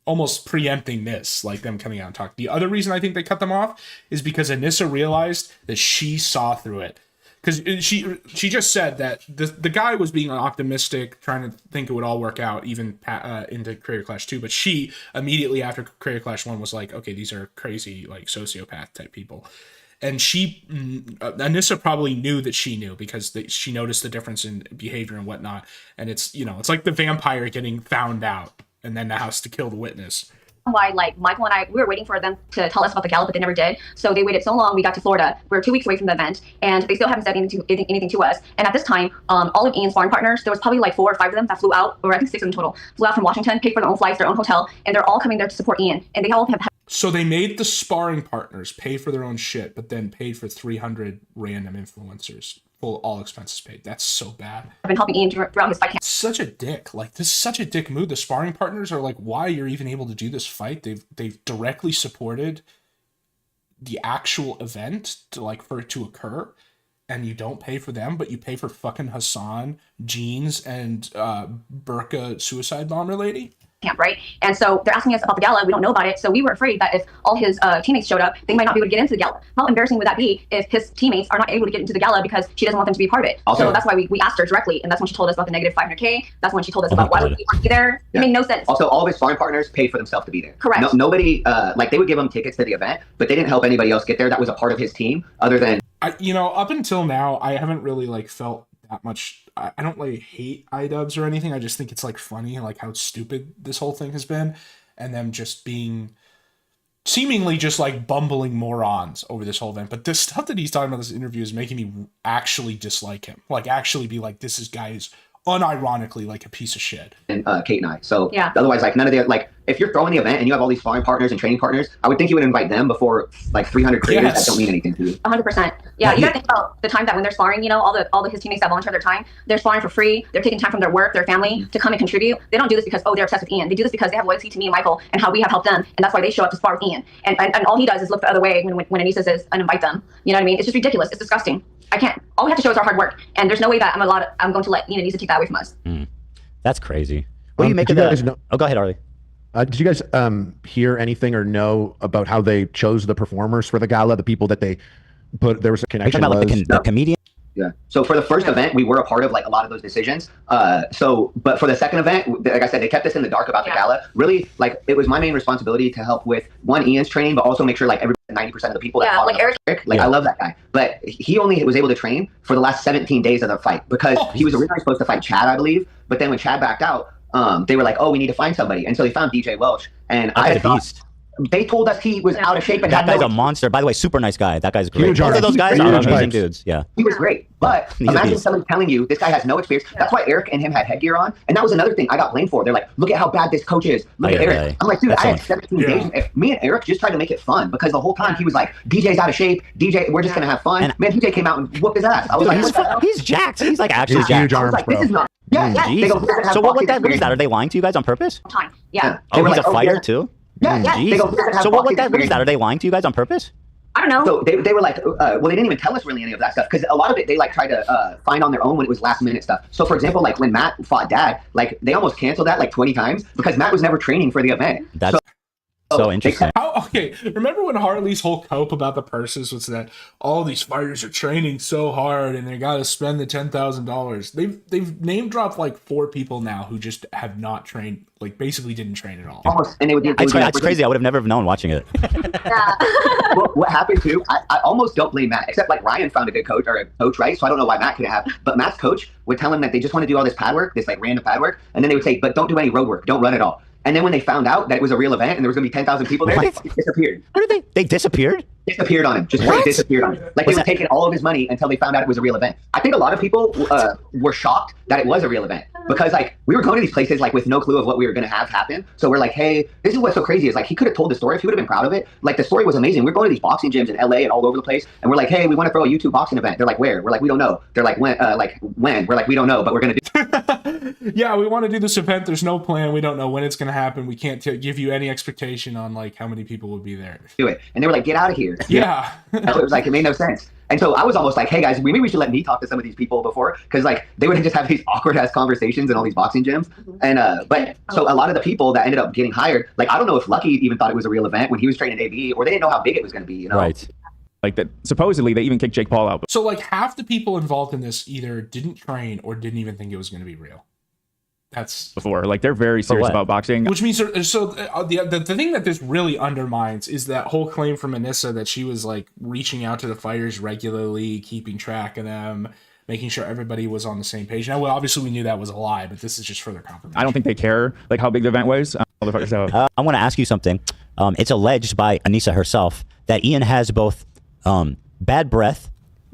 almost preempting this, like them coming out and talking. The other reason I think they cut them off is because Anissa realized that she saw through it. Because she just said that the guy was being optimistic, trying to think it would all work out, even into Creator Clash 2. But she immediately after Creator Clash 1 was like, okay, these are crazy, like sociopath type people. And Anissa probably knew that she knew because she noticed the difference in behavior and whatnot. And it's, you know, it's like the vampire getting found out and then now has to kill the witness. Why, like, Michael and I, we were waiting for them to tell us about the gala, but they never did. So they waited so long. We got to Florida. We're 2 weeks away from the event, and they still haven't said anything to us. And at this time, all of Ian's foreign partners, there was probably like 4 or 5 of them that flew out, or I think 6 in total, flew out from Washington, paid for their own flights, their own hotel, and they're all coming there to support Ian. And they all have. So they made the sparring partners pay for their own shit, but then paid for 300 random influencers. Full all expenses paid. That's so bad. I've been helping Ian throughout his fight camp. Such a dick. Like, this is such a dick move. The sparring partners are like, why you're even able to do this fight. They've directly supported the actual event to, like, for it to occur, and you don't pay for them, but you pay for fucking Hassan, Jeans, and Burqa suicide bomber lady. Camp, right? And so they're asking us about the gala. We don't know about it. So we were afraid that if all his teammates showed up, they might not be able to get into the gala. How embarrassing would that be if his teammates are not able to get into the gala because she doesn't want them to be a part of it? Also, so that's why we asked her directly. And that's when she told us about the negative 500K. That's when she told us about why would we want to be there. Yeah. It made no sense. Also, all of his sparring partners paid for themselves to be there. Correct. Nobody, like, they would give him tickets to the event, but they didn't help anybody else get there that was a part of his team other than. Up until now, I haven't really, like, felt that much. I don't like hate Idubbbz or anything. I just think it's like funny, like how stupid this whole thing has been, and them just being seemingly just like bumbling morons over this whole event. But the stuff that he's talking about in this interview is making me actually dislike him. Like actually be like, this guy is unironically like a piece of shit. And Kate and I. So yeah. Otherwise, like none of the like, if you're throwing the event and you have all these sparring partners and training partners, I would think you would invite them before like 300 creators that don't mean anything to you. 100%. Yeah, you gotta think about the time that when they're sparring, you know, all the his teammates that volunteer their time, they're sparring for free. They're taking time from their work, their family to come and contribute. They don't do this because they're obsessed with Ian. They do this because they have loyalty to me and Michael and how we have helped them, and that's why they show up to spar with Ian. And all he does is look the other way when Anissa says uninvite them. You know what I mean? It's just ridiculous. It's disgusting. I can't. All we have to show is our hard work, and there's no way that I'm going to let Anissa take that away from us. That's crazy. What do you make of that? Oh, go ahead, Arlie. Did you guys hear anything or know about how they chose the performers for the gala? The people that they put, there was a connection. Are you talking about like the comedian? Yeah. So for the first event, we were a part of like a lot of those decisions. But for the second event, like I said, they kept us in the dark about the gala. Really, like it was my main responsibility to help with Ian's training, but also make sure like 90% of the people that like Eric. I love that guy, but he only was able to train for the last 17 days of the fight because he was originally supposed to fight Chad, I believe. But then when Chad backed out, they were like, oh, we need to find somebody. And so they found DJ Welch. And they told us he was out of shape. And that guy's a monster. By the way, super nice guy. That guy's great. Both of those guys are amazing dudes. Yeah. He was great. But imagine someone telling you this guy has no experience. That's why Eric and him had headgear on. And that was another thing I got blamed for. They're like, look at how bad this coach is. Look at Eric. I'm like, dude, I had 17 days. Me and Eric just tried to make it fun because the whole time he was like, DJ's out of shape. DJ, we're just going to have fun. And man, DJ came out and whooped his ass. I was like, he's jacked. He's like actually jacked. Huge arms, like, this is not. Yeah. So what is that? Are they lying to you guys on purpose? Yeah. Oh, he's a fighter too? Yeah. So what is that? Are they lying to you guys on purpose? I don't know. So they were like, well, they didn't even tell us really any of that stuff because a lot of it they like tried to find on their own when it was last minute stuff. So for example, like when Matt fought Dad, like they almost canceled that like 20 times because Matt was never training for the event. That's so interesting. Okay, remember when Hartley's whole cope about the purses was that all these fighters are training so hard and they got to spend the $10,000. They've name dropped like 4 people now who just have not trained, like basically didn't train at all. Almost, and That's crazy. I would have never known watching it. Yeah. Well, what happened too? I almost don't blame Matt, except like Ryan found a good coach or a coach, right? So I don't know why Matt couldn't have. But Matt's coach would tell him that they just want to do all this pad work, this like random pad work, and then they would say, but don't do any road work, don't run at all. And then when they found out that it was a real event and there was going to be 10,000 people there, they disappeared. What did they disappeared? Disappeared on him. Just straight disappeared on him. Like they were taking all of his money until they found out it was a real event. I think a lot of people were shocked that it was a real event because like we were going to these places like with no clue of what we were going to have happen. So we're like, hey, this is what's so crazy is like he could have told the story if he would have been proud of it. Like the story was amazing. We're going to these boxing gyms in LA and all over the place, and we're like, hey, we want to throw a YouTube boxing event. They're like, where? We're like, we don't know. They're like, when? We're like, we don't know, but we're gonna do. Yeah, we want to do this event. There's no plan. We don't know when it's going to happen. We can't give you any expectation on like how many people would be there. Do it, and they were like, get out of here. Yeah. It was like it made no sense. And so I was almost like, hey guys, maybe we should let me talk to some of these people before, because like they would just have these awkward ass conversations in all these boxing gyms. And but so a lot of the people that ended up getting hired, like I don't know if Lucky even thought it was a real event when he was training AB, or they didn't know how big it was going to be. You know? Right. Like that. Supposedly they even kicked Jake Paul out. So like half the people involved in this either didn't train or didn't even think it was going to be real. That's before, like they're very serious about boxing, which means the thing that this really undermines is that whole claim from Anissa that she was like reaching out to the fighters regularly, keeping track of them, making sure everybody was on the same page. Now, well, obviously we knew that was a lie, but this is just further confirmation. I don't think they care like how big the event was. I want to ask you something. It's alleged by Anissa herself that Ian has both bad breath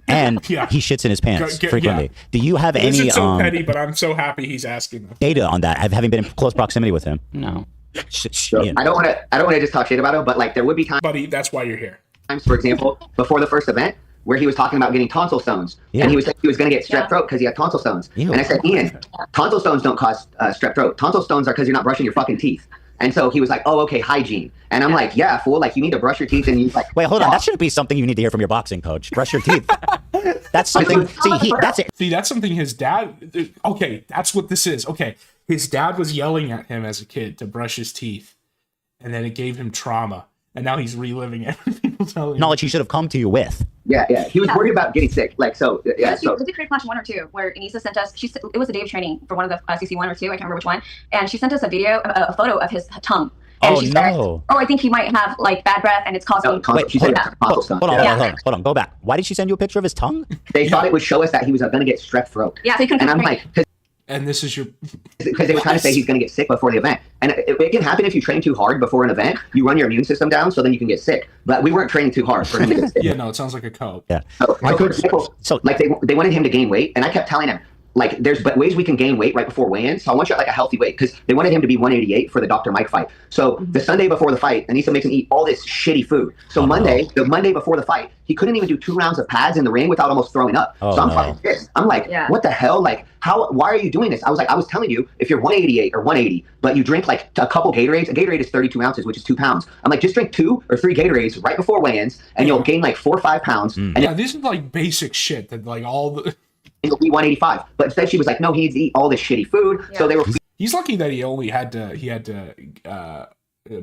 and he shits in his pants frequently. Yeah. Do you have any? This is so petty, but I'm so happy he's asking them. Data on that, having been in close proximity with him. No. So, I don't want to just talk shit about him, but like there would be times. Buddy, that's why you're here. For example, before the first event, where he was talking about getting tonsil stones, and he was saying he was going to get strep throat because he had tonsil stones. Ew. And I said, Ian, tonsil stones don't cause strep throat. Tonsil stones are because you're not brushing your fucking teeth. And so he was like, oh, okay, hygiene. And I'm like, yeah, fool, like you need to brush your teeth and you like. Wait, hold on. That shouldn't be something you need to hear from your boxing coach. Brush your teeth. That's something. That's it. See, that's something his dad. Okay, that's what this is. Okay, his dad was yelling at him as a kid to brush his teeth, and then it gave him trauma, and now he's reliving it. People telling knowledge he should have come to you with. Yeah. He was worried about getting sick. Like so. Yeah. So. Was it Create Clash 1 or 2 where Anissa sent us? It was a day of training for one of the CC 1 or 2. I can't remember which one. And she sent us a photo of his tongue. And she said, oh, I think he might have like bad breath and it's causing. Hold on. Go back. Why did she send you a picture of his tongue? They thought it would show us that he was going to get strep throat. Yeah, so he couldn't. And I'm like, and this is your because they were trying to say he's going to get sick before the event, and it can happen if you train too hard before an event. You run your immune system down, so then you can get sick. But we weren't training too hard for him to get sick. Yeah, no, it sounds like a cope. Yeah. So like they wanted him to gain weight, and I kept telling him. Like, there's ways we can gain weight right before weigh-in. So I want you at like a healthy weight because they wanted him to be 188 for the Dr. Mike fight. So the Sunday before the fight, Anissa makes him eat all this shitty food. So the Monday before the fight, he couldn't even do 2 rounds of pads in the ring without almost throwing up. So I'm fucking pissed. I'm like, what the hell? Like, why are you doing this? I was like, I was telling you, if you're 188 or 180, but you drink like a couple Gatorades, a Gatorade is 32 ounces, which is 2 pounds. I'm like, just drink 2 or 3 Gatorades right before weigh-ins and you'll gain like 4 or 5 pounds. And this is like basic shit that like all the... It'll be 185. But instead she was like, no, he needs to eat all this shitty food. Yeah. So they were. He's lucky that he had to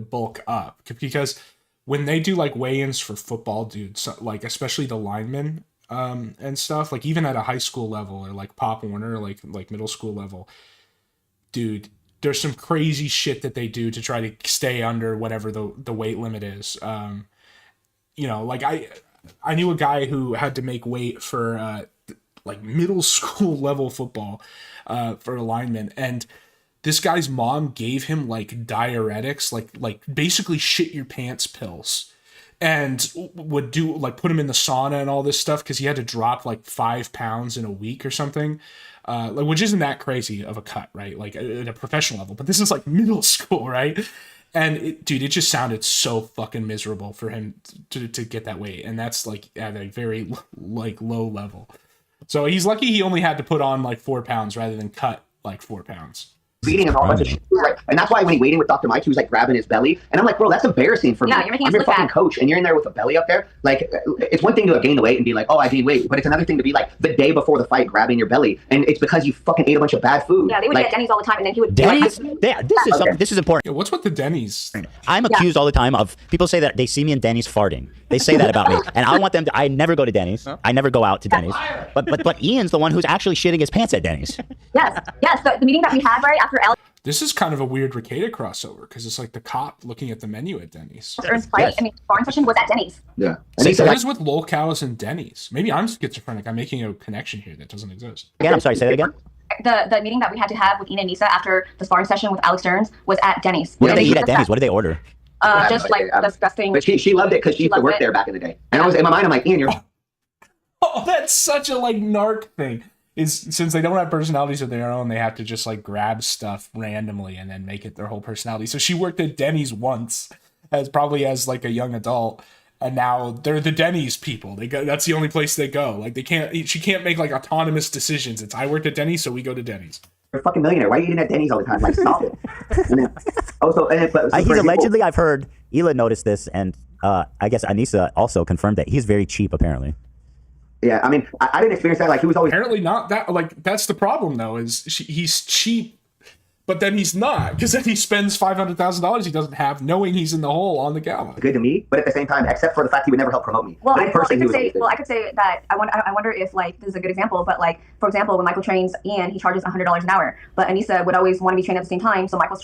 bulk up, because when they do like weigh-ins for football dudes, like especially the linemen and stuff, like even at a high school level or like Pop Warner, like middle school level, dude, there's some crazy shit that they do to try to stay under whatever the weight limit is. You know, like I knew a guy who had to make weight for like middle school level football for a lineman, and this guy's mom gave him like diuretics, like basically shit your pants pills, and would do like put him in the sauna and all this stuff because he had to drop like 5 pounds in a week or something, like, which isn't that crazy of a cut, right? Like at a professional level, but this is like middle school, right? And it just sounded so fucking miserable for him to get that weight, and that's like at a very like low level. So he's lucky he only had to put on like 4 pounds rather than cut like 4 pounds. Feeding him all bunch of shit. Like, and that's why when he weighed in with Dr. Mike, he was like grabbing his belly. And I'm like, bro, that's embarrassing for me. Yeah, you're making I'm us your look fucking bad. coach, and you're in there with a belly up there. Like, it's one thing to gain the weight and be like, oh, I gained weight. But it's another thing to be like the day before the fight grabbing your belly. And it's because you fucking ate a bunch of bad food. Yeah, they would like, get Denny's all the time, and then he would. Denny's? Yeah, this is important. Yeah, what's with the Denny's? I'm accused all the time of people say that they see me in Denny's farting. They say that about me, and I want them to. I never go to Denny's. I never go out to Denny's. But Ian's the one who's actually shitting his pants at Denny's. Yes. The meeting that we had right after This is kind of a weird Ricada crossover because it's like the cop looking at the menu at Denny's. Ernst's fight, I mean, foreign session was at Denny's. Yeah. So what is with lol cows and Denny's? Maybe I'm schizophrenic. I'm making a connection here that doesn't exist. Again, I'm sorry. Say that again. The meeting that we had to have with Ian and Nisa after the sparring session with Alex Stearns was at Denny's. What do they eat at Denny's? What do they order? Just like disgusting. But she loved it because she used to work there back in the day. And I was in my mind, I'm like, Ian, you're. Oh, that's such a like narc thing. Is since they don't have personalities of their own, they have to just like grab stuff randomly and then make it their whole personality. So she worked at Denny's once, probably as like a young adult, and now they're the Denny's people. They go. That's the only place they go. Like they can't. She can't make like autonomous decisions. It's I worked at Denny's, so we go to Denny's. You're a fucking millionaire. Why are you eating at Denny's all the time? Like, stop it. And then, also, He's allegedly. I've heard Hila noticed this, and I guess Anissa also confirmed that he's very cheap. Apparently. Yeah, I mean, I didn't experience that. Like, he was always apparently not that. Like, that's the problem though. Is he's cheap, but then he's not, because then he spends $500,000 he doesn't have, knowing he's in the hole on the gala. Good to me, but at the same time, except for the fact he would never help promote me. Well, I could say that I wonder if like this is a good example, but like for example, when Michael trains Ian, he charges $100 an hour, but Anissa would always want to be trained at the same time, so Michael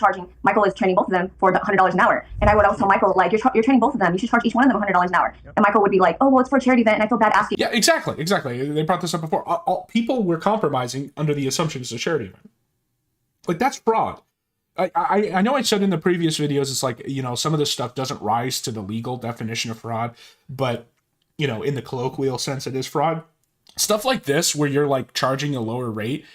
is training both of them for the $100 an hour, and I would always tell Michael like you're training both of them, you should charge each one of them $100 an hour, and Michael would be like, oh well, it's for a charity event, and I feel bad asking. Yeah, exactly. They brought this up before. People were compromising under the assumption it's a charity event. Like that's fraud. I know I said in the previous videos, it's like, you know, some of this stuff doesn't rise to the legal definition of fraud, but, you know, in the colloquial sense, it is fraud. Stuff like this, where you're like charging a lower rate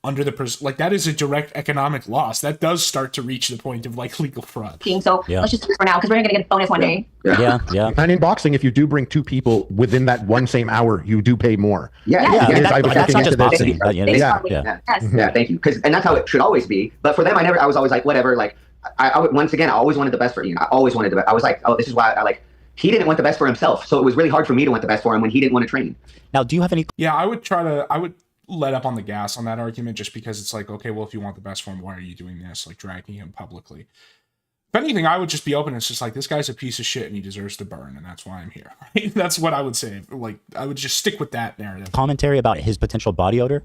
under the, like that is a direct economic loss. That does start to reach the point of like legal fraud. So let's just do it for now, because we're going to get a bonus one day. Yeah. And in boxing, if you do bring two people within that one same hour, you do pay more. That's not just boxing. Yeah, thank you. And that's how it should always be. But for them, I was always like, whatever. Like, I once again, I always wanted the best for Ian. I always wanted the best. I was like, oh, this is why I like. He didn't want the best for himself, so it was really hard for me to want the best for him when he didn't want to train. Now, do you have any? Yeah, I would let up on the gas on that argument, just because it's like, okay, well, if you want the best for him, why are you doing this? Like dragging him publicly. If anything, I would just be open. It's just like, this guy's a piece of shit and he deserves to burn, and that's why I'm here. Right? That's what I would say. Like, I would just stick with that narrative. Commentary about his potential body odor?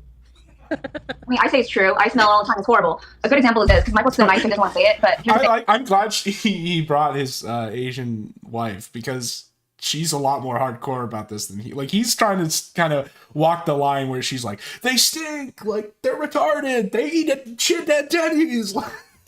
I mean, I say it's true. I smell all the time. It's horrible. A good example is this, because Michael's so nice and doesn't want to say it, but here's the thing. I'm glad he brought his Asian wife, because she's a lot more hardcore about this than he. Like, he's trying to kind of walk the line where she's like, they stink, like they're retarded, they eat shit at Denny's.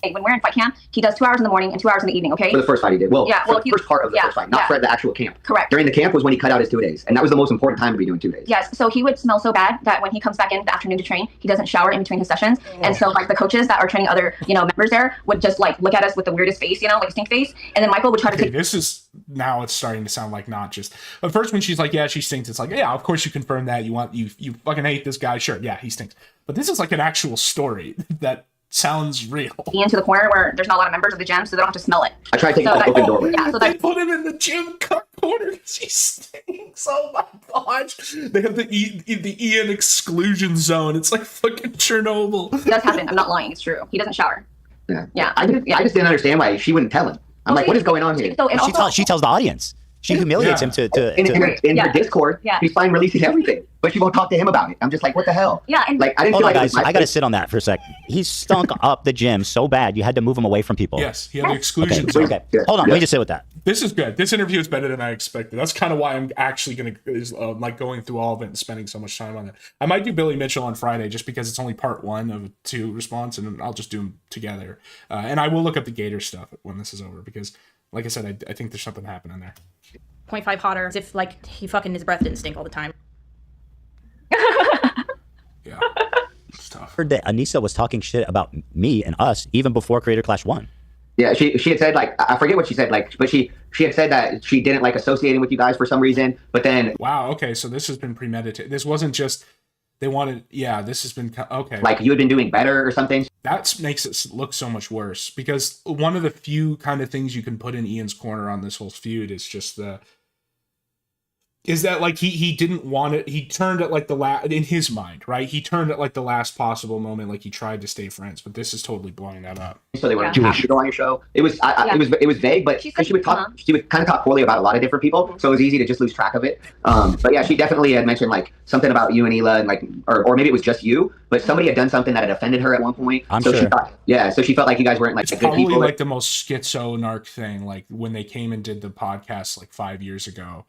When we're in fight camp, he does 2 hours in the morning and 2 hours in the evening, okay? For the first fight he did. Well, for the first part of the first fight, not for the actual camp. Correct. During the camp was when he cut out his 2 days. And that was the most important time to be doing 2 days. Yes, so he would smell so bad that when he comes back in the afternoon to train, he doesn't shower in between his sessions. And so like the coaches that are training other, members there would just like look at us with the weirdest face, like stink face. And then Michael would try to take... This is, now it's starting to sound like not just... At first when she's like, yeah, she stinks, it's like, yeah, of course you confirm that. You fucking hate this guy. Sure, yeah, he stinks. But this is like an actual story that sounds real. Into the corner where there's not a lot of members of the gym, so they don't have to smell it. I try to take the open doorway. Yeah, so they put him in the gym corner because he stinks. Oh my gosh. They have the Ian exclusion zone. It's like fucking Chernobyl. It does happen. I'm not lying. It's true. He doesn't shower. Yeah. I just didn't understand why she wouldn't tell him. I'm like, what is going on here? So, she tells the audience. She humiliates him in her Discord. She's fine releasing everything, but she won't talk to him about it. I'm just like, what the hell? Yeah, and like I didn't Hold feel on, like guys. I gotta sit on that for a sec. He stunk up the gym so bad you had to move him away from people. Yes, he had the exclusion zone. Okay. Hold on, let me just sit with that. This is good. This interview is better than I expected. That's kind of why I'm actually like going through all of it and spending so much time on it. I might do Billy Mitchell on Friday just because it's only part 1 of 2 response, and I'll just do them together. And I will look up the Gator stuff when this is over, because, like I said, I think there's something happening there. 0.5 hotter, as if like his breath didn't stink all the time. Yeah, it's tough. I heard that Anissa was talking shit about me and us even before Creator Clash 1. Yeah, she had said, like, I forget what she said, like, but she had said that she didn't like associating with you guys for some reason, but then... Wow, okay, so this has been premeditated. This wasn't just, they wanted, this has been, okay. Like, you had been doing better or something? that makes it look so much worse, because one of the few kind of things you can put in Ian's corner on this whole feud is just is that like he didn't want it. He turned it like the last, in his mind, right? He turned it like the last possible moment, like he tried to stay friends, but this is totally blowing that up. So they were Jewish on your show. It was it was vague, but she would talk. She would kind of talk poorly about a lot of different people, so it was easy to just lose track of it. But yeah, she definitely had mentioned like something about you and Hila, and like, or maybe it was just you, but somebody had done something that had offended her at one point. So she thought, so she felt like you guys weren't like it's the good probably people. Like the most schizo narc thing, like when they came and did the podcast like 5 years ago.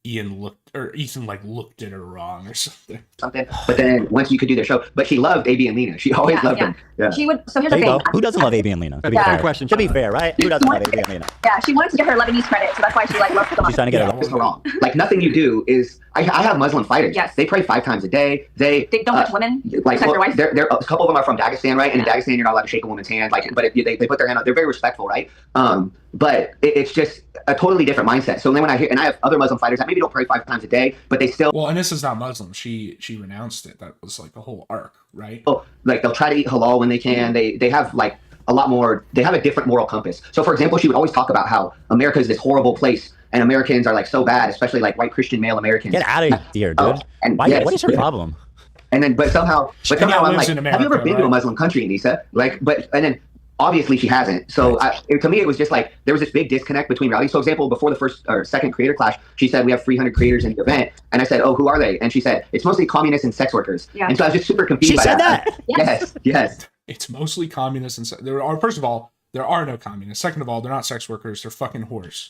Ethan like looked at her wrong or something. But then once you could do their show, but she loved AB and Lena. She always loved them. Yeah. She would. So here's There the you thing. go. Who doesn't love AB and Lena? To be fair. question. To be fair, right? Who doesn't love AB and Lena? Yeah, she wanted to get her Lebanese credit, so that's why she like loved them. She's trying to get It's wrong. Like nothing you do is. I have Muslim fighters. Yes. They pray 5 times a day. They don't touch women. Like Protect their wife. they're a couple of them are from Dagestan, right? And in Dagestan, you're not allowed to shake a woman's hand. Like, but if they put their hand out, they're very respectful, right? But it's just a totally different mindset. So then when I hear, and I have other Muslim fighters that maybe don't pray 5 times a day, but they still. Well, and this is not Muslim. She renounced it. That was like a whole arc, right? Like they'll try to eat halal when they can. They have like a lot more. They have a different moral compass. So for example, she would always talk about how America is this horrible place. And Americans are like so bad, especially like white Christian male Americans. Get out of here, dude. What is her problem? And then, but somehow I'm like, have you ever been to a Muslim country, Anissa? Like, and then obviously she hasn't. So to me, it was just like there was this big disconnect between realities. So, example, before the first or second creator clash, she said we have 300 creators in the event, and I said, oh, who are they? And she said it's mostly communists and sex workers. Yeah. And so I was just super confused. She said that. Yes. It's mostly communists and first of all, there are no communists. Second of all, they're not sex workers. They're fucking whores.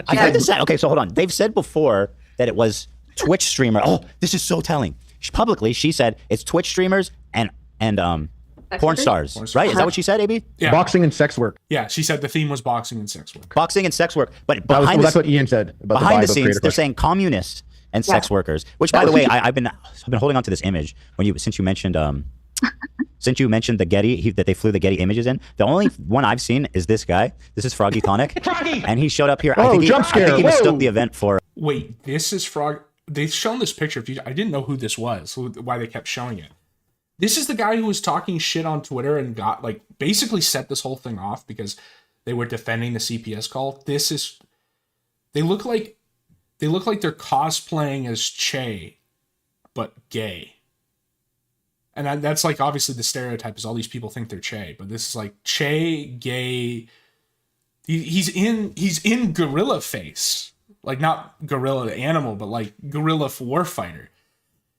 I heard this. Okay, so hold on. They've said before that it was Twitch streamer. Oh, this is so telling. Publicly, she said it's Twitch streamers and porn stars, right? Is that what she said, AB? Yeah. Boxing and sex work. Yeah, she said the theme was boxing and sex work. Boxing and sex work, but that's what Ian said. About behind the scenes, they're saying communists and sex workers. Which, by the way, I've been holding on to this image since you mentioned the Getty that they flew the Getty images in. The only one I've seen is this guy. This is Froggy Tonic, and he showed up here. Oh, jump scare! I think he mistook the event for. Wait, this is Frog. They've shown this picture. I didn't know who this was. Why they kept showing it. This is the guy who was talking shit on Twitter and got like basically set this whole thing off because they were defending the CPS call. They look like they're cosplaying as Che, but gay. And that's like obviously the stereotype is all these people think they're Che, but this is like Che gay. He's in gorilla face, like not gorilla the animal, but like gorilla warfighter.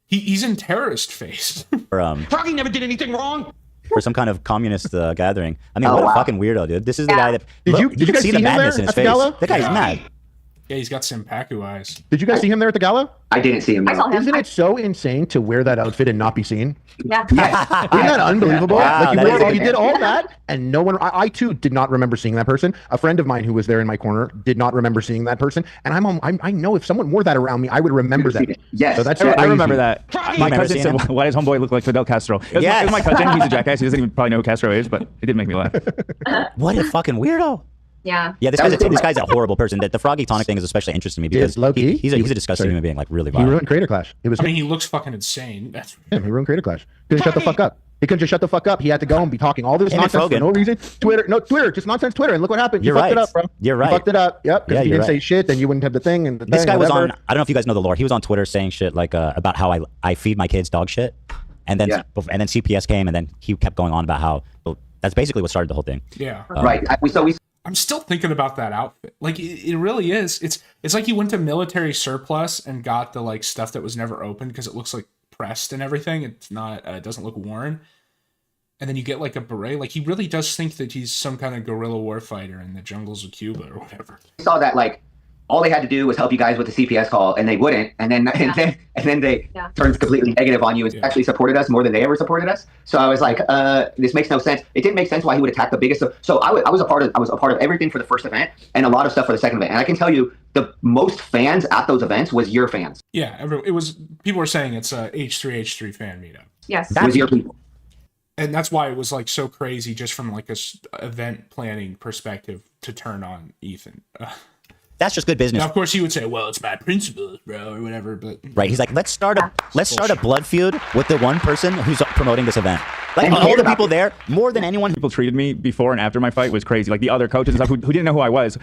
He's in terrorist face. Froggy never did anything wrong. For some kind of communist gathering. I mean, what a fucking weirdo, dude. This is the guy that. Did you guys see the madness in his face? The guy's mad. Yeah, he's got Senpaku eyes. Did you guys see him there at the gala? I didn't see him. I saw him. Isn't it so insane to wear that outfit and not be seen? Yeah. Isn't that unbelievable? Wow, Like you did all that, and no one. I too did not remember seeing that person. A friend of mine who was there in my corner did not remember seeing that person, and I know if someone wore that around me, I would remember them. Yes. So that's I remember that. My never cousin seen said, "Why does homeboy look like Fidel Castro?" It was my cousin. He's a jackass. He doesn't even probably know who Castro is, but it did make me laugh. What a fucking weirdo. Yeah. Yeah, this guy's a horrible person. The Froggy Tonic thing is especially interesting to me because he's a disgusting human being, like really violent. He ruined Creator Clash. I mean, he looks fucking insane. That's him. He ruined Creator Clash. Couldn't shut the fuck up. He couldn't just shut the fuck up. He had to go and be talking all this nonsense for no reason. Twitter, just nonsense Twitter. And look what happened. You fucked it up, bro. You're right. You fucked it up. Yep. Because if you didn't say shit, then you wouldn't have the thing. And this guy was on. I don't know if you guys know the lore. He was on Twitter saying shit like about how I feed my kids dog shit, and then CPS came, and then he kept going on about how that's basically what started the whole thing. Yeah. Right. I'm still thinking about that outfit. Like it really is. It's like you went to military surplus and got the like stuff that was never opened because it looks like pressed and everything. It's not. It doesn't look worn. And then you get like a beret. Like he really does think that he's some kind of guerrilla warfighter in the jungles of Cuba or whatever. I saw that like all they had to do was help you guys with the CPS call, and they wouldn't, and then they turned completely negative on you and actually supported us more than they ever supported us. So I was like, this makes no sense. It didn't make sense why he would attack the biggest. So I was a part of everything for the first event and a lot of stuff for the second event. And I can tell you, the most fans at those events was your fans. Yeah, it was. People were saying it's a H3H3 fan meetup. Yes, that was your people. And that's why it was like so crazy, just from like a event planning perspective, to turn on Ethan. That's just good business. Now, of course, he would say, "Well, it's my principles, bro," or whatever. But right, he's like, let's start a blood feud with the one person who's promoting this event. Like And he all cared the about people it. there, more than anyone. People treated me before and after my fight was crazy. Like the other coaches and stuff who didn't know who I was.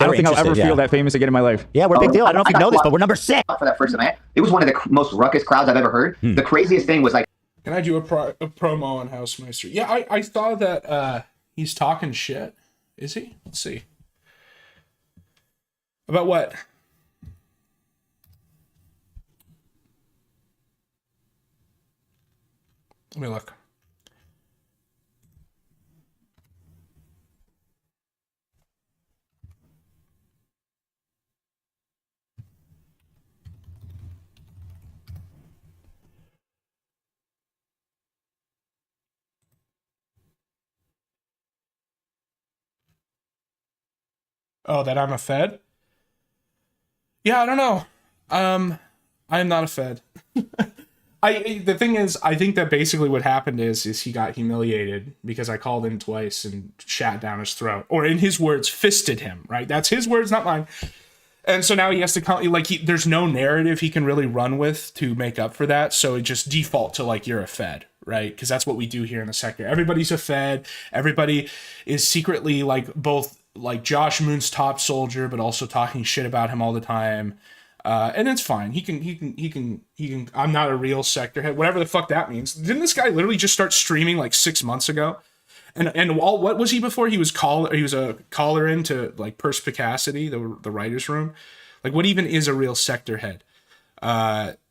I don't think I'll ever interested, feel that famous again in my life. Yeah, we're a big deal. I don't know if you got know this, swapped but we're number 6 for that first event. It was one of the most ruckus crowds I've ever heard. The craziest thing was like, Can I do a promo on Housemeister? Yeah, I saw that he's talking shit. Is he? Let's see. About what? Let me look. Oh, that I'm a Fed? Yeah, I don't know. I am not a Fed. The thing is, I think that basically what happened is he got humiliated because I called him twice and shat down his throat, or in his words, fisted him. Right? That's his words, not mine. And so now he has to there's no narrative he can really run with to make up for that. So it just default to like, you're a Fed, right? Because that's what we do here in the sector. Everybody's a Fed. Everybody is secretly like both like Josh Moon's top soldier, but also talking shit about him all the time. And it's fine. He can. I'm not a real sector head, whatever the fuck that means. Didn't this guy literally just start streaming like 6 months ago? And what was he before? He was a caller into like Perspicacity, the writer's room. Like, what even is a real sector head?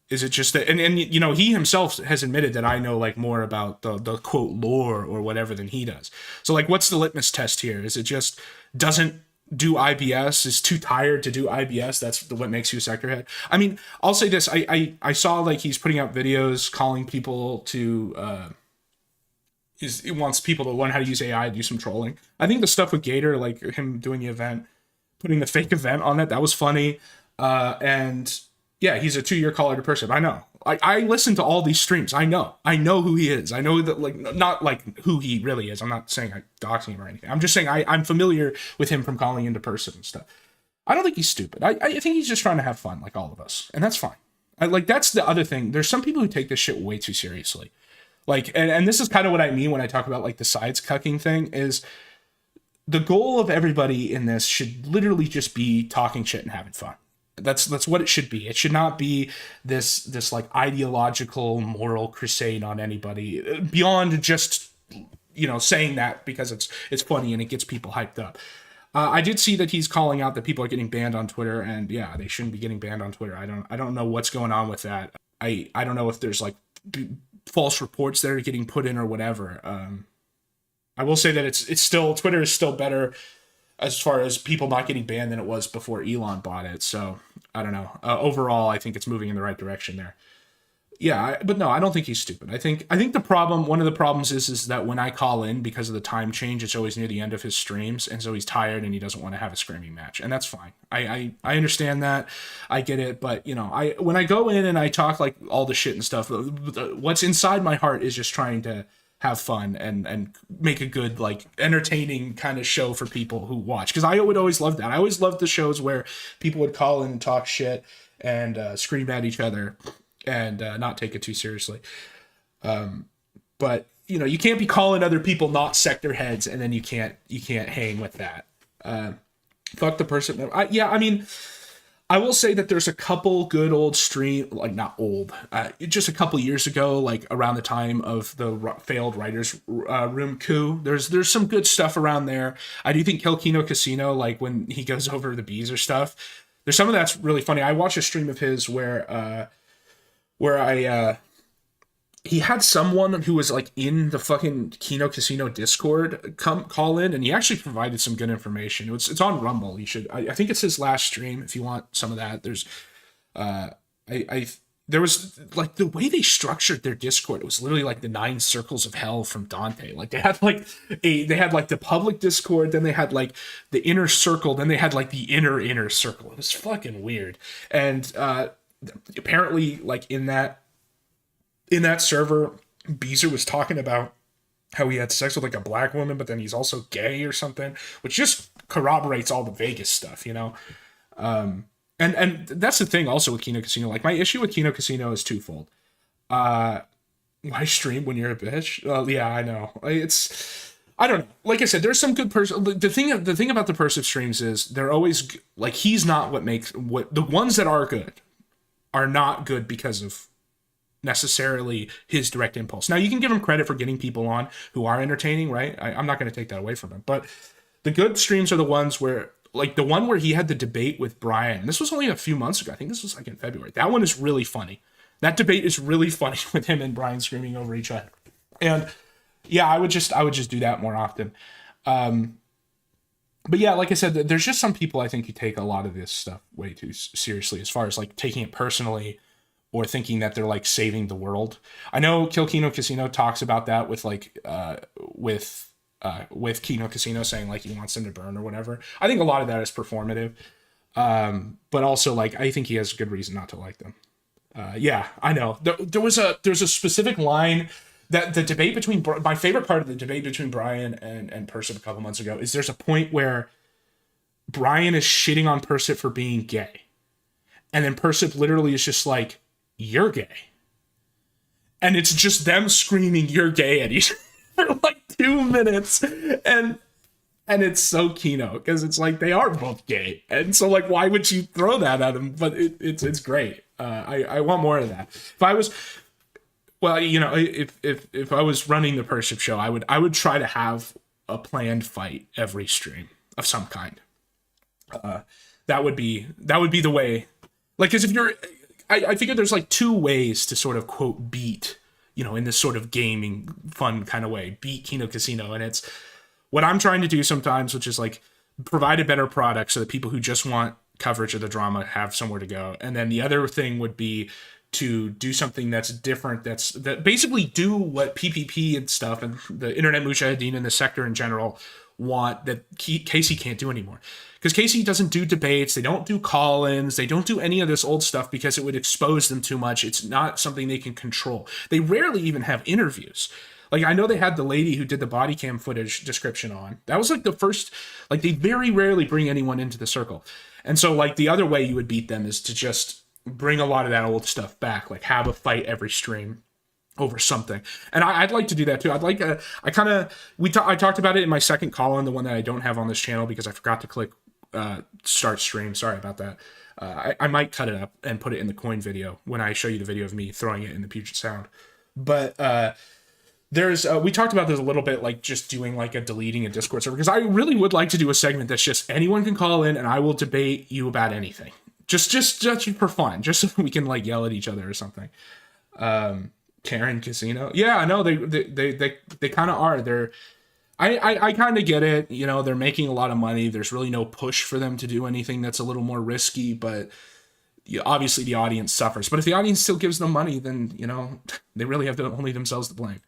Is it just that? And you know, he himself has admitted that I know like more about the quote lore or whatever than he does. So like, what's the litmus test here? Is it just doesn't do IBS, is too tired to do IBS? That's what makes you a sector head. I mean, I'll say this. I saw like he's putting out videos calling people to he wants people to learn how to use AI, do some trolling. I think the stuff with Gator, like him doing the event, putting the fake event on it, that was funny. And yeah, he's a 2-year caller to person. I know. I listen to all these streams. I know who he is. I know that, like, not like who he really is. I'm not saying I doxing him or anything. I'm just saying I'm familiar with him from calling into person and stuff. I don't think he's stupid. I think he's just trying to have fun, like all of us, and that's fine. That's the other thing. There's some people who take this shit way too seriously. Like, and this is kind of what I mean when I talk about like the sides cucking thing. Is the goal of everybody in this should literally just be talking shit and having fun. That's what it should be. It should not be this like ideological moral crusade on anybody beyond just, you know, saying that because it's funny and it gets people hyped up. I did see that he's calling out that people are getting banned on Twitter, and yeah, they shouldn't be getting banned on Twitter. I don't know what's going on with that. I don't know if there's like false reports that are getting put in or whatever. I will say that it's still, Twitter is still better as far as people not getting banned than it was before Elon bought it. So I don't know. Overall, I think it's moving in the right direction there. Yeah, but no, I don't think he's stupid. I think the problem, one of the problems is that when I call in, because of the time change, it's always near the end of his streams, and so he's tired and he doesn't want to have a screaming match, and that's fine. I understand that, I get it, but you know, when I go in and I talk like all the shit and stuff, what's inside my heart is just trying to have fun and make a good, like, entertaining kind of show for people who watch, because I would always love that. I always loved the shows where people would call in and talk shit and scream at each other and not take it too seriously. But you know, you can't be calling other people not sector heads and then you can't hang with that. Fuck the person. I mean, I will say that there's a couple good old stream, like not old, just a couple years ago, like around the time of the failed writers room coup. There's some good stuff around there. I do think Kill Kino Casino, like when he goes over the bees or stuff, there's some of that's really funny. I watched a stream of his where he had someone who was like in the fucking Kino Casino Discord call in, and he actually provided some good information. It's on Rumble. You should, I think it's his last stream if you want some of that. There's there was like the way they structured their Discord, it was literally like the 9 circles of hell from Dante. Like they had like the public Discord, then they had like the inner circle, then they had like the inner circle. It was fucking weird. And apparently, like in that server, Beezer was talking about how he had sex with like a black woman, but then he's also gay or something, which just corroborates all the Vegas stuff, you know? And that's the thing also with Kino Casino. Like my issue with Kino Casino is twofold. Why stream when you're a bitch? Yeah, I know. I don't know. Like I said, there's some good the thing about the Persiv streams is they're always like, he's not what the ones that are good are not good because of necessarily his direct impulse. Now, you can give him credit for getting people on who are entertaining, right? I'm not going to take that away from him. But the good streams are the ones where, like the one where he had the debate with Brian. This was only a few months ago. I think this was like in February. That one is really funny. That debate is really funny with him and Brian screaming over each other. And yeah, I would just do that more often. But yeah, like I said, there's just some people I think who take a lot of this stuff way too seriously, as far as like taking it personally or thinking that they're like saving the world. I know Kino Casino talks about that with like with Kino Casino saying like he wants them to burn or whatever. I think a lot of that is performative, but also like I think he has good reason not to like them. Yeah, I know. There's a specific line that the debate between my favorite part of the debate between Brian and Persiv a couple months ago is there's a point where Brian is shitting on Persiv for being gay, and then Persiv literally is just like, "You're gay," and it's just them screaming "You're gay" at each other for like 2 minutes, and it's so Kino because it's like they are both gay, and so like why would you throw that at him? But it's great. I want more of that. If I was, well, you know, if I was running the Persiv show, I would try to have a planned fight every stream of some kind. That would be the way. Like, because if you're, I figure there's like 2 ways to sort of quote beat, you know, in this sort of gaming fun kind of way, beat Kino Casino, and it's what I'm trying to do sometimes, which is like provide a better product so that people who just want coverage of the drama have somewhere to go. And then the other thing would be to do something that's different, that basically do what PPP and stuff and the Internet Mujahideen and the sector in general want that Casey can't do anymore. Because Casey doesn't do debates, they don't do call-ins, they don't do any of this old stuff because it would expose them too much. It's not something they can control. They rarely even have interviews. Like, I know they had the lady who did the body cam footage description on. That was like the first, like they very rarely bring anyone into the circle. And so like the other way you would beat them is to just bring a lot of that old stuff back, like have a fight every stream over something. And I'd like to do that too. I'd like I talked about it in my second call-in, the one that I don't have on this channel because I forgot to click start stream. Sorry about that. I might cut it up and put it in the coin video when I show you the video of me throwing it in the Puget Sound. But there's we talked about this a little bit, like just doing like a deleting a Discord server, because I really would like to do a segment that's just anyone can call in and I will debate you about anything. Just for fun, just so we can like yell at each other or something. Karen Casino, yeah, I know they kind of are. I kind of get it. You know, they're making a lot of money. There's really no push for them to do anything that's a little more risky, but obviously the audience suffers. But if the audience still gives them money, then you know they really have only themselves to blame.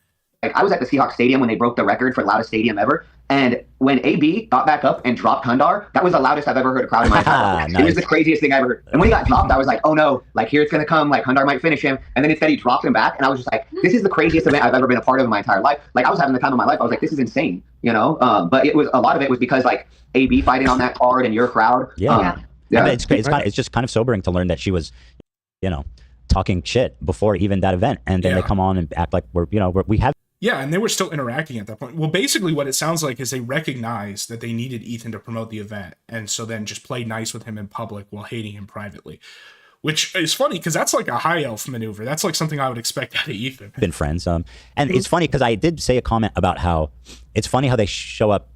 I was at the Seahawks Stadium when they broke the record for loudest stadium ever. And when AB got back up and dropped Hundar, that was the loudest I've ever heard a crowd in my entire life. Nice. It was the craziest thing I ever heard. And when he got dropped, I was like, oh no, like here it's going to come, like Hundar might finish him. And then instead he dropped him back. And I was just like, this is the craziest event I've ever been a part of in my entire life. Like I was having the time of my life. I was like, this is insane, you know? But it was, a lot of it was because like AB fighting on that card and your crowd. Yeah. I mean, it's just kind of sobering to learn that she was, you know, talking shit before even that event. And then they come on and act like we have. Yeah, and they were still interacting at that point. Well, basically what it sounds like is they recognized that they needed Ethan to promote the event, and so then just played nice with him in public while hating him privately. Which is funny, because that's like a high elf maneuver. That's like something I would expect out of Ethan. Been friends. And it's funny, because I did say a comment about how it's funny how they show up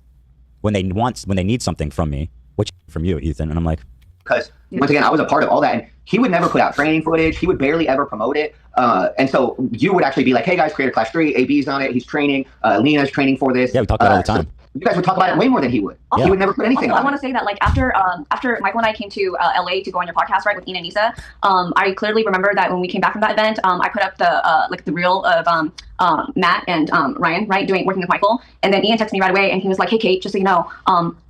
when they need something from me, which from you, Ethan, and I'm like... Because, once again, I was a part of all that, and he would never put out training footage. He would barely ever promote it. And so you would actually be like, hey guys, Creator Clash 3, AB's on it, he's training, Lena's training for this. Yeah, we talk about it all the time. So you guys would talk about it way more than he would. Also, he would never put anything also, about I want to say that like after Michael and I came to LA to go on your podcast, right, with Ian and Nisa, I clearly remember that when we came back from that event, I put up the reel of Matt and Ryan, right, working with Michael, and then Ian texted me right away and he was like, hey Kate, just so you know,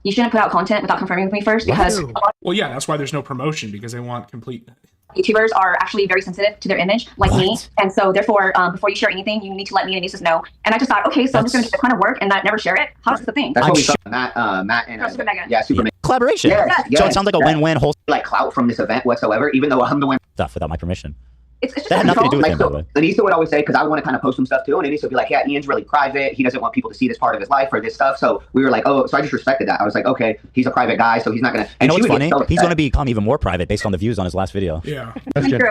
you shouldn't put out content without confirming with me first, because well, yeah, that's why there's no promotion, because they want complete. YouTubers are actually very sensitive to their image, like me, and so therefore, before you share anything, you need to let me and Anisas know. And I just thought, okay, so I'm just going to do a ton of work and not never share it. How's the thing? That's what we saw. Matt and Super Mega. Yeah, Super Mega. Collaboration. Yes. So it sounds like a win-win whole like clout from this event whatsoever, even though I'm the one stuff without my permission. It's just That had nothing to do with like, him, by the way. Anissa would always say, because I want to kind of post some stuff too, and Anissa would be like, yeah, Ian's really private. He doesn't want people to see this part of his life or this stuff. So we were like, oh, so I just respected that. I was like, okay, he's a private guy, so he's not going to. You know what's funny? He's going to become even more private based on the views on his last video. Yeah. Question.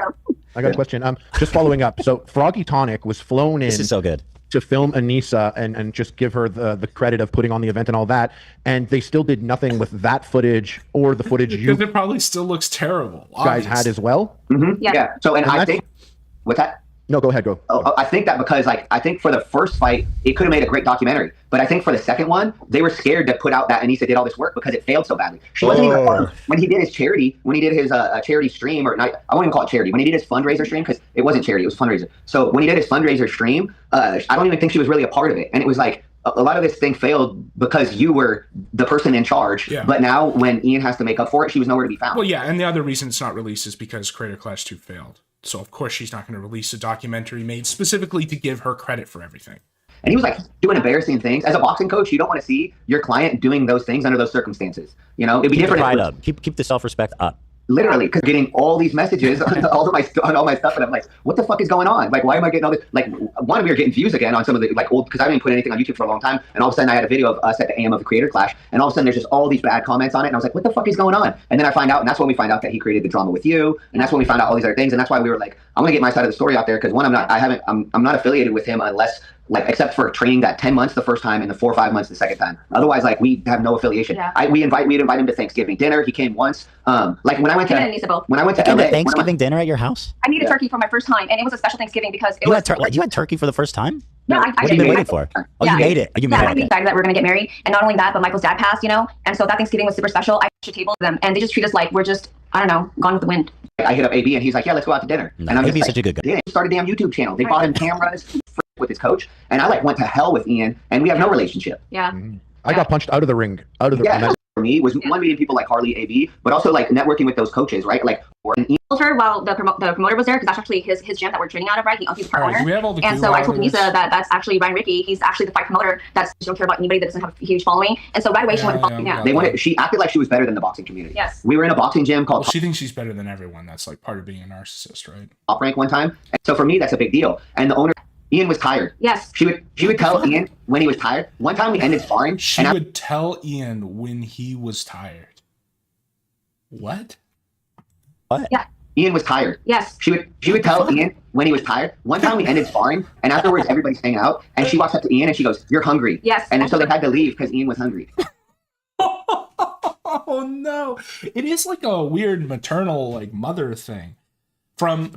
I got a question. Just following up. So Froggy Tonic was flown in. This is so good. To film Anissa and just give her the credit of putting on the event and all that, and they still did nothing with that footage or the footage you Because it probably still looks terrible. guys had as well. Yeah. So, and I think, what's that? No, go ahead, go. I think that because, like, I think for the first fight, it could have made a great documentary. But I think for the second one, they were scared to put out that Anissa did all this work because it failed so badly. She wasn't even when he did his charity, when he did his charity stream, or not, I won't even call it charity. When he did his fundraiser stream, because it wasn't charity, it was fundraiser. So when he did his fundraiser stream, I don't even think she was really a part of it. And it was like, a lot of this thing failed because you were the person in charge. Yeah. But now when Ian has to make up for it, she was nowhere to be found. Well, yeah, and the other reason it's not released is because Creator Clash 2 failed. So, of course, she's not going to release a documentary made specifically to give her credit for everything. And he was like doing embarrassing things. As a boxing coach, you don't want to see your client doing those things under those circumstances. You know, it'd be Keep different. the pride up. Keep the self-respect up. Literally, because getting all these messages on all my stuff, and I'm like, what the fuck is going on? Like, why am I getting all this? Like, one, we were getting views again on some of the like old, because I didn't put anything on YouTube for a long time, and all of a sudden I had a video of us at the AM of the Creator Clash, and all of a sudden there's just all these bad comments on it, and I was like, what the fuck is going on? And then I find out, and that's when we find out that he created the drama with you, and that's when we found out all these other things, and that's why we were like, I'm gonna get my side of the story out there, because one, I'm not affiliated with him unless, like, except for training that 10 months the first time and the 4 or 5 months the second time. Otherwise, like, we have no affiliation. Yeah. We'd invite him to Thanksgiving dinner. He came once. Like when I went to LA, Thanksgiving dinner at your house? I needed turkey for my first time, and it was a special Thanksgiving because it was. You had turkey for the first time? No, what have you been waiting for? Oh, you made it. You made I'm it. really excited that we're gonna get married, and not only that, but Michael's dad passed, you know, and so that Thanksgiving was super special. I should table them, and they just treat us like we're just, I don't know, gone with the wind. I hit up AB, and he's like, yeah, let's go out to dinner. No, and I'm AB's just such a good guy. Yeah, he started a damn YouTube channel. They bought him cameras with his coach, and I like went to hell with Ian, and we have no relationship. Yeah. I got punched out of the ring. For me was one, meeting people like Harley, AB, but also like networking with those coaches, right? Like, Told her while the promoter was there, because that's actually his gym that we're training out of, right? He's part owner. We have all the and so I told Anissa that that's actually Ryan Ricky. He's actually the fight promoter. That's don't care about anybody that doesn't have a huge following. And so right away she went and she acted like she was better than the boxing community. Yes. We were in a boxing gym called. Well, she thinks she's better than everyone. That's like part of being a narcissist, right? Top Rank one time. And so for me, that's a big deal. And the owner, Ian, was tired. Yes. She would tell Ian when he was tired. One time we ended sparring. She would tell Ian when he was tired. What? What? Yeah. Ian was tired. Yes. She would tell Ian when he was tired. One time we ended sparring, and afterwards everybody's hanging out, and she walks up to Ian and she goes, "You're hungry." Yes. And so they had to leave because Ian was hungry. Oh no! It is like a weird maternal, like, mother thing. From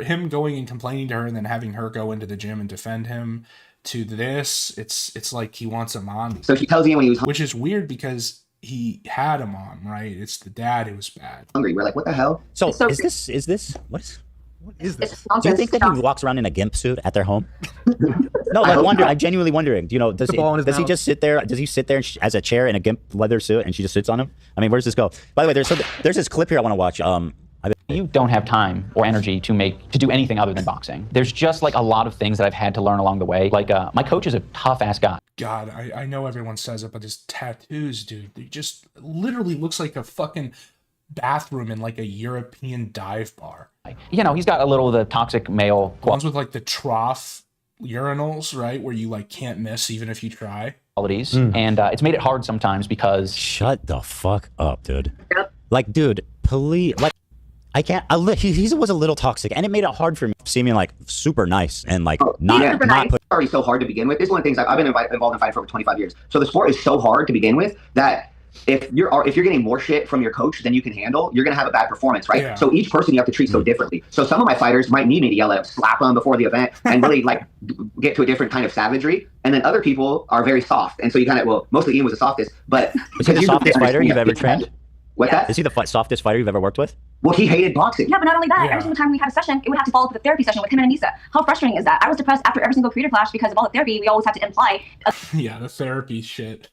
him going and complaining to her, and then having her go into the gym and defend him, to this, it's like he wants a mom. So she tells Ian when he was which is weird because he had a mom, right? It's the dad who was bad. Hungry. We're like, what the hell? So is this what is this? Do you think that he walks around in a gimp suit at their home? No, like I'm genuinely wondering. Do you know, does he just sit there? Does he sit there as a chair in a gimp leather suit and she just sits on him? I mean, where's this go? By the way, there's this clip here I want to watch. You don't have time or energy to do anything other than boxing. There's just like a lot of things that I've had to learn along the way. Like my coach is a tough ass guy. God, I know everyone says it, but his tattoos, dude, they just literally looks like a fucking bathroom in like a European dive bar. You know, he's got a little of the toxic male. Ones with like the trough urinals, right? Where you like can't miss even if you try. Qualities. And it's made it hard sometimes because. Shut the fuck up, dude. Yep. Like, dude, please, like. I can't. He was a little toxic, and it made it hard for me seeming like super nice and like not It's already so hard to begin with. This is one of the things I've been involved in fighting for over 25 years. So the sport is so hard to begin with that if you're getting more shit from your coach than you can handle, you're gonna have a bad performance, right? Yeah. So each person you have to treat so differently. So some of my fighters might need me to yell at them, slap them before the event, and really like get to a different kind of savagery. And then other people are very soft, and so you kind of mostly Ian was the softest, but is he the softest fighter you've ever trained? What's that? Is he the softest fighter you've ever worked with? Well, he hated boxing. Yeah, but not only that, every single time we had a session, it would have to follow up with a therapy session with him and Anissa. How frustrating is that? I was depressed after every single Creator Clash because of all the therapy we always had to imply. Yeah, the therapy shit.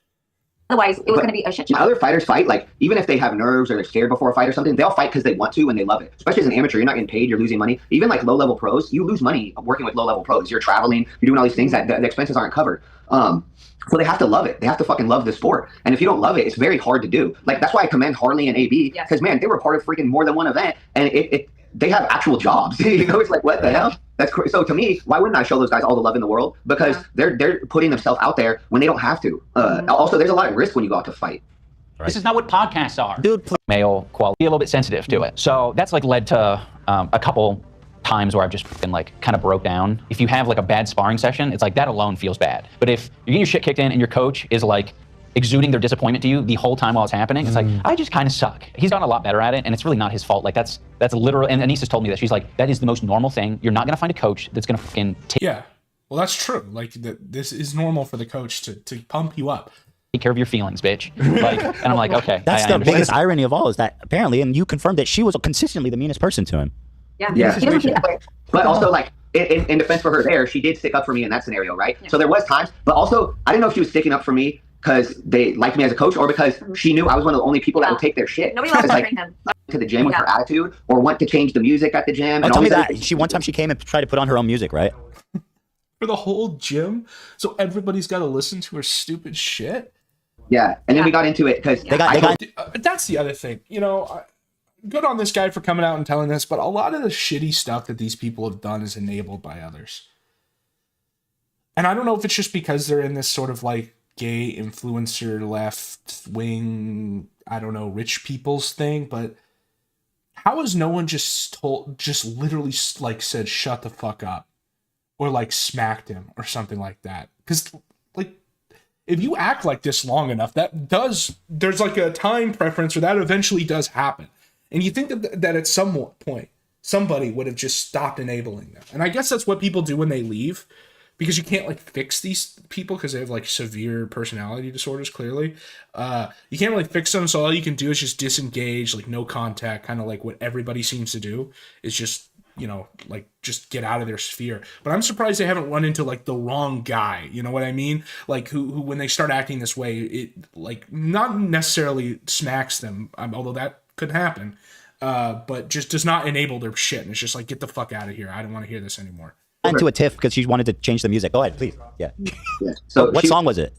Otherwise, it was going to be a shit show. Other fighters fight, like, even if they have nerves or they're scared before a fight or something, they'll fight because they want to and they love it. Especially as an amateur, you're not getting paid, you're losing money. Even like low-level pros, you lose money working with low-level pros. You're traveling, you're doing all these things that the expenses aren't covered. So they have to love it. They have to fucking love the sport. And if you don't love it, it's very hard to do. Like, that's why I commend Harley and AB, because, man, they were part of freaking more than one event. And they have actual jobs. You know, it's like, what the hell? That's crazy. So to me, why wouldn't I show those guys all the love in the world? Because they're putting themselves out there when they don't have to. Also, there's a lot of risk when you go out to fight. Right. This is not what podcasts are. Dude, male quality, a little bit sensitive to it. So that's like led to a couple times where I've just been like kind of broke down. If you have like a bad sparring session, it's like that alone feels bad. But if you're getting your shit kicked in and your coach is like exuding their disappointment to you the whole time while it's happening, it's like, I just kind of suck. He's gotten a lot better at it, and it's really not his fault. Like that's literal. And Anissa's told me that. She's like, that is the most normal thing. You're not gonna find a coach that's gonna fucking take. Yeah, well, that's true. Like this is normal for the coach to pump you up. Take care of your feelings, bitch. Like, and I'm like, okay. That's the biggest irony of all is that apparently, and you confirmed that she was consistently the meanest person to him. Yeah. He doesn't feel that way. But also, like, in defense for her there, she did stick up for me in that scenario, right? So there was times, but also, I didn't know if she was sticking up for me because they liked me as a coach or because she knew I was one of the only people that would take their shit. Nobody wants to train him. To the gym with her attitude or want to change the music at the gym. Oh, tell me that. One time she came and tried to put on her own music, right? For the whole gym? So everybody's got to listen to her stupid shit? Yeah, and then we got into it because that's the other thing. You know, good on this guy for coming out and telling this, but a lot of the shitty stuff that these people have done is enabled by others. And I don't know if it's just because they're in this sort of like gay influencer left wing, I don't know, rich people's thing, but how has no one just literally like said, shut the fuck up, or like smacked him or something like that? Because like, if you act like this long enough, there's like a time preference where that eventually does happen. And you think that at some point, somebody would have just stopped enabling them. And I guess that's what people do when they leave, because you can't like fix these people because they have like severe personality disorders, clearly. You can't really fix them, so all you can do is just disengage, like no contact, kind of like what everybody seems to do is just, you know, like just get out of their sphere. But I'm surprised they haven't run into like the wrong guy. You know what I mean? Like who when they start acting this way, it like not necessarily smacks them, although that could happen, but just does not enable their shit. And it's just like, get the fuck out of here. I don't want to hear this anymore. Into a tiff because she wanted to change the music. Go ahead, please. Yeah. So what song was it?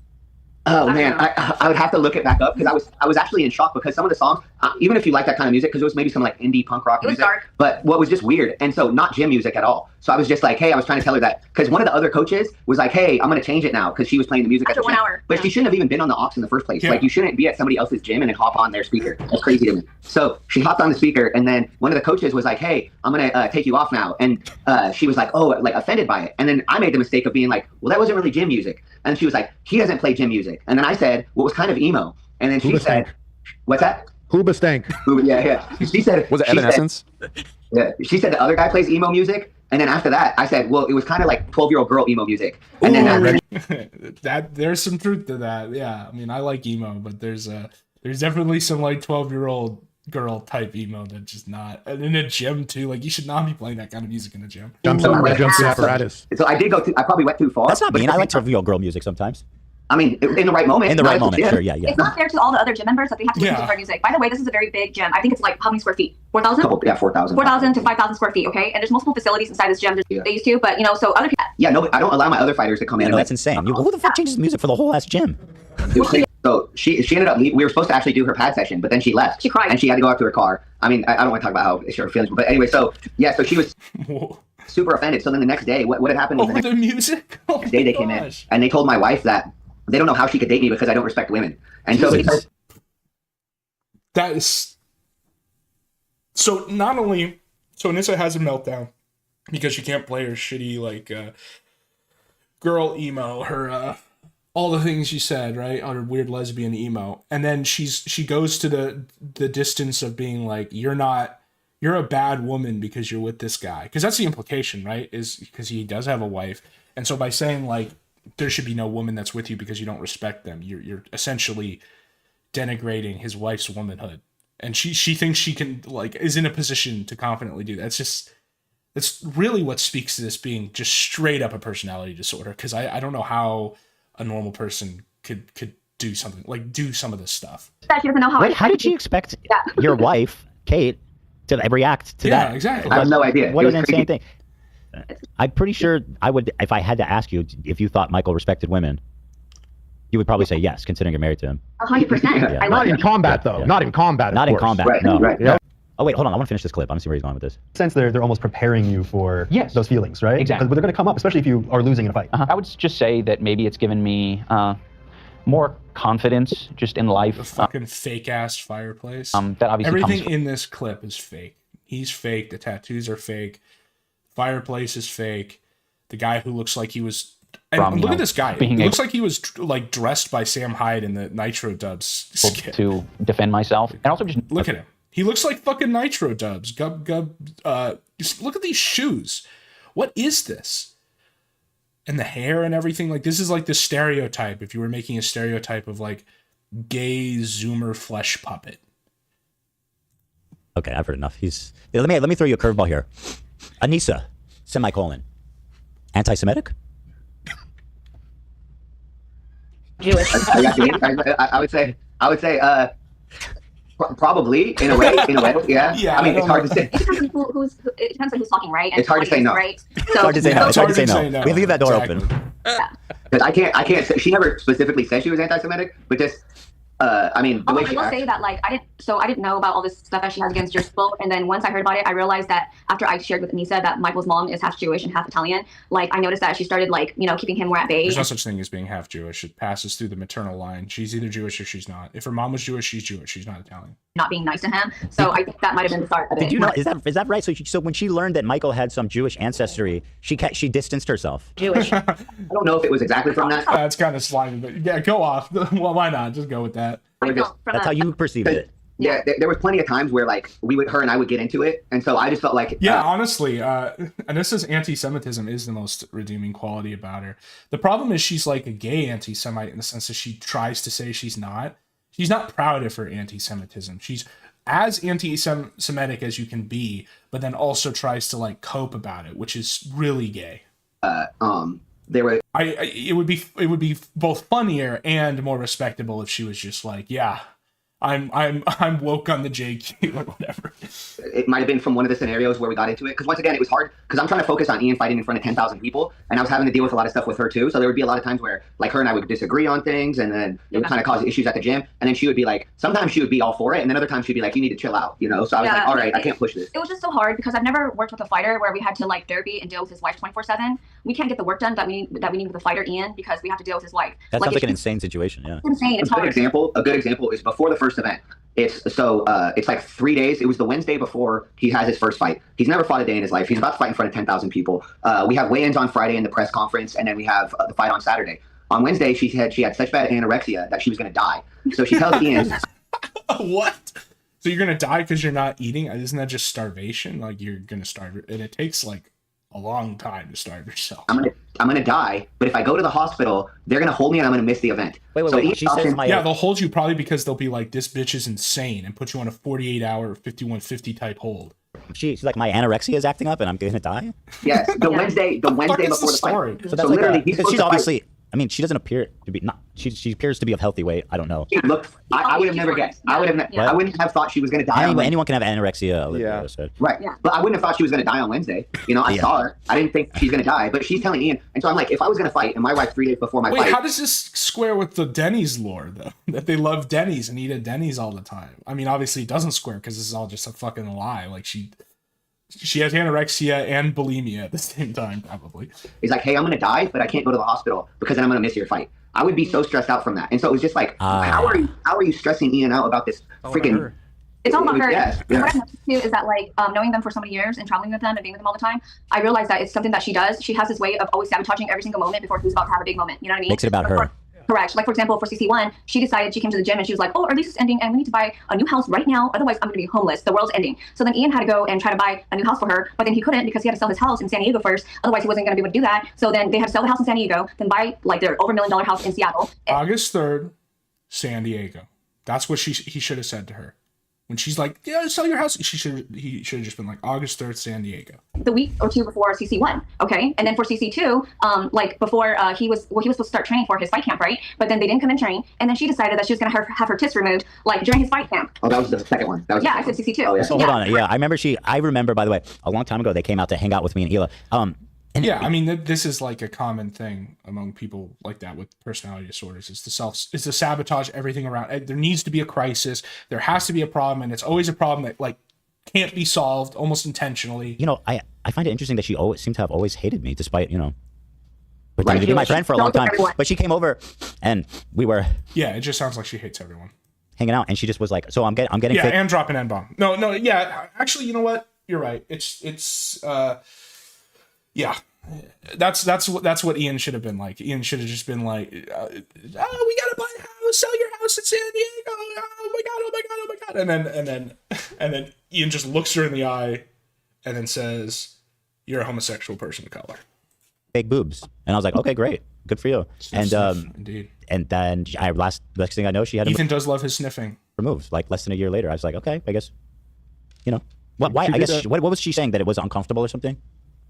Oh man, I would have to look it back up because I was actually in shock because some of the songs, even if you like that kind of music, because it was maybe some like indie punk rock music, dark. But what was just weird, and so not gym music at all. So I was just like, hey, I was trying to tell her that because one of the other coaches was like, hey, I'm gonna change it now because she was playing the music after at the 1 gym. hour. But she shouldn't have even been on the aux in the first place. Like you shouldn't be at somebody else's gym and then hop on their speaker. That's crazy to me. So she hopped on the speaker, and then one of the coaches was like, hey, I'm gonna take you off now, and she was like, oh, like offended by it, and then I made the mistake of being like, well, that wasn't really gym music, and she was like, he doesn't play gym music, and then I said, what was kind of emo, and then she said, what's that? Hooba stank. Yeah. She said, was it Evanescence? Yeah. She said the other guy plays emo music, and then after that, I said, well, it was kind of like 12-year-old girl emo music, and then that there's some truth to that. Yeah, I mean, I like emo, but there's definitely some like 12-year-old girl type emo that's just not. And in a gym too, like you should not be playing that kind of music in a gym. Jumpsuit apparatus. So I did I probably went too far. That's not mean. I like 12-year-old girl music sometimes. I mean, in the right moment. In the right moment, sure, yeah. It's not fair to all the other gym members that they have to listen to our music. By the way, this is a very big gym. I think it's like how many square feet? 4,000? Yeah, 4,000. 4,000 to 5,000 square feet, okay? And there's multiple facilities inside this gym. They used to, but you know, so other people. Yeah, no, I don't allow my other fighters to come in. No, that's insane. Who the fuck changes the music for the whole ass gym? So she ended up leaving. We were supposed to actually do her pad session, but then she left. She cried. And she had to go out to her car. I mean, I don't want to talk about how she her feelings, but anyway, so she was super offended. So then the next day, what had happened was the music? Next day they came in and they told my wife that they don't know how she could date me because I don't respect women. And so that is so not only so Anissa has a meltdown because she can't play her shitty like girl emo, her all the things she said, right, on her weird lesbian emo, and then she goes to the distance of being like, you're a bad woman because you're with this guy, because that's the implication, right, is because he does have a wife, and so by saying like there should be no woman that's with you because you don't respect them, you're essentially denigrating his wife's womanhood, and she thinks she can like is in a position to confidently do that. That's really what speaks to this being just straight up a personality disorder, because I don't know how a normal person could do something like do some of this stuff. She doesn't know how. Wait, how did you expect your wife, Kate, to react to that? Yeah, exactly. I have no idea. What an insane thing. I'm pretty sure I would, if I had to ask you if you thought Michael respected women, you would probably say yes, considering you're married to him. 100%. Not in combat, though. Not in combat. Not in combat. Right, no. right. Yeah. Oh wait, hold on. I want to finish this clip. I want to see where he's going with this. Sense they're almost preparing you for those feelings, right? Exactly. But they're going to come up, especially if you are losing in a fight. I would just say that maybe it's given me more confidence just in life. The fucking fake ass fireplace. That obviously everything in this clip is fake. He's fake. The tattoos are fake. Fireplace is fake. The guy who looks like he was. And look at this guy. He looks like he was like dressed by Sam Hyde in the Idubbbz skit. To defend myself, and also just look at him. He looks like fucking Idubbbz. Look at these shoes. What is this? And the hair and everything. Like, this is like the stereotype. If you were making a stereotype of like gay Zoomer flesh puppet. Okay, I've heard enough. Let me throw you a curveball here. Anissa, semicolon. Anti-Semitic? Jewish. I would say probably in a way, yeah. I mean, it's hard to say. It depends on who's talking, right? And it's hard to say no. Right? It's hard to say no. It's hard to say no. We leave that door open. Because I can't say, she never specifically said she was anti-Semitic, but just I mean, the way I will say that like I didn't know about all this stuff that she has against Jewish people, and then once I heard about it, I realized that after I shared with Anissa that Michael's mom is half Jewish and half Italian, like I noticed that she started like keeping him more at bay. There's no such thing as being half Jewish. It passes through the maternal line. She's either Jewish or she's not. If her mom was Jewish, she's Jewish. She's not Italian. Not being nice to him. So I think that might have been the start of it. Did you know? Is that right? So when she learned that Michael had some Jewish ancestry, she distanced herself. Jewish. I don't know if it was exactly from that. That's kind of slimy, but yeah, go off. Well, why not? Just go with that. That's how you perceived it. Yeah, there was plenty of times where like her and I would get into it, and so I just felt like honestly, Anissa's anti-Semitism is the most redeeming quality about her. The problem is she's like a gay anti-Semite in the sense that she tries to say she's not. She's not proud of her anti-Semitism. She's as anti-Semitic as you can be, but then also tries to like cope about it, which is really gay. They were. It would be both funnier and more respectable if she was just like, yeah, I'm woke on the JQ or whatever. It might have been from one of the scenarios where we got into it, because once again it was hard because I'm trying to focus on Ian fighting in front of 10,000 people, and I was having to deal with a lot of stuff with her too. So there would be a lot of times where like her and I would disagree on things, and then it would kind of cause issues at the gym. And then she would be like, sometimes she would be all for it, and then other times she'd be like, you need to chill out, So I was like, all right, I can't push this. It was just so hard because I've never worked with a fighter where we had to like therapy and deal with his wife 24/7. We can't get the work done that we need with the fighter Ian because we have to deal with his wife. That sounds like an insane situation. Yeah. It's insane. It's hard. A good example is before the first event. It's like 3 days. It was the Wednesday before he has his first fight. He's never fought a day in his life. He's about to fight in front of 10,000 people. We have weigh-ins on Friday in the press conference, and then we have the fight on Saturday. On Wednesday, she had such bad anorexia that she was going to die. So she tells Ian, "What? So you're going to die because you're not eating? Isn't that just starvation? Like you're going to starve, and it takes like a long time to starve yourself." I'm gonna die, but if I go to the hospital, they're gonna hold me and I'm gonna miss the event. Wait. She says they'll hold you probably because they'll be like, this bitch is insane, and put you on a 48-hour 5150 type hold. She's like, my anorexia is acting up and I'm gonna die? Yes, the Wednesday before the fight. So that's literally because she's obviously. I mean, she doesn't appear to be she appears to be of healthy weight. I don't know. Look, I would have never guessed. I wouldn't have thought she was going to die. Anyone can have anorexia. Olivia said. Right. Yeah. But I wouldn't have thought she was going to die on Wednesday. I saw her. I didn't think she's going to die, but she's telling Ian. And so I'm like, if I was going to fight and my wife 3 days before my fight. How does this square with the Denny's lore though? That they love Denny's and eat at Denny's all the time. I mean, obviously it doesn't square because this is all just a fucking lie. Like she has anorexia and bulimia at the same time, probably. He's like, hey, I'm going to die, but I can't go to the hospital because then I'm going to miss your fight. I would be so stressed out from that. And so it was just like, how are you stressing Ian out about this freaking... It's all about her. Yeah. What I've noticed too is that like knowing them for so many years and traveling with them and being with them all the time, I realized that it's something that she does. She has this way of always sabotaging every single moment before who's about to have a big moment. You know what I mean? Makes it about her. Correct. Like, for example, for CC1, she decided she came to the gym and she was like, oh, our lease is ending and we need to buy a new house right now. Otherwise, I'm going to be homeless. The world's ending. So then Ian had to go and try to buy a new house for her, but then he couldn't because he had to sell his house in San Diego first. Otherwise, he wasn't going to be able to do that. So then they had to sell the house in San Diego, then buy like their over $1 million house in Seattle. August 3rd, San Diego. That's what he should have said to her. When she's like, yeah, sell your house, he should have just been like, August 3rd, San Diego. The week or two before CC1, okay? And then for CC2, like before he was supposed to start training for his fight camp, right? But then they didn't come and train, and then she decided that she was going to have her tits removed, like during his fight camp. Oh, that was the second one. I said CC2. Oh, yeah. So hold on, I remember, by the way, a long time ago, they came out to hang out with me and Hila. I mean, this is like a common thing among people like that with personality disorders. Is to sabotage everything around. There needs to be a crisis. There has to be a problem, and it's always a problem that like can't be solved almost intentionally. You know, I find it interesting that she always seemed to have always hated me, despite, you know, pretending to be my friend for a long time. But she came over and we were. Yeah, it just sounds like she hates everyone. Hanging out, and she just was like, "So I'm getting yeah, fake. and drop an N-bomb." No, yeah. Actually, you know what? You're right. Yeah. That's what Ian should have been like. Ian should have just been like, "We gotta buy a house, sell your house in San Diego. Oh my god, oh my god, oh my god!" And then Ian just looks her in the eye, and then says, "You're a homosexual person of color." Fake boobs, and I was like, "Okay, great, good for you." And indeed. And then next thing I know, she had Ethan does love his sniffing. Removed like less than a year later. I was like, okay, I guess, you know, what? Why? I guess what was she saying, that it was uncomfortable or something?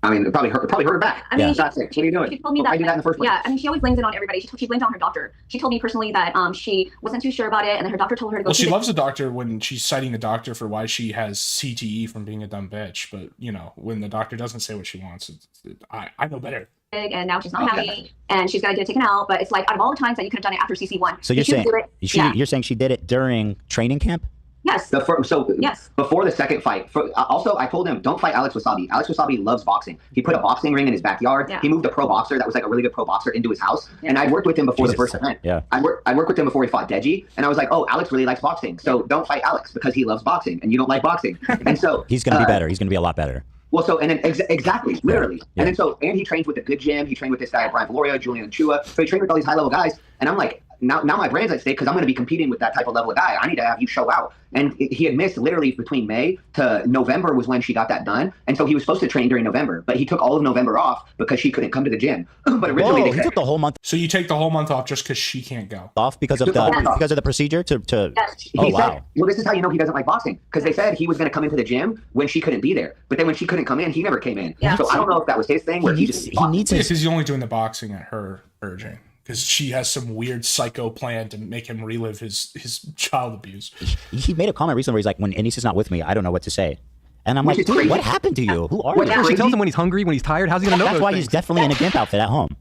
I mean, it probably hurt her back. I mean, That's it. What are you doing? She told me that. Why do that in the first place? Yeah, I mean, she always blames it on everybody. She blamed it on her doctor. She told me personally that she wasn't too sure about it, and then her doctor told her to go. Well, she loves the doctor when she's citing the doctor for why she has CTE from being a dumb bitch. But you know, when the doctor doesn't say what she wants, I know better. And now she's not happy, and she's got to get it taken out. But it's like, out of all the times that you could have done it after CC1, So you're saying she did it during training camp? Yes. Yes. Before the second fight. Also, I told him, don't fight Alex Wasabi. Alex Wasabi loves boxing. He put a boxing ring in his backyard. Yeah. He moved a pro boxer that was like a really good pro boxer into his house. Yeah. And I worked with him before the first event. Yeah. I worked with him before he fought Deji. And I was like, oh, Alex really likes boxing. So don't fight Alex because he loves boxing and you don't like boxing. And so he's going to be better. He's going to be a lot better. Well, so, and then exactly, literally. Yeah. And then and he trains with a good gym. He trained with this guy, Brian Valoria, Julian Chua. So he trained with all these high level guys. And I'm like, now my brand's at stake because I'm going to be competing with that type of level of guy. I need to have you show out. And he had missed literally between May to November was when she got that done. And so he was supposed to train during November, but he took all of November off because she couldn't come to the gym. But originally he took the whole month. So you take the whole month off just because she can't go off because of the procedure to. Yes. Oh, wow. wow. Well, this is how you know he doesn't like boxing because they said he was going to come into the gym when she couldn't be there. But then when she couldn't come in, he never came in. Yeah. So I don't know if that was his thing. Where he needs because he's only doing the boxing at her urging. Because she has some weird psycho plan to make him relive his child abuse. He made a comment recently where he's like, when Anissa's not with me, I don't know what to say. And I'm like, dude, what happened to you? Who are you? She tells him when he's hungry, when he's tired. How's he gonna know? That's why he's definitely in a gimp outfit at home.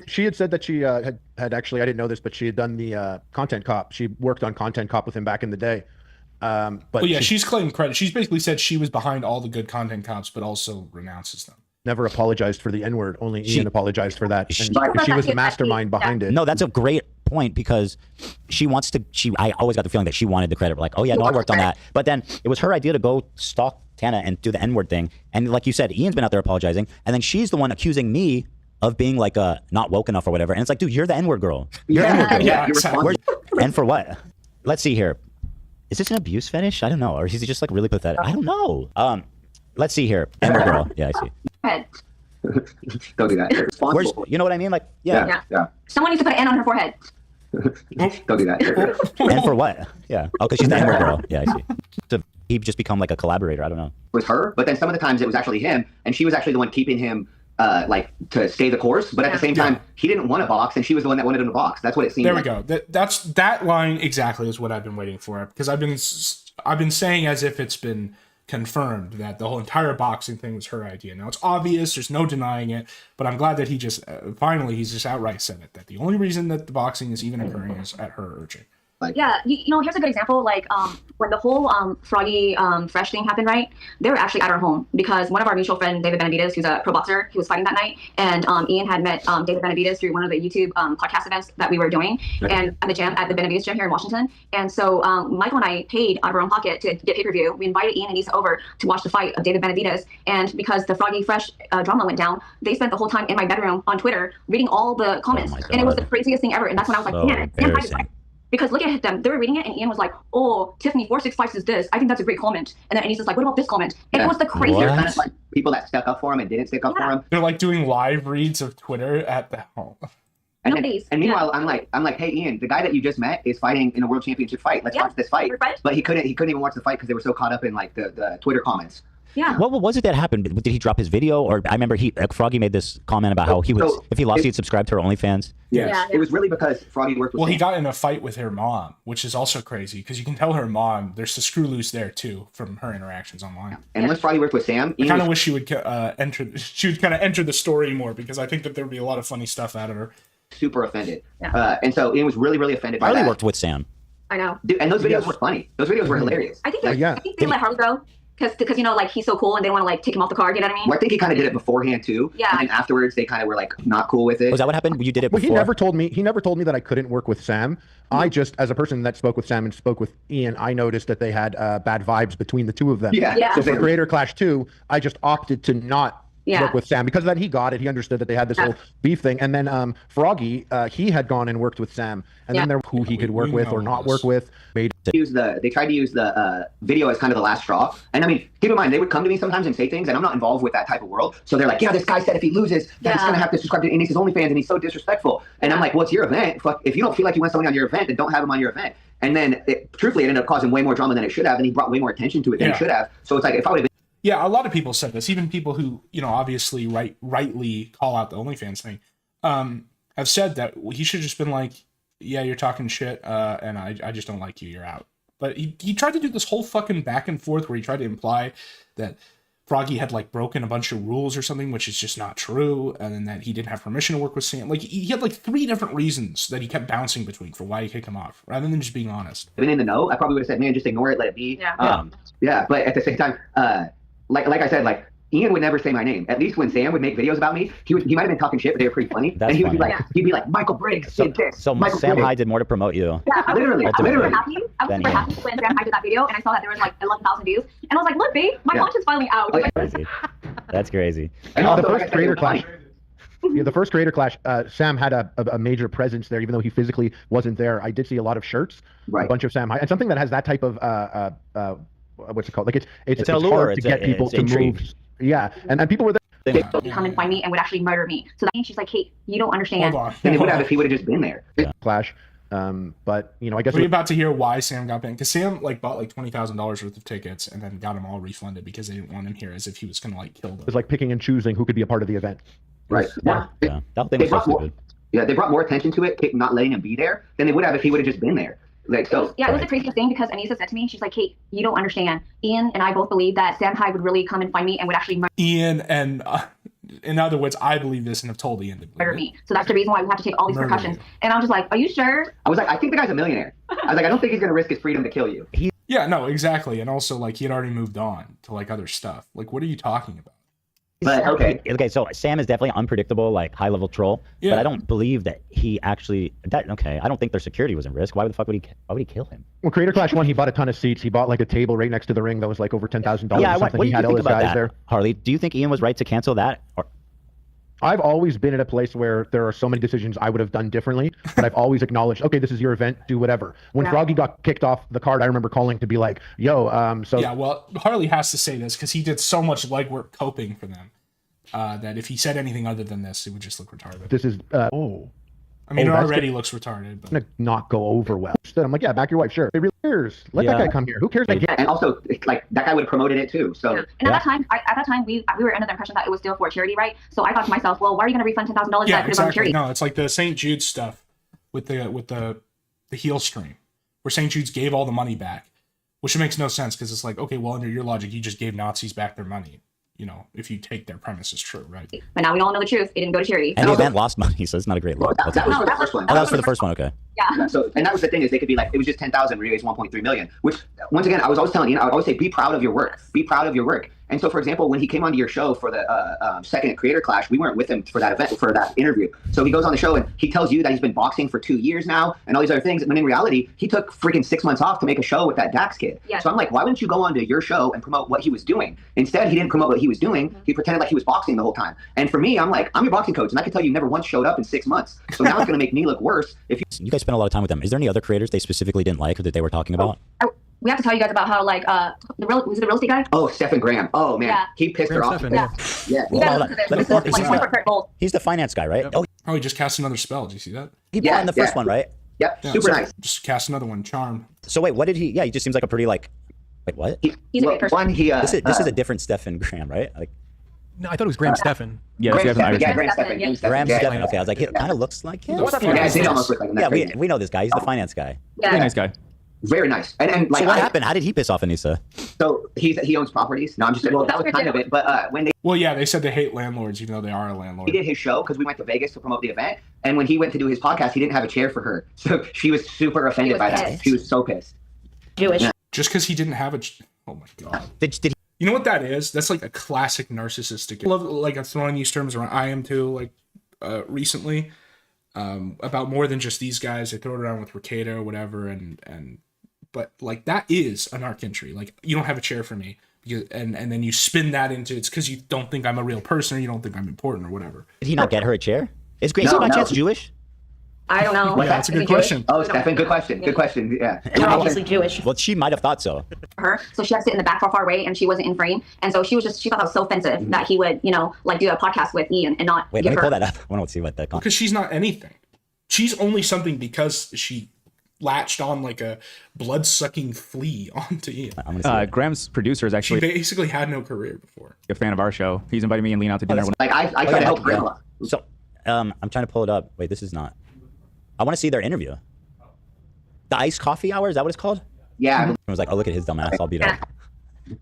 She had said that she had actually, I didn't know this, but she had done the Content Cop. She worked on Content Cop with him back in the day. But she's claiming credit. She's basically said she was behind all the good Content Cops, but also renounces them. Never apologized for the N-word. Only Ian apologized for that. And she was the mastermind behind it. No, that's a great point because she wants to. I always got the feeling that she wanted the credit. Like, oh yeah, no, I worked on that. But then it was her idea to go stalk Tana and do the N-word thing. And like you said, Ian's been out there apologizing, and then she's the one accusing me of being like not woke enough or whatever. And it's like, dude, you're the N-word girl. You're the N-word girl. Yeah, exactly. And for what? Let's see here. Is this an abuse fetish? I don't know. Or is he just like really pathetic? I don't know. Let's see here. N-word girl. Yeah, I see. Head. Don't do that. You know what I mean? Like, yeah. Someone needs to put an N on her forehead. Don't do that. And for what? Yeah. Oh, because she's the N-word girl. Yeah, I see. So he just become like a collaborator. I don't know. With her, but then some of the times it was actually him, and she was actually the one keeping him like to stay the course. But at the same time, he didn't want to box, and she was the one that wanted him to box. That's what it seemed. There like. we go. That line exactly is what I've been waiting for, because I've been saying as if it's been confirmed that the whole entire boxing thing was her idea. Now it's obvious, there's no denying it, but I'm glad that he just finally he's just outright said it, that the only reason that the boxing is even occurring is at her urging. Yeah, you know, here's a good example. Like, when the whole Froggy Fresh thing happened, right? They were actually at our home because one of our mutual friend, David Benavides, who's a pro boxer, he was fighting that night, and Ian had met David Benavides through one of the YouTube podcast events that we were doing, and at the Benavides gym here in Washington. And so Michael and I paid out of our own pocket to get pay-per-view. We invited Ian and Issa over to watch the fight of David Benavides, and because the Froggy Fresh drama went down, they spent the whole time in my bedroom on Twitter reading all the comments, and it was the craziest thing ever. And that's when I was like, Ian, because look at them, they were reading it, and Ian was like, "Oh, Tiffany 465 is this. I think that's a great comment." And then Anissa's like, "What about this comment?" And it was the craziest. Kind of like people that stuck up for him and didn't stick up for him. They're like doing live reads of Twitter at the home. And meanwhile, I'm like, hey Ian, the guy that you just met is fighting in a world championship fight. Let's watch this fight. But he couldn't even watch the fight because they were so caught up in like the Twitter comments. Yeah. What was it that happened? Did he drop his video? Or I remember Froggy made this comment about how he would, if he lost, he'd subscribe to her OnlyFans. It was really because Froggy worked with he got in a fight with her mom, which is also crazy because you can tell her mom, there's the screw loose there too from her interactions online. And once Froggy worked with Sam, I kind of wish she would enter the story more, because I think that there would be a lot of funny stuff out of her. Super offended. And so Ian was really, really offended by that. Farley worked with Sam. I know. Dude, and those videos were funny. Those videos were hilarious. I think they let Harley go because you know, like, he's so cool and they want to like take him off the card. You know what I mean? Well, I think he kind of did it beforehand too. Yeah. And then afterwards, they kind of were like not cool with it. Was that what happened? You did it Well, before? he never told me. He never told me that I couldn't work with Sam. I just, as a person that spoke with Sam and spoke with Ian, I noticed that they had bad vibes between the two of them. Yeah. So for Creator Clash 2, I just opted to not work with Sam because then he got it. He understood that they had this whole beef thing. And then Froggy, he had gone and worked with Sam. And then there who he could work with or not work with. They tried to use the video as kind of the last straw. And I mean, keep in mind, they would come to me sometimes and say things, and I'm not involved with that type of world. So they're like, yeah, this guy said if he loses, then he's going to have to subscribe to Inisa's OnlyFans, and he's so disrespectful. And I'm like, well, it's your event. Fuck, if you don't feel like you want something on your event, then don't have him on your event. And then, truthfully, it ended up causing way more drama than it should have, and he brought way more attention to it than he should have. So it's like, if I would have been... Yeah, a lot of people said this. Even people who, you know, obviously rightly call out the OnlyFans thing, have said that he should have just been like, yeah, you're talking shit, and I just don't like you, you're out. But he tried to do this whole fucking back and forth where he tried to imply that Froggy had like broken a bunch of rules or something, which is just not true, and then that he didn't have permission to work with Sam. Like, he had like 3 different reasons that he kept bouncing between for why he kicked him off, rather than just being honest. Been in the know, I probably would have said, man, just ignore it, let it be. Yeah. But at the same time, like I said, like, Ian would never say my name. At least when Sam would make videos about me, he might have been talking shit, but they were pretty funny. That's and he would funny. he'd be like, Michael Briggs did this. So Michael Sam Briggs. Hyde did more to promote you. Yeah, I was Literally. super happy. I was super happy when Sam Hyde did that video, and I saw that there was like 11,000 views, and I was like, look, babe, my conscience finally out. Crazy. That's crazy. And the also, first like I said, Creator it was funny. Clash. Yeah, the first Creator Clash, Sam had a major presence there, even though he physically wasn't there. I did see a lot of shirts, a bunch of Sam Hyde, and something that has that type of what's it called? Like it's a lure. hard to get people to move. Yeah, and people were there. They would come and find me and would actually murder me. So that means she's like, hey, you don't understand. Hold on. And they would have if he would have just been there. Clash. But you know, I guess we're about to hear why Sam got banned, because Sam like bought like $20,000 worth of tickets and then got them all refunded because they didn't want him here, as if he was gonna like kill them. It was like picking and choosing who could be a part of the event. Right. Yeah. That thing was so stupid. They brought more attention to it, not letting him be there, than they would have if he would have just been there. Like, so. Yeah, it was the craziest thing because Anissa said to me, she's like, Kate, you don't understand. Ian and I both believe that Sam Hyde would really come and find me and would actually Ian and in other words, I believe this and have told Ian to murder me. So that's the reason why we have to take all these precautions. And I was just like, are you sure? I was like, I think the guy's a millionaire. I was like, I don't think he's gonna risk his freedom to kill you. Yeah, no, exactly. And also, like, he had already moved on to like other stuff. Like, what are you talking about? But okay, so Sam is definitely unpredictable, like high level troll. Yeah. But I don't believe that he actually. I don't think their security was in risk. Why the fuck would he? Why would he kill him? Well, Creator Clash 1, he bought a ton of seats. He bought like a table right next to the ring that was like over $10,000. Yeah, or what something. do He you had all think his about guys that, there. Harley? Do you think Ian was right to cancel that? Or... I've always been at a place where there are so many decisions I would have done differently, but I've always acknowledged, okay, this is your event, do whatever. When Froggy got kicked off the card, I remember calling to be like, yo, so... Yeah, well, Harley has to say this because he did so much legwork coping for them that if he said anything other than this, it would just look retarded. This is... I mean, it already looks retarded. But... gonna not go over well. I'm like, yeah, back your wife, sure. It really cares. Let that guy come here. Who cares? And also, like, that guy would have promoted it too. So. And at that time, we were under the impression that it was still for charity, right? So I thought to myself, well, why are you going to refund $10,000? Yeah, exactly. No, it's like the St. Jude stuff with the heel stream, where St. Jude's gave all the money back, which makes no sense because it's like, okay, well, under your logic, you just gave Nazis back their money. You know, if you take their premise as true, right? But now we all know the truth. It didn't go to charity. And the event lost money, so it's not a great look. That was for the first one. Oh, that was for the first one, okay. Yeah. So, and that was the thing is they could be like, it was just 10,000, we raised 1.3 million. Which, once again, I was always telling you, I would always say, be proud of your work. Be proud of your work. And so, for example, when he came onto your show for the second Creator Clash, we weren't with him for that event, for that interview. So he goes on the show and he tells you that he's been boxing for 2 years now and all these other things. When in reality, he took freaking 6 months off to make a show with that Dax kid. Yes. So I'm like, why wouldn't you go onto your show and promote what he was doing? Instead, he didn't promote what he was doing. He pretended like he was boxing the whole time. And for me, I'm like, I'm your boxing coach, and I can tell you never once showed up in 6 months. So now it's going to make me look worse. If you guys spent a lot of time with them. Is there any other creators they specifically didn't like or that they were talking about? We have to tell you guys about how, like, was it the real estate guy? Oh, Stephen Graham. Oh, man. Yeah. He pissed her off. Yeah. He's the finance guy, right? Yep. Oh, he just cast another spell. Did you see that? He bought in the first one, right? Yep. Yeah, super nice. Just cast another one, Charm. So wait, what did he? Yeah, he just seems like a pretty like. Wait, what? He's a great person. This is a different Stephen Graham, right? Like. No, I thought it was Graham Stephan. Yeah, Graham Stephan. Yeah, Graham Stephan. Graham Stephan. Okay, I was like, it kind of looks like him. Yeah, it did almost look like him. Yeah, we know this guy. He's the finance guy. Yeah. Very nice guy. Very nice. And like, so what happened? How did he piss off Anissa? So he owns properties. No, I'm just well, that was kind of it. But when they said they hate landlords, even though they are a landlord. he did his show because we went to Vegas to promote the event, and when he went to do his podcast, he didn't have a chair for her, so she was super offended by that. She was so pissed. Jewish. Yeah. Just because he didn't have oh my god. Did he? You know what that is? That's like a classic narcissistic. I love like I'm throwing these terms around. I am too. Like recently, about more than just these guys. I throw it around with Gator or whatever, but like that is a narc entry. Like you don't have a chair for me, because, and then you spin that into it's because you don't think I'm a real person or you don't think I'm important or whatever. Did he not get her a chair? Is Gracie by chance Jewish? I don't know. Yeah, that's a good question. Oh, Stefan, good question. Good question. Yeah. You're obviously Jewish. Well, she might have thought so. Her, so she had to sit in the back far away, and she wasn't in frame, and so she thought that was so offensive that he would, like do a podcast with Ian and not. Wait, let me pull that up. I want to see what that. Because she's not anything. She's only something because she latched on like a blood-sucking flea onto Ian. Graham's producer is actually. She basically had no career before. A fan of our show. He's invited me and Lean out to dinner. Like I try to help Graham. So, I'm trying to pull it up. Wait, this is not. I want to see their interview. The iced coffee hour, is that what it's called? Yeah. I was like, oh, look at his dumb ass. I'll beat up.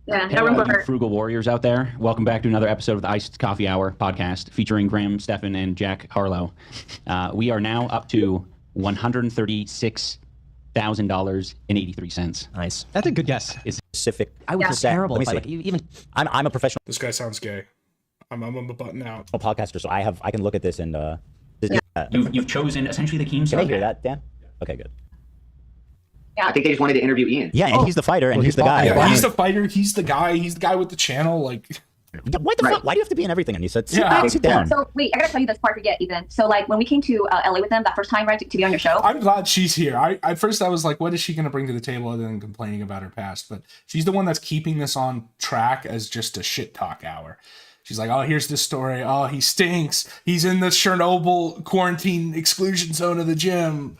Yeah, no room for her. Frugal warriors out there. Welcome back to another episode of the Iced Coffee Hour podcast featuring Graham, Stefan, and Jack Harlow. We are now up to $136,000.83. Nice. That's a good guess. It's specific. I was just terrible. Let me see. Like, even I'm a professional. This guy sounds gay. I'm a button out. A podcaster, so I can look at this and you've chosen essentially the Keemstar. Can I hear that, Dan? Okay, good. Yeah. I think they just wanted to interview Ian. Yeah, and he's the fighter, and he's the guy. Yeah, he's the fighter. He's the guy. He's the guy with the channel. Like, what the fuck? Why do you have to be in everything? And he said, sit down. So wait, I gotta tell you this part to get Ethan. So like when we came to LA with them that first time, right, to be on your show. I'm glad she's here. At first I was like, what is she gonna bring to the table other than complaining about her past? But she's the one that's keeping this on track as just a shit talk hour. She's like, oh, here's this story. Oh, he stinks. He's in the Chernobyl quarantine exclusion zone of the gym.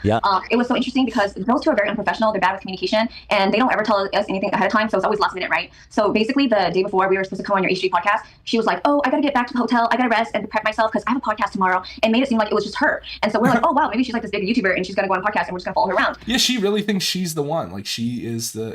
Yeah. It was so interesting because those two are very unprofessional. They're bad with communication, and they don't ever tell us anything ahead of time. So it's always last minute, right? So basically, the day before we were supposed to come on your H3 podcast, she was like, "Oh, I gotta get back to the hotel. I gotta rest and prep myself because I have a podcast tomorrow," and made it seem like it was just her. And so we're like, "Oh wow, maybe she's like this big YouTuber and she's gonna go on a podcast and we're just gonna follow her around." Yeah, she really thinks she's the one. Like she is the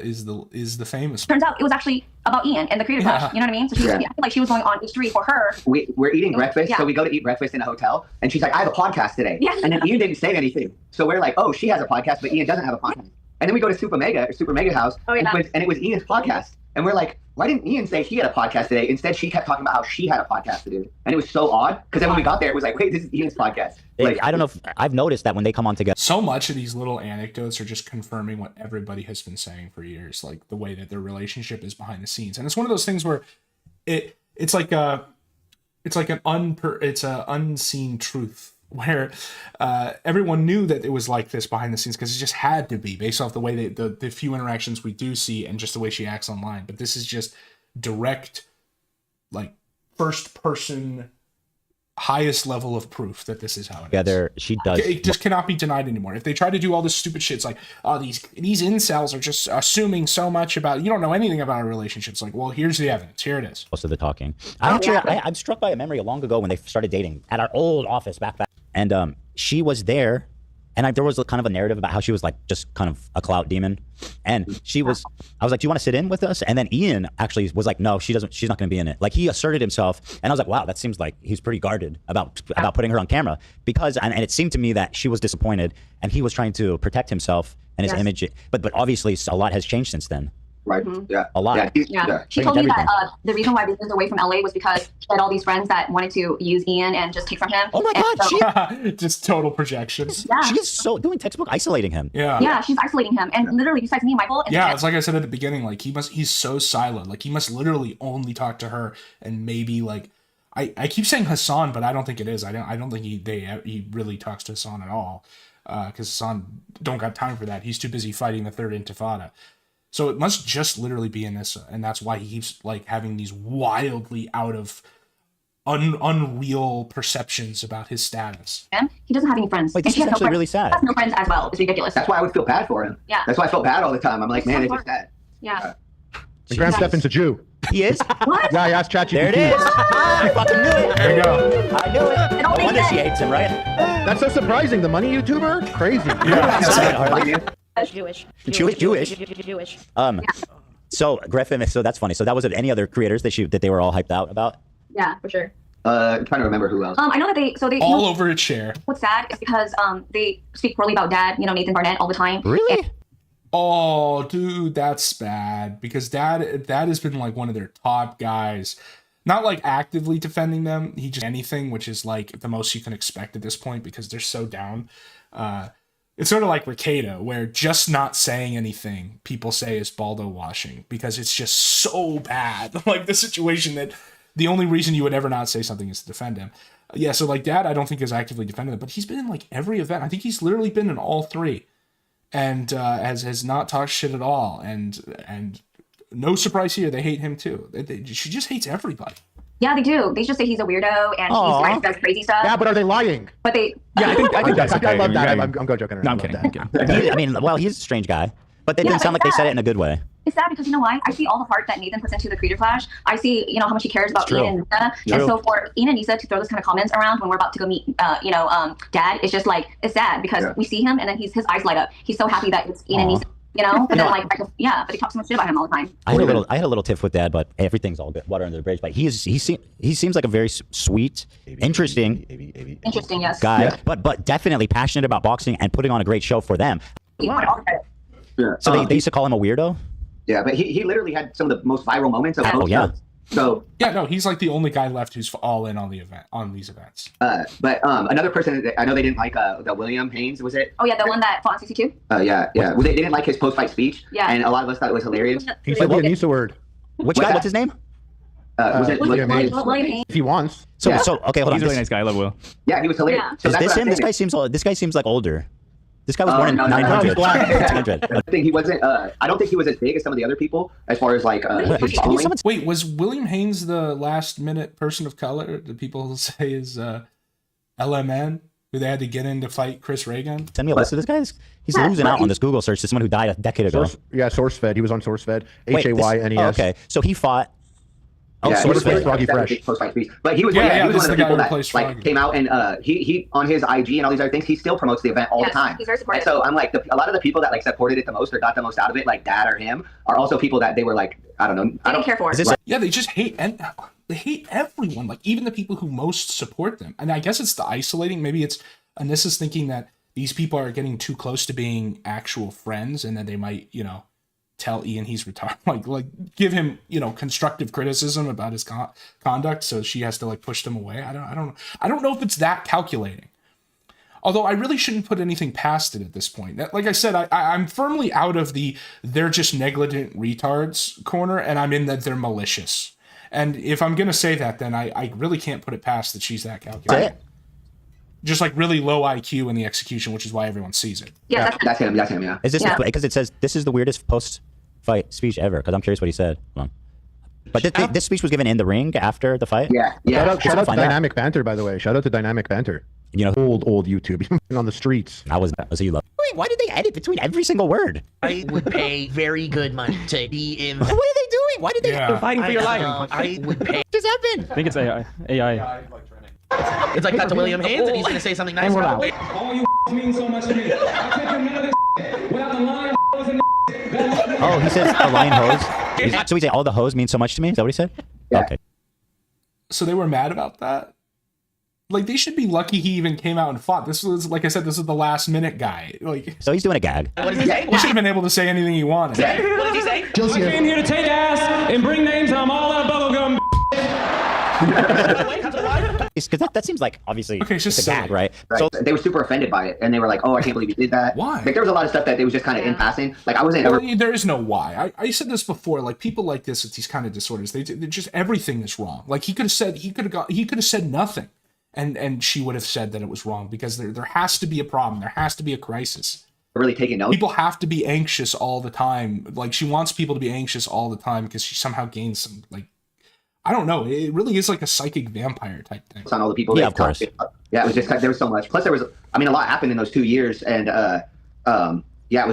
famous one. Turns out it was actually about Ian and the Creative Rush. You know what I mean? So she, I feel like she was going on H3 for her. We're eating breakfast, so we go to eat breakfast in a hotel, and she's like, "I have a podcast today," and then Ian didn't say anything, so we're like, "Oh, she has a podcast, but Ian doesn't have a podcast." And then we go to Super Mega House, and it was Ian's podcast, and we're like, "Why didn't Ian say he had a podcast today?" Instead, she kept talking about how she had a podcast to do, and it was so odd because then when we got there, it was like, "Wait, this is Ian's podcast." Like, I don't know if I've noticed that when they come on together. So much of these little anecdotes are just confirming what everybody has been saying for years, like the way that their relationship is behind the scenes. And it's one of those things where it's like an unseen truth where everyone knew that it was like this behind the scenes because it just had to be based off the way the few interactions we do see and just the way she acts online. But this is just direct, like first person, highest level of proof that this is how it is. She does. It just cannot be denied anymore. If they try to do all this stupid shit, it's like, oh, these incels are just assuming so much about, you don't know anything about our relationships. Like, well, here's the evidence. Here it is. Most of the talking. I'm struck by a memory long ago when they started dating at our old office back. And she was there. And there was kind of a narrative about how she was like just kind of a clout demon. And I was like, do you want to sit in with us? And then Ian actually was like, no, she's not going to be in it. Like he asserted himself. And I was like, wow, that seems like he's pretty guarded about putting her on camera because, and it seemed to me that she was disappointed and he was trying to protect himself and his image. But obviously a lot has changed since then. Right. Yeah. A lot. Yeah. She told me that the reason why we moved away from LA was because she had all these friends that wanted to use Ian and just take from him. Oh my God. Just total projections. Yeah. She is so doing textbook isolating him. Yeah. Yeah, she's isolating him. And literally besides me and Michael. And it's like I said at the beginning, like he's so silent. Like he must literally only talk to her and maybe like, I keep saying Hassan, but I don't think it is. I don't think he really talks to Hassan at all. Because Hassan don't got time for that. He's too busy fighting the third intifada. So it must just literally be Anissa, and that's why he keeps like having these wildly out of unreal perceptions about his status. And he doesn't have any friends. Like, this is actually really sad. He has no friends as well. It's ridiculous. That's why I would feel bad for him. Yeah. That's why I felt bad all the time. I'm like, man, it's just sad. Yeah. And Graham Stefan's a Jew. He is? What? Yeah, I asked ChatGPT. There it is. I fucking knew it. There you go. I knew it. No wonder she hates him, right? That's so surprising. The money YouTuber? Crazy. Yeah. Jewish. Jewish. So Griffin, so that's funny. So that was it. Any other creators that they were all hyped out about? Yeah, for sure. I'm trying to remember who else. I know that they all over its share. What's sad is because they speak poorly about Dad, Nathan Barnett all the time. Really? Oh, dude, that's bad because Dad has been like one of their top guys. Not like actively defending them. He just anything, which is like the most you can expect at this point because they're so down. It's sort of like Ricada, where just not saying anything people say is Baldo washing because it's just so bad. Like the situation that the only reason you would ever not say something is to defend him. Yeah, so like Dad, I don't think is actively defending them, but he's been in like every event. I think he's literally been in all three, and has not talked shit at all. And no surprise here, they hate him too. She just hates everybody. Yeah, they do. They just say he's a weirdo and he does crazy stuff. Yeah, but are they lying? But they. Yeah, I think that's okay. I love that. I'm joking around. No, I'm kidding. I mean, well, he's a strange guy, but they didn't sound like they said it in a good way. It's sad because you know why? I see all the heart that Nathan puts into the Creator Clash. I see, how much he cares about Ian and Nisa. And so for Ian and Nisa to throw those kind of comments around when we're about to go meet, Dad, it's just like, it's sad because we see him and then his eyes light up. He's so happy that it's Ian and Nisa. But then but he talks so much shit about him all the time. I had a little tiff with Dad, but everything's all good, water under the bridge. But he seems like a very sweet, interesting yes, guy, but definitely passionate about boxing and putting on a great show for them. So they used to call him a weirdo. Yeah, but he literally had some of the most viral moments of So yeah, no, he's like the only guy left who's all in on these events. But another person that I know they didn't like the William Haynes, was it? Oh yeah, the one that fought on 62. Yeah. Well, they didn't like his post-fight speech. Yeah. And a lot of us thought it was hilarious. He said the Anissa word. Which guy? What's his name? Was it William Haynes? William Haynes. If he wants. So okay, hold on. He's a really nice guy. I love Will. Yeah, he was hilarious. Yeah. So Is this him? This guy seems like older. This guy was born in 900. I think he wasn't. I don't think he was as big as some of the other people as far as like his following. Wait, was William Haynes the last minute person of color that people say is LMN, who they had to get in to fight Chris Reagan? Send me a list of this guy. He's losing out on this Google search to someone who died a decade ago. SourceFed. He was on SourceFed. Wait, HAYNES. oh, okay, so he fought. Oh, SourceFed. Froggy Fresh. But he was, he was one of the people that Froggy. came out and he on his IG and all these other things, he still promotes the event all the time. He's very supportive. And so I'm like, a lot of the people that like supported it the most or got the most out of it, like Dad or him, are also people that they were like, I don't know. I don't care for. Yeah, they just hate, and they hate everyone. Like even the people who most support them. And I guess it's the isolating. Maybe it's Anissa's thinking that these people are getting too close to being actual friends, and then they might, tell Ian he's retarded, like give him, constructive criticism about his conduct. So she has to like push them away. I don't know if it's that calculating. Although I really shouldn't put anything past it at this point. Like I said, I'm firmly out of the they're just negligent retards corner, and I'm in that they're malicious. And if I'm going to say that, then I really can't put it past that she's that calculating. Just like really low IQ in the execution, which is why everyone sees it. Yeah, that's him. Yeah. Is this because it says this is the weirdest post-fight speech ever? Because I'm curious what he said. Hold on. But this speech was given in the ring after the fight. Yeah. Shout out to Dynamic Banter, by the way. Shout out to Dynamic Banter. Old YouTube. He's been on the streets. Was he love? Wait, why did they edit between every single word? I would pay very good money to be in. What are they doing? Why did they? They're fighting for your life. I would pay. What just happened? I think it's AI. It's like cut to William Haynes and he's gonna say something nice. All you mean so much to me. I take none of this without the line and Oh, he says a lion hose. So he said all the hose mean so much to me? Is that what he said? Yeah. Okay. So they were mad about that? Like, they should be lucky he even came out and fought. This was, like I said, this is the last minute guy. Like, so he's doing a gag. What did he say? He should have been able to say anything he wanted. What did he say? I came here to take ass and bring names, and I'm all out of bubblegum. Because that seems like obviously it's just a gag, right? So they were super offended by it, and they were like, "Oh, I can't believe you did that." Why? Like there was a lot of stuff that they was just kind of in passing. Like I wasn't ever. There is no why. I said this before. Like people like this with these kind of disorders, they're just everything is wrong. Like he could have said nothing, and she would have said that it was wrong because there has to be a problem. There has to be a crisis. Really taking notes. People have to be anxious all the time. Like she wants people to be anxious all the time because she somehow gains some like. I don't know. It really is like a psychic vampire type thing. On all the people. Yeah, of course. Yeah, it was just there was so much. Plus, there was. I mean, a lot happened in those 2 years, and yeah,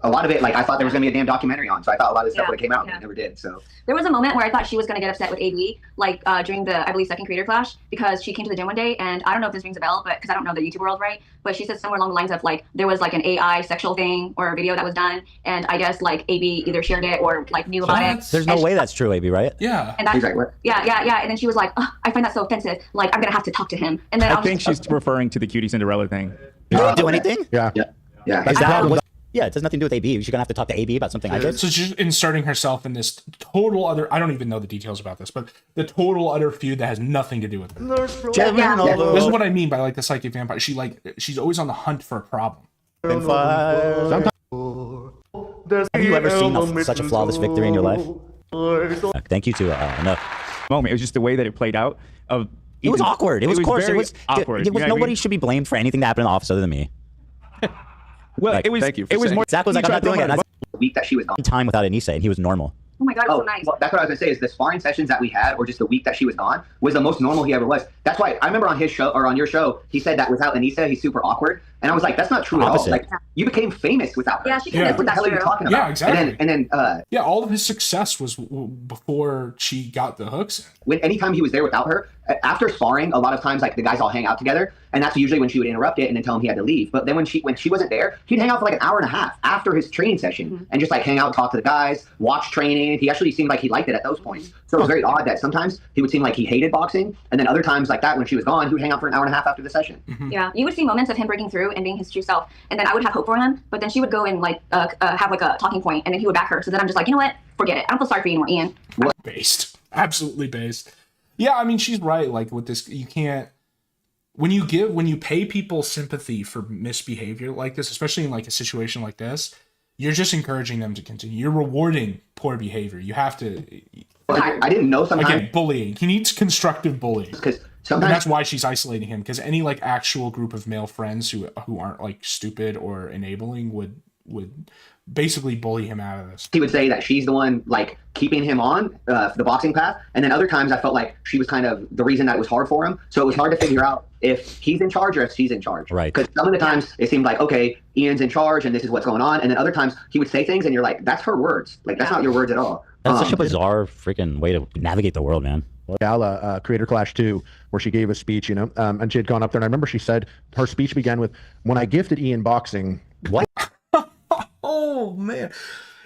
a lot of it. Like I thought there was gonna be a damn documentary on, so I thought a lot of this stuff would have came out, and it never did. So there was a moment where I thought she was gonna get upset with AB, like during the I believe second Creator Clash, because she came to the gym one day, and I don't know if this rings a bell, but because I don't know the YouTube world, right? But she said somewhere along the lines of like there was like an AI sexual thing or a video that was done, and I guess like AB either shared it or like knew about it. There's no way that's true, AB, right? Yeah. And yeah. And then she was like, oh, I find that so offensive. Like I'm gonna have to talk to him. And then I think she's referring to the Cutie Cinderella thing. You didn't do anything? Yeah. Yeah, it has nothing to do with AB. She's gonna have to talk to AB about something I did. So she's inserting herself in this total other. I don't even know the details about this, but the total other feud that has nothing to do with it. This is what I mean by like the psychic vampire. She's always on the hunt for a problem. Have you ever seen such a flawless victory in your life? Thank you to enough. Moment. It was just the way that it played out. It was awkward. It was coarse. It was awkward. Nobody should be blamed for anything that happened in the office other than me. Well, it was. Thank you. It was more. Zach was like, I'm not doing it. That's the week that she was gone. Time without Anissa, and he was normal. Oh my God, it was so nice. Well, that's what I was gonna say. Is the sparring sessions that we had, or just the week that she was gone, was the most normal he ever was. That's why I remember on his show or on your show, he said that without Anissa, he's super awkward, and I was like, that's not true at all. Like you became famous without her. Yeah, she can. What the hell are you talking about? Yeah, exactly. And then yeah, all of his success was before she got the hooks in. Anytime he was there without her, after sparring, a lot of times like the guys all hang out together, and that's usually when she would interrupt it and then tell him he had to leave. But then when she wasn't there, he'd hang out for like an hour and a half after his training session and just like hang out, talk to the guys, watch training. He actually seemed like he liked it at those points. So it was very odd that sometimes he would seem like he hated boxing, and then other times like that when she was gone, he would hang out for an hour and a half after the session. Yeah, you would see moments of him breaking through and being his true self, and then I would have hope for him, but then she would go and like have like a talking point, and then he would back her. So then I'm just like, you know what? Forget it. I don't feel sorry for you anymore, Ian. Based. Absolutely based. Yeah, I mean, she's right. Like with this, you can't, when you pay people sympathy for misbehavior like this, especially in like a situation like this, you're just encouraging them to continue. You're rewarding poor behavior. You have to. I didn't know sometimes. Again, bullying. He needs constructive bullying. Because sometimes, and that's why she's isolating him. Because any like actual group of male friends who aren't like stupid or enabling would basically bully him out of this. He would say that she's the one like keeping him on the boxing path, and then other times I felt like she was kind of the reason that it was hard for him. So it was hard to figure out if he's in charge or if she's in charge. Right. Because some of the times it seemed like, okay, Ian's in charge and this is what's going on, and then other times he would say things and you're like, that's her words. Like that's not your words at all. That's such a bizarre freaking way to navigate the world, man. Gala, Creator Clash 2, where she gave a speech, you know, and she had gone up there, and I remember she said her speech began with, "When I gifted Ian boxing." What? Oh man,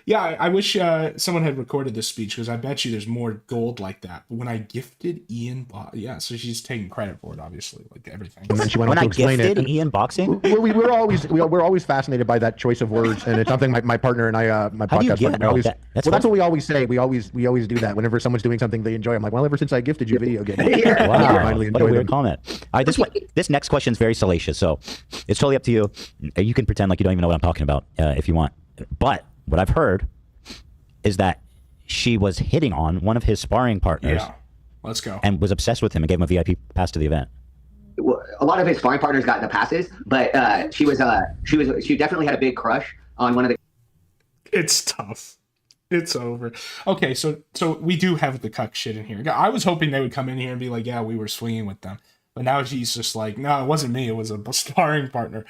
yeah. I wish someone had recorded this speech, because I bet you there's more gold like that. But when I gifted Ian, yeah. So she's taking credit for it, obviously, like everything. And then she went on to explain it. Ian boxing. We're always fascinated by that choice of words, and it's something my partner and I, my podcast partner, always. That's what we always say. We always do that whenever someone's doing something they enjoy. I'm like, well, ever since I gifted you video games. Wow, what a weird comment. All right, this next question is very salacious, so it's totally up to you. You can pretend like you don't even know what I'm talking about if you want. But what I've heard is that she was hitting on one of his sparring partners. Yeah, let's go. And was obsessed with him and gave him a VIP pass to the event. Well, a lot of his sparring partners got the passes, but she definitely had a big crush on one of the. It's tough. It's over. Okay, so we do have the cuck shit in here. I was hoping they would come in here and be like, yeah, we were swinging with them. But now she's just like, no, it wasn't me. It was a sparring partner.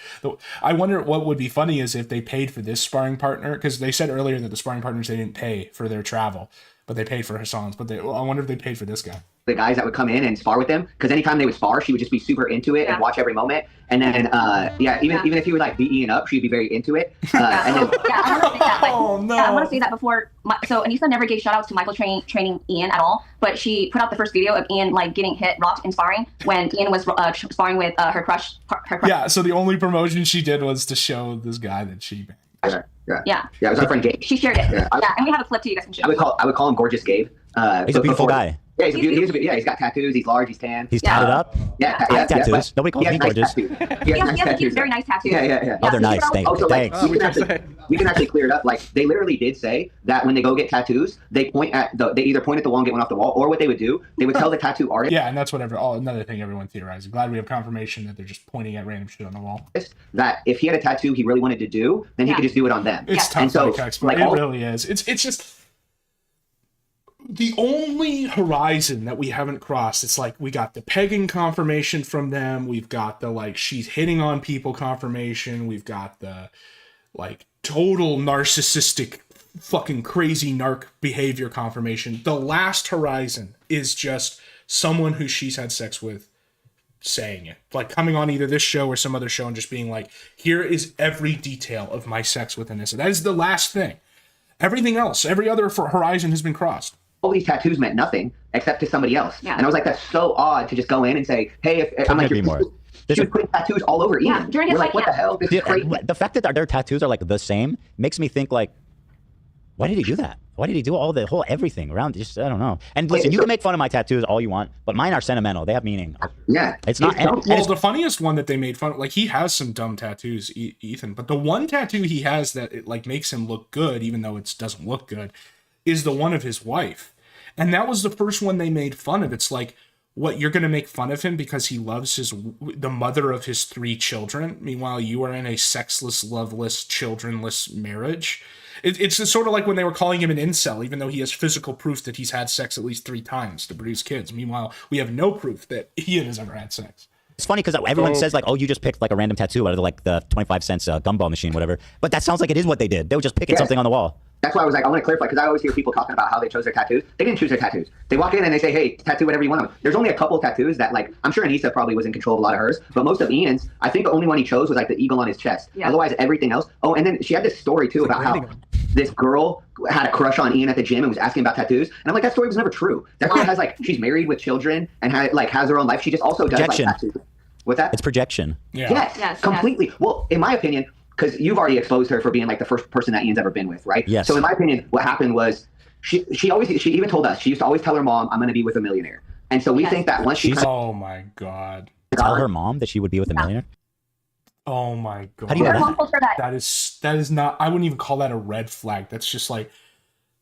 I wonder what would be funny is if they paid for this sparring partner, because they said earlier that the sparring partners, they didn't pay for their travel, but they paid for Hassan's. But I wonder if they paid for this guy. The guys that would come in and spar with them, because anytime they would spar, she would just be super into it and watch every moment. And then, even if he would like beat Ian up, she'd be very into it. And then, I want to say that. Like, oh no! I want to say that before. So Anissa never gave shoutouts to Michael training Ian at all, but she put out the first video of Ian like getting hit, rocked, and sparring when Ian was sparring with her crush. Yeah. So the only promotion she did was to show this guy that she banged. Yeah. It was our friend Gabe. She shared it. Yeah, and we have a clip too. You guys can show. I would call him Gorgeous Gabe. He's a beautiful guy. Yeah, he's got tattoos. He's large. He's tan. He's tatted up. Yeah, I have tattoos. Nobody calls me gorgeous. He has very nice tattoos. Yeah. Oh, they're nice. Thanks. We can actually clear it up. Like they literally did say that when they go get tattoos, they either point at the wall and get one off the wall, or what they would do, they would tell the tattoo artist. Yeah, and that's another thing everyone theorizing. Glad we have confirmation that they're just pointing at random shit on the wall. That if he had a tattoo he really wanted to do, then he could just do it on them. It's tough, it really is. It's just the only horizon that we haven't crossed. It's like we got the pegging confirmation from them. We've got the like she's hitting on people confirmation. We've got the like total narcissistic, fucking crazy narc behavior confirmation. The last horizon is just someone who she's had sex with saying it, like coming on either this show or some other show and just being like, here is every detail of my sex with Anissa. That is the last thing. Everything else, every other horizon has been crossed. All these tattoos meant nothing except to somebody else. Yeah. And I was like, that's so odd to just go in and say, hey, if I'm like, she was putting tattoos all over Ian. Yeah, during his like, what the hell? This is crazy. The fact that their tattoos are like the same makes me think like, why did he do that? Why did he do all the whole everything around? Just I don't know. And listen, you can make fun of my tattoos all you want, but mine are sentimental. They have meaning. Yeah, it's not. Well, the funniest one that they made fun of, like he has some dumb tattoos, Ethan. But the one tattoo he has that it like makes him look good, even though it doesn't look good, is the one of his wife. And that was the first one they made fun of. It's like, what, you're going to make fun of him because he loves the mother of his 3 children. Meanwhile, you are in a sexless, loveless, childrenless marriage. It's sort of like when they were calling him an incel, even though he has physical proof that he's had sex at least 3 times to produce kids. Meanwhile, we have no proof that Ian has ever had sex. It's funny because everyone says like, oh, you just picked like a random tattoo out of like the 25 cents gumball machine, whatever. But that sounds like it is what they did. They were just picking something on the wall. That's why I was like, I want to clarify, because I always hear people talking about how they chose their tattoos. They didn't choose their tattoos. They walk in and they say, hey, tattoo whatever you want. There's only a couple of tattoos that, like, I'm sure Anissa probably was in control of a lot of hers, but most of Ian's, I think the only one he chose was like the eagle on his chest. Yeah. Otherwise, everything else. Oh, and then she had this story too about how this girl had a crush on Ian at the gym and was asking about tattoos. And I'm like, that story was never true. That girl has like, she's married with children and has her own life. She just also does like tattoos. What's that? It's projection. Yeah. Yes, completely. Yes. Well, in my opinion, because you've already exposed her for being like the first person that Ian's ever been with, right? Yes. So in my opinion, what happened was she even told us, she used to always tell her mom, I'm going to be with a millionaire. And so we think that once she's oh my God. Tell her mom that she would be with a millionaire? Oh my God. How do you know that? That is not, I wouldn't even call that a red flag. That's just like,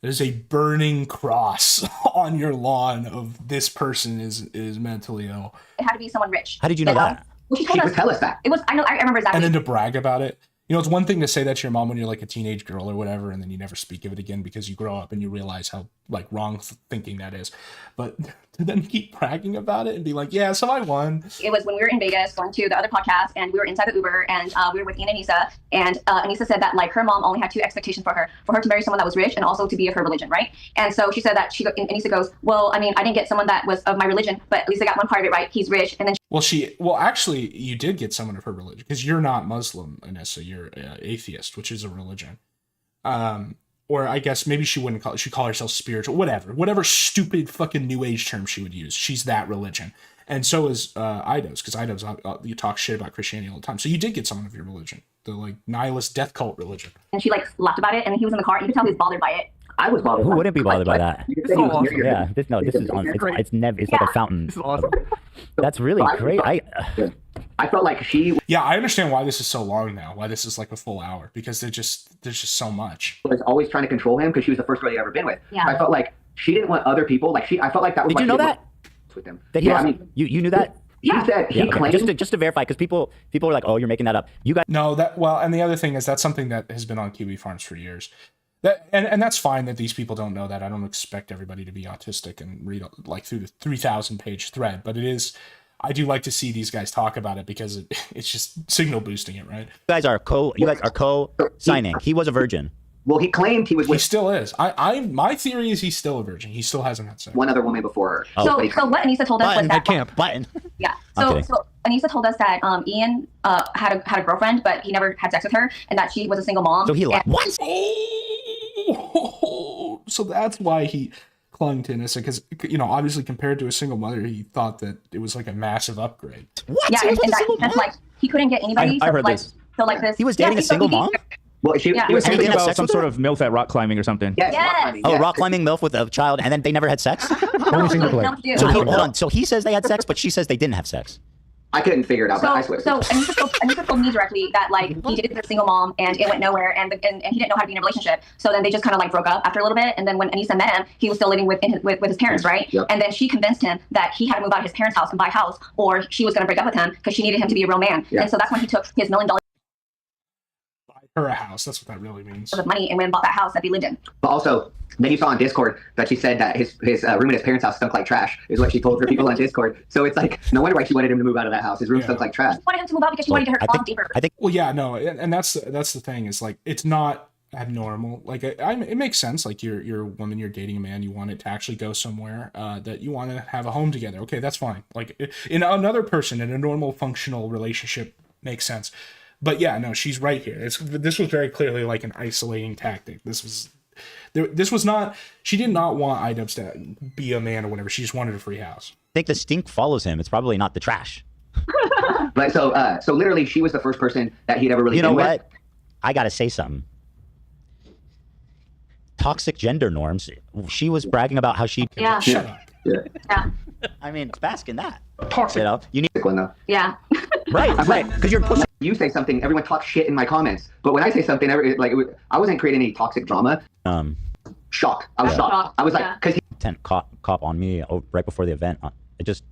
there's a burning cross on your lawn of this person is mentally ill. It had to be someone rich. How did you know that? Well, she would tell us that. It was, I remember exactly. And then to brag about it. You know, it's one thing to say that to your mom when you're like a teenage girl or whatever, and then you never speak of it again because you grow up and you realize how like wrong thinking that is. But to then keep bragging about it and be like, yeah, so I won. It was when we were in Vegas going to the other podcast, and we were inside the Uber, and we were with Ian and Anissa, and Anissa said that like her mom only had 2 expectations for her to marry someone that was rich and also to be of her religion, right? And so she said that Anissa goes, well, I mean, I didn't get someone that was of my religion, but at least I got one part of it right. He's rich, and then well, actually, you did get someone of her religion because you're not Muslim, Anissa. You're atheist, which is a religion. Or I guess maybe she wouldn't she'd call herself spiritual, whatever stupid fucking new age term she would use. She's that religion. And so is Idubbbz, because Idubbbz, you talk shit about Christianity all the time. So you did get someone of your religion, the like nihilist death cult religion. And she like laughed about it, and he was in the car, and you could tell he was bothered by it. I was bothered. Who wouldn't be bothered by that? Yeah, this is on. It's never. It's like a fountain. This is awesome. That's really great. I felt like she. Yeah, I understand why this is so long now. Why this is like a full hour, because there's just so much. Was always trying to control him because she was the first girl he'd ever been with. Yeah. I felt like she didn't want other people. Like I felt like that was. Did you know that? With him. That he was, I mean, you knew that. He said he claimed just to verify, because people are like, oh, you're making that up. You guys. No, and the other thing is that's something that has been on Kiwi Farms for years. And that's fine that these people don't know that. I don't expect everybody to be autistic and read like through the 3,000 page thread, but it is. I do like to see these guys talk about it because it's just signal boosting it, right? You guys are co-signing. He was a virgin. Well, he claimed he was. He still is. My theory is he's still a virgin. He still hasn't had sex. One other woman before her. Oh. So what Anissa told us was that Button. Yeah. So Anissa told us that Ian had a girlfriend, but he never had sex with her, and that she was a single mom. So he what? Oh, so that's why he clung to Anissa, because obviously compared to a single mother, he thought that it was like a massive upgrade. What? Yeah, and that's like he couldn't get anybody. I heard this. So like this. He was dating a single mom. Well, he was thinking about some sort of MILF at rock climbing or something. Yes. Rock climbing MILF with a child, and then they never had sex. Only single player. So hold on. So he says they had sex, but she says they didn't have sex. I couldn't figure it out, but I swear. So Anissa told me directly that like he dated a single mom and it went nowhere, and he didn't know how to be in a relationship. So then they just kind of like broke up after a little bit. And then when Anissa met him, he was still living with his parents, right? Yep. And then she convinced him that he had to move out of his parents' house and buy a house, or she was going to break up with him because she needed him to be a real man. Yeah. And so that's when he took his $1 million. her a house. That's what that really means. With money and went and bought that house that he lived in. But also, then you saw on Discord that she said that his room at his parents' house stunk like trash, is what she told her people on Discord. So it's like, no wonder why she wanted him to move out of that house. His room stunk like trash. She wanted him to move out because she wanted her to fall deeper. Well, yeah, no, and that's the thing is like it's not abnormal. Like it makes sense. Like you're a woman, you're dating a man, you want it to actually go somewhere, that you want to have a home together. Okay, that's fine. Like in another person in a normal functional relationship makes sense. But yeah, no, she's right here. This was very clearly like an isolating tactic. This was not. She did not want Idubbbz to be a man or whatever. She just wanted a free house. I think the stink follows him. It's probably not the trash. But so literally, she was the first person that he'd ever really. You know been what? with. I gotta say something. Toxic gender norms. She was bragging about how she. Yeah. Shut up. Yeah. I mean, bask in that. Toxic. You know, you need one though. Yeah. right, because you're pushing. You say something, everyone talks shit in my comments. But when I say something, I wasn't creating any toxic drama. Shocked. I was shocked. I was like, because cop on me right before the event. I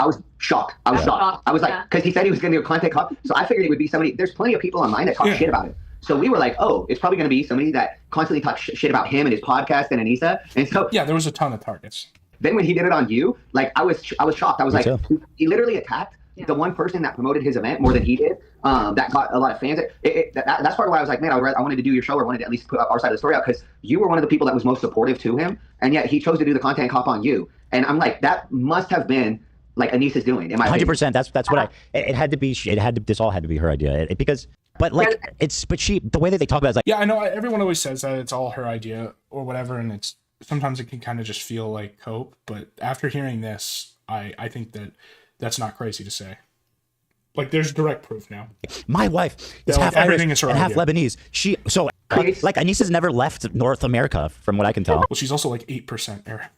was shocked. I was shocked. I was like, because he said he was going to be a content cop. So I figured it would be somebody. There's plenty of people online that talk shit about it. So we were like, oh, it's probably going to be somebody that constantly talks shit about him and his podcast and Anissa. And so yeah, there was a ton of targets. Then when he did it on you, like I was shocked. I was like, too. he literally attacked the one person that promoted his event more than he did. That got a lot of fans. That's part of why I was like, man, I wanted to do your show or wanted to at least put our side of the story out because you were one of the people that was most supportive to him, and yet he chose to do the content cop on you. And I'm like, that must have been like Anissa's doing. 100%. That's what it had to be. This all had to be her idea because. But like the way that they talk about it is like, yeah, I know everyone always says that it's all her idea or whatever, and sometimes it can kind of just feel like cope. But after hearing this, I think that's not crazy to say. Like there's direct proof now. My wife is half Irish and half Lebanese. Like Anissa's never left North America, from what I can tell. Well, she's also like 8% Arab.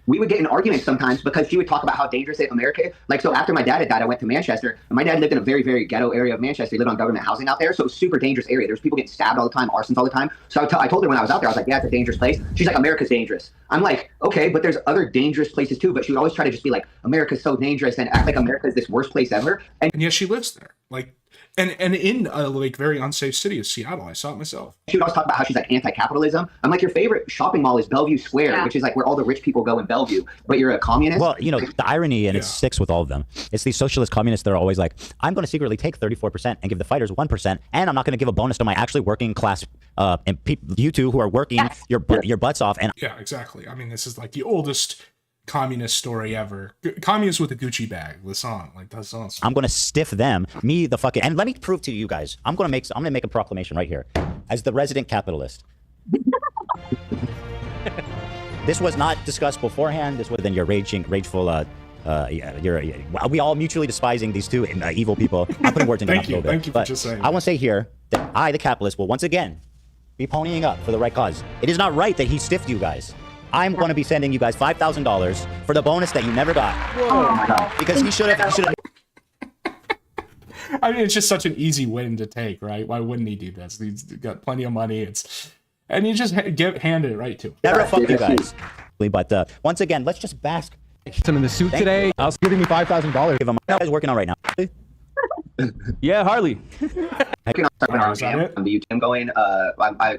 We would get in arguments sometimes because she would talk about how dangerous America is. Like, so after my dad had died, I went to Manchester, and my dad lived in a very, very ghetto area of Manchester. He lived on government housing out there, so it was a super dangerous area. There's people getting stabbed all the time, arsons all the time. So I told her when I was out there, I was like, yeah, it's a dangerous place. She's like, America's dangerous. I'm like, okay, but there's other dangerous places too. But she would always try to just be like, America's so dangerous and act like America is this worst place ever. And yet she lives there. Like, and in a like very unsafe city of Seattle. I saw it myself. She would always talk about how she's like anti-capitalism. I'm like, your favorite shopping mall is Bellevue Square, which is like where all the rich people go in Bellevue, but you're a communist. Well, you know, the irony, and it sticks with all of them. It's these socialist communists that are always like, I'm going to secretly take 34% and give the fighters 1%, and I'm not going to give a bonus to my actually working class and you two who are working your butts off. And yeah, exactly. I mean, this is like the oldest communist story ever. Communists with a Gucci bag. The song, like that song. I'm gonna stiff them. Me, the fucking. And let me prove to you guys. I'm gonna make a proclamation right here, as the resident capitalist. This was not discussed beforehand. This was then your rageful. We all mutually despising these two evil people. I'm putting words in your mouth a little bit. Thank you for just saying. I want to say here that I, the capitalist, will once again be ponying up for the right cause. It is not right that he stiffed you guys. I'm going to be sending you guys $5,000 for the bonus that you never got. Whoa. Because he should have. I mean, it's just such an easy win to take, right? Why wouldn't he do this? He's got plenty of money. And you just handed it right to him. Never fuck you guys. But once again, let's just bask. Some in the suit today. I was giving me $5,000. Give him. What is working on right now? Yeah, Harley. I can start on the YouTube. I'm going.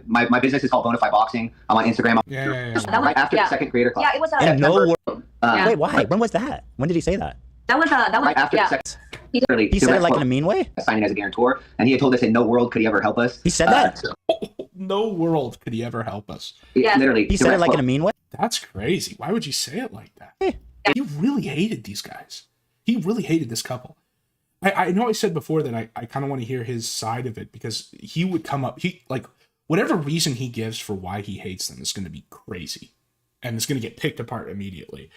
My business is called Bonafide Boxing. I'm on Instagram. Yeah. Right after the second creator class. Yeah, it was In no world. Wait, why? When was that? When did he say that? That was right after the second. He said it like in a mean way. Signing as a guarantor, and he had told us in no world could he ever help us. He said that. No world could he ever help us. Yeah. Literally. He said it like in a mean way. That's crazy. Why would you say it like that? He really hated these guys. He really hated this couple. I know I said before that I kind of want to hear his side of it because he would come up, whatever reason he gives for why he hates them is going to be crazy and it's going to get picked apart immediately.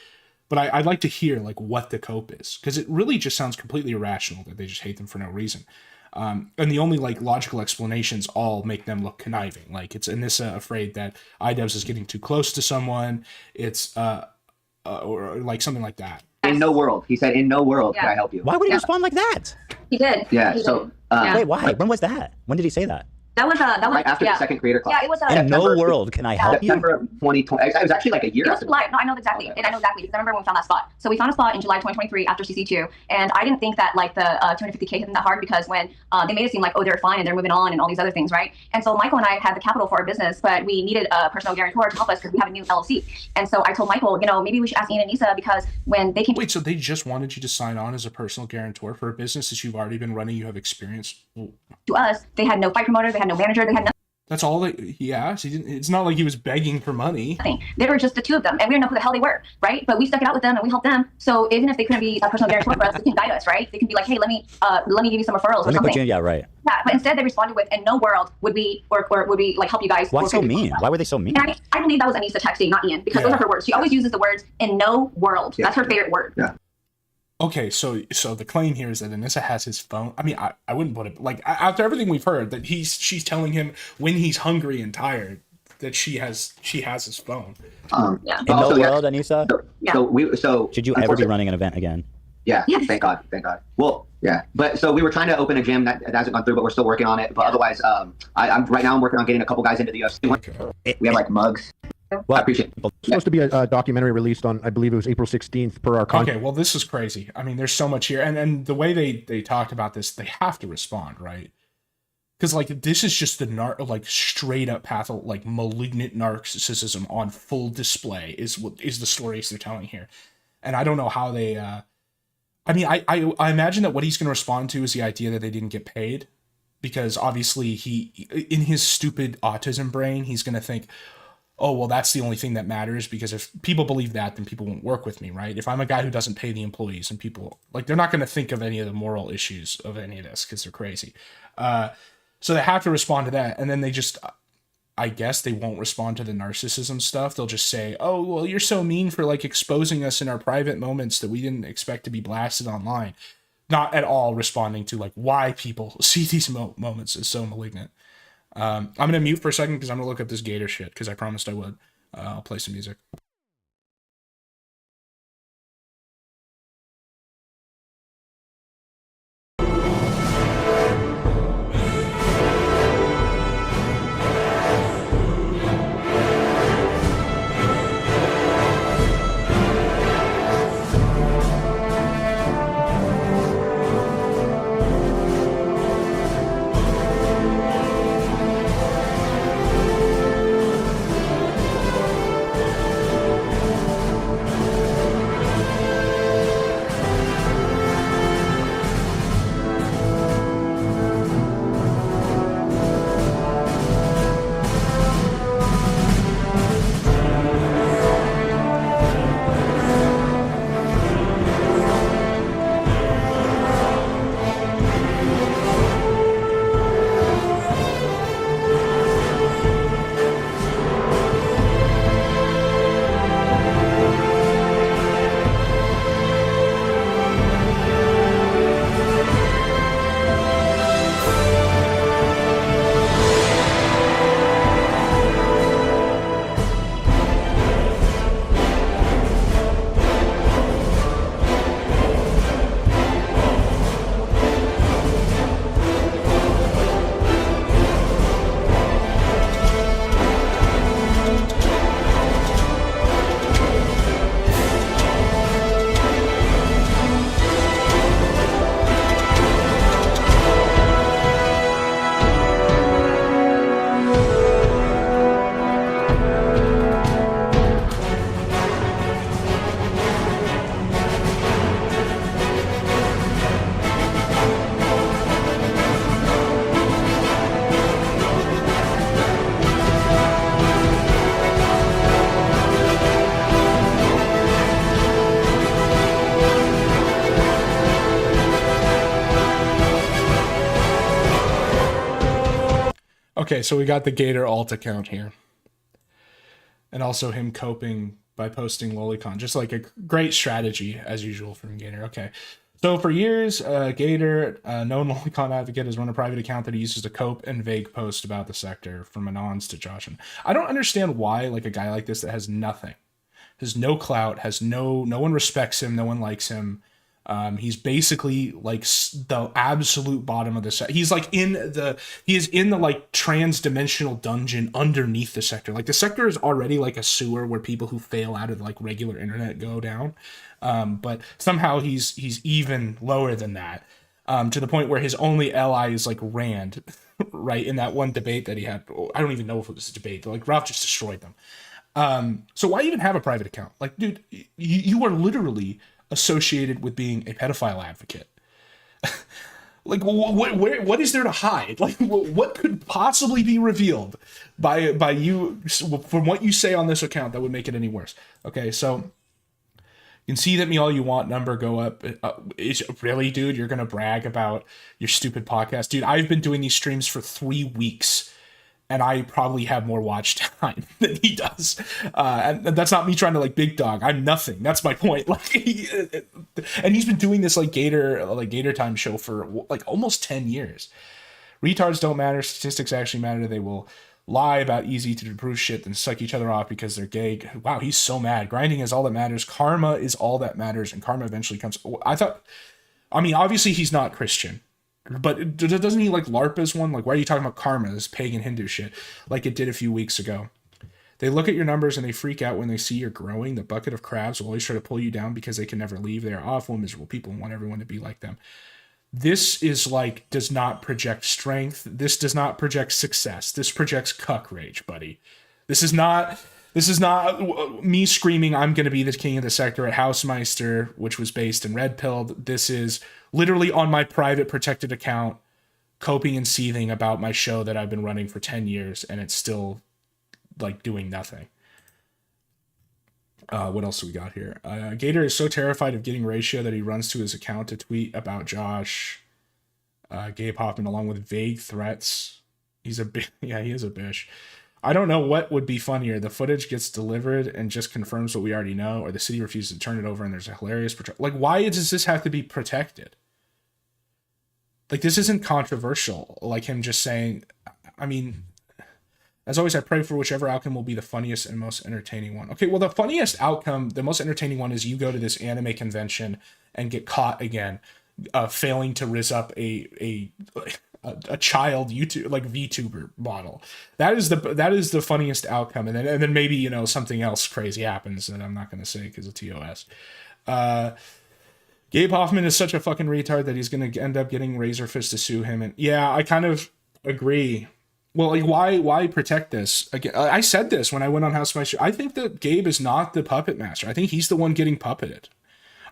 But I'd like to hear like what the cope is because it really just sounds completely irrational that they just hate them for no reason. And the only like logical explanations all make them look conniving. Like it's Anissa afraid that Idubbbz is getting too close to someone. It's or like something like that. In no world. He said, in no world can I help you. Why would he respond like that? He did. Yeah. He so did. Wait, why? When was that? When did he say that? That was right after the second creator class. Yeah, it was In no world can I help you. September of 2020. It was actually like a year. It was July. No, I know exactly. And I know exactly because I remember when we found that spot. So we found a spot in July 2023 after CC2. And I didn't think that like the 250K hit them that hard because when they made it seem like, oh, they're fine and they're moving on and all these other things, right? And so Michael and I had the capital for our business, but we needed a personal guarantor to help us because we have a new LLC. And so I told Michael, you know, maybe we should ask Ian and Nisa because when they came. Wait, so they just wanted you to sign on as a personal guarantor for a business that you've already been running, you have experience? To us, they had no fight promoter, they had no manager, they had nothing. That's all that he asked. He didn't. It's not like he was begging for money. They were just the two of them, and we didn't know who the hell they were, right? But we stuck it out with them, and we helped them. So even if they couldn't be a personal guarantor for us, they can guide us, right? They can be like, hey, let me give you some referrals or something. Yeah, right. Yeah, but instead they responded with, in no world would we or would we like help you guys. Why so mean? Why were they so mean? And I believe that was Anissa texting, not Ian, because those are her words. She always uses the words "in no world." That's her favorite word. Yeah. Okay, so the claim here is that Anissa has his phone. I mean, I wouldn't put it like after everything we've heard that she's telling him when he's hungry and tired that she has his phone. Yeah. In no world, Anissa. So should you ever be running an event again? Yeah. Yes. Thank God. Well, yeah. But so we were trying to open a gym that hasn't gone through, but we're still working on it. But otherwise, I'm right now I'm working on getting a couple guys into the UFC. Okay. We have like mugs. Well, I appreciate it. It's supposed to be a documentary released on, I believe it was April 16th per our contract. Okay, well, this is crazy. I mean, there's so much here. And the way they talked about this, they have to respond, right? Because, like, this is just the straight up like malignant narcissism on full display is the stories they're telling here. And I don't know how they, I mean, I imagine that what he's going to respond to is the idea that they didn't get paid. Because obviously he, in his stupid autism brain, he's going to think, oh, well, that's the only thing that matters, because if people believe that, then people won't work with me, right? If I'm a guy who doesn't pay the employees and people, like, they're not going to think of any of the moral issues of any of this because they're crazy. So they have to respond to that. And then they just, I guess they won't respond to the narcissism stuff. They'll just say, oh, well, you're so mean for, like, exposing us in our private moments that we didn't expect to be blasted online. Not at all responding to, like, why people see these moments as so malignant. I'm going to mute for a second because I'm going to look up this Gator shit because I promised I would. I'll play some music. Okay, so we got the Gator alt account here. And also him coping by posting Lolicon. Just like a great strategy, as usual, from Gator. Okay. So for years, Gator, known Lolicon advocate, has run a private account that he uses to cope and vague post about the sector, from Anons to Joshin. I don't understand why, like, a guy like this that has nothing, has no clout, has no one respects him, no one likes him, He's basically like the absolute bottom of the sector. He is in the like trans-dimensional dungeon underneath the sector. Like the sector is already like a sewer where people who fail out of like regular internet go down. But somehow he's even lower than that. To the point where his only ally is like Rand, right? In that one debate that he had. I don't even know if it was a debate. Like Ralph just destroyed them. So why even have a private account? Like, dude, you are literally associated with being a pedophile advocate. Like, what is there to hide? Like, what could possibly be revealed by you from what you say on this account that would make it any worse? Okay, so you can see that me all you want number go up. Is really, dude? You're gonna brag about your stupid podcast, dude? I've been doing these streams for 3 weeks, and I probably have more watch time than he does. And that's not me trying to like big dog. I'm nothing. That's my point. Like, and he's been doing this like Gator Time show for like almost 10 years. Retards don't matter. Statistics actually matter. They will lie about easy to prove shit, then suck each other off because they're gay. Wow, he's so mad. Grinding is all that matters. Karma is all that matters, and karma eventually comes. I mean, obviously he's not Christian, but doesn't he like LARP as one? Like, why are you talking about karma, this pagan Hindu shit, like it did a few weeks ago? They look at your numbers and they freak out when they see you're growing. The bucket of crabs will always try to pull you down because they can never leave. They are awful, miserable people and want everyone to be like them. This is like, does not project strength. This does not project success. This projects cuck rage, buddy. This is not me screaming, I'm going to be the king of the sector at Housemeister, which was based in Red Pilled. This is literally on my private protected account, coping and seething about my show that I've been running for 10 years, and it's still like doing nothing. What else do we got here? Gator is so terrified of getting ratio that he runs to his account to tweet about Josh. Gabe Hoffman, along with vague threats. He is a bitch. I don't know what would be funnier. The footage gets delivered and just confirms what we already know, or the city refuses to turn it over and there's a hilarious... Like, why does this have to be protected? Like, this isn't controversial. Like him just saying... I mean... As always, I pray for whichever outcome will be the funniest and most entertaining one. Okay, well, the funniest outcome, the most entertaining one is you go to this anime convention and get caught again, failing to rizz up a child YouTube, like VTuber model. That is the funniest outcome, and then maybe, you know, something else crazy happens that I'm not going to say because of TOS. Gabe Hoffman is such a fucking retard that he's going to end up getting Razorfist to sue him, and yeah, I kind of agree. Well, like, why protect this? Again, I said this when I went on House of My Show. I think that Gabe is not the puppet master. I think he's the one getting puppeted.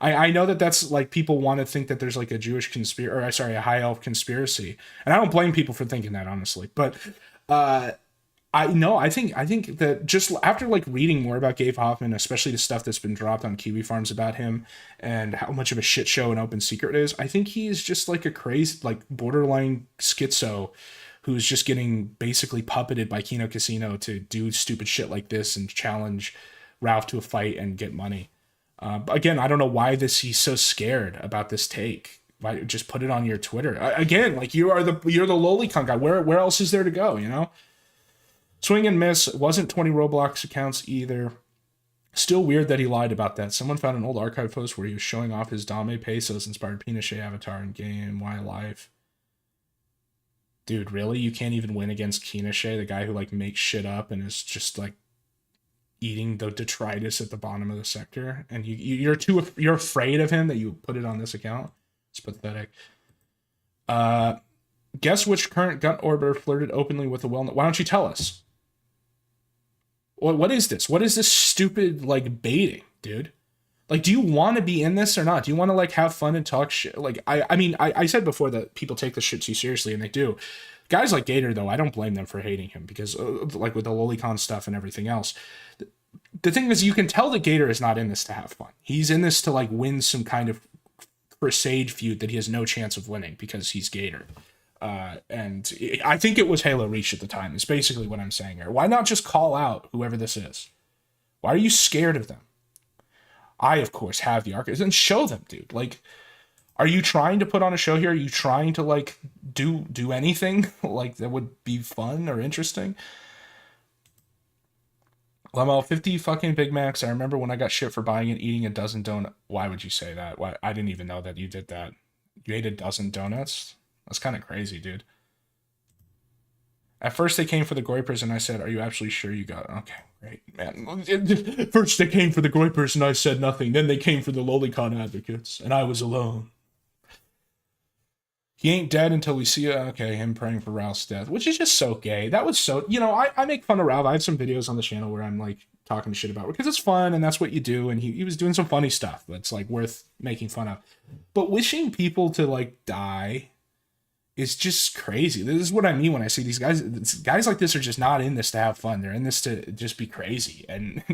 I know that's like people want to think that there's like a Jewish a high elf conspiracy, and I don't blame people for thinking that, honestly. But I think that just after like reading more about Gabe Hoffman, especially the stuff that's been dropped on Kiwi Farms about him and how much of a shit show an open secret is, I think he is just like a crazy, like borderline schizo who's just getting basically puppeted by Kino Casino to do stupid shit like this and challenge Ralph to a fight and get money. Again, I don't know why he's so scared about this take. Why just put it on your Twitter? Again, like you're the lolicon guy. Where else is there to go, you know? Swing and miss. It wasn't 20 Roblox accounts either. Still weird that he lied about that. Someone found an old archive post where he was showing off his Dame Pesos inspired Pinochet avatar in Game Y Life. Dude, really? You can't even win against Pinochet, the guy who like makes shit up and is just like eating the detritus at the bottom of the sector, and you're afraid of him that you put it on this account? It's pathetic. Guess which current gut orbiter flirted openly with a well-known... Why don't you tell us? What is this? What is this stupid like baiting, dude? Like, do you want to be in this or not? Do you want to like have fun and talk shit? Like, I mean, I said before that people take this shit too seriously, and they do. Guys like Gator, though, I don't blame them for hating him because, like, with the lolicon stuff and everything else. The thing is, you can tell that Gator is not in this to have fun. He's in this to like win some kind of crusade feud that he has no chance of winning because he's Gator. And I think it was Halo Reach at the time. Is basically what I'm saying here. Why not just call out whoever this is? Why are you scared of them? I, of course, have the archives, and show them, dude. Like, are you trying to put on a show here? Are you trying to, like, do anything, like, that would be fun or interesting? Lemel, 50 fucking Big Macs. I remember when I got shit for buying and eating a dozen donuts. Why would you say that? Why? I didn't even know that you did that. You ate a dozen donuts? That's kind of crazy, dude. At first they came for the Groypers and I said, are you actually sure you got it? Okay, great, man. First they came for the Groypers and I said nothing. Then they came for the Lolicon advocates and I was alone. He ain't dead until we see it. Okay, him praying for Ralph's death, which is just so gay. That was so, you know, I make fun of Ralph. I have some videos on the channel where I'm like talking shit about it because it's fun and that's what you do. And he was doing some funny stuff that's like worth making fun of. But wishing people to like die is just crazy. This is what I mean when I see these guys. Guys like this are just not in this to have fun. They're in this to just be crazy and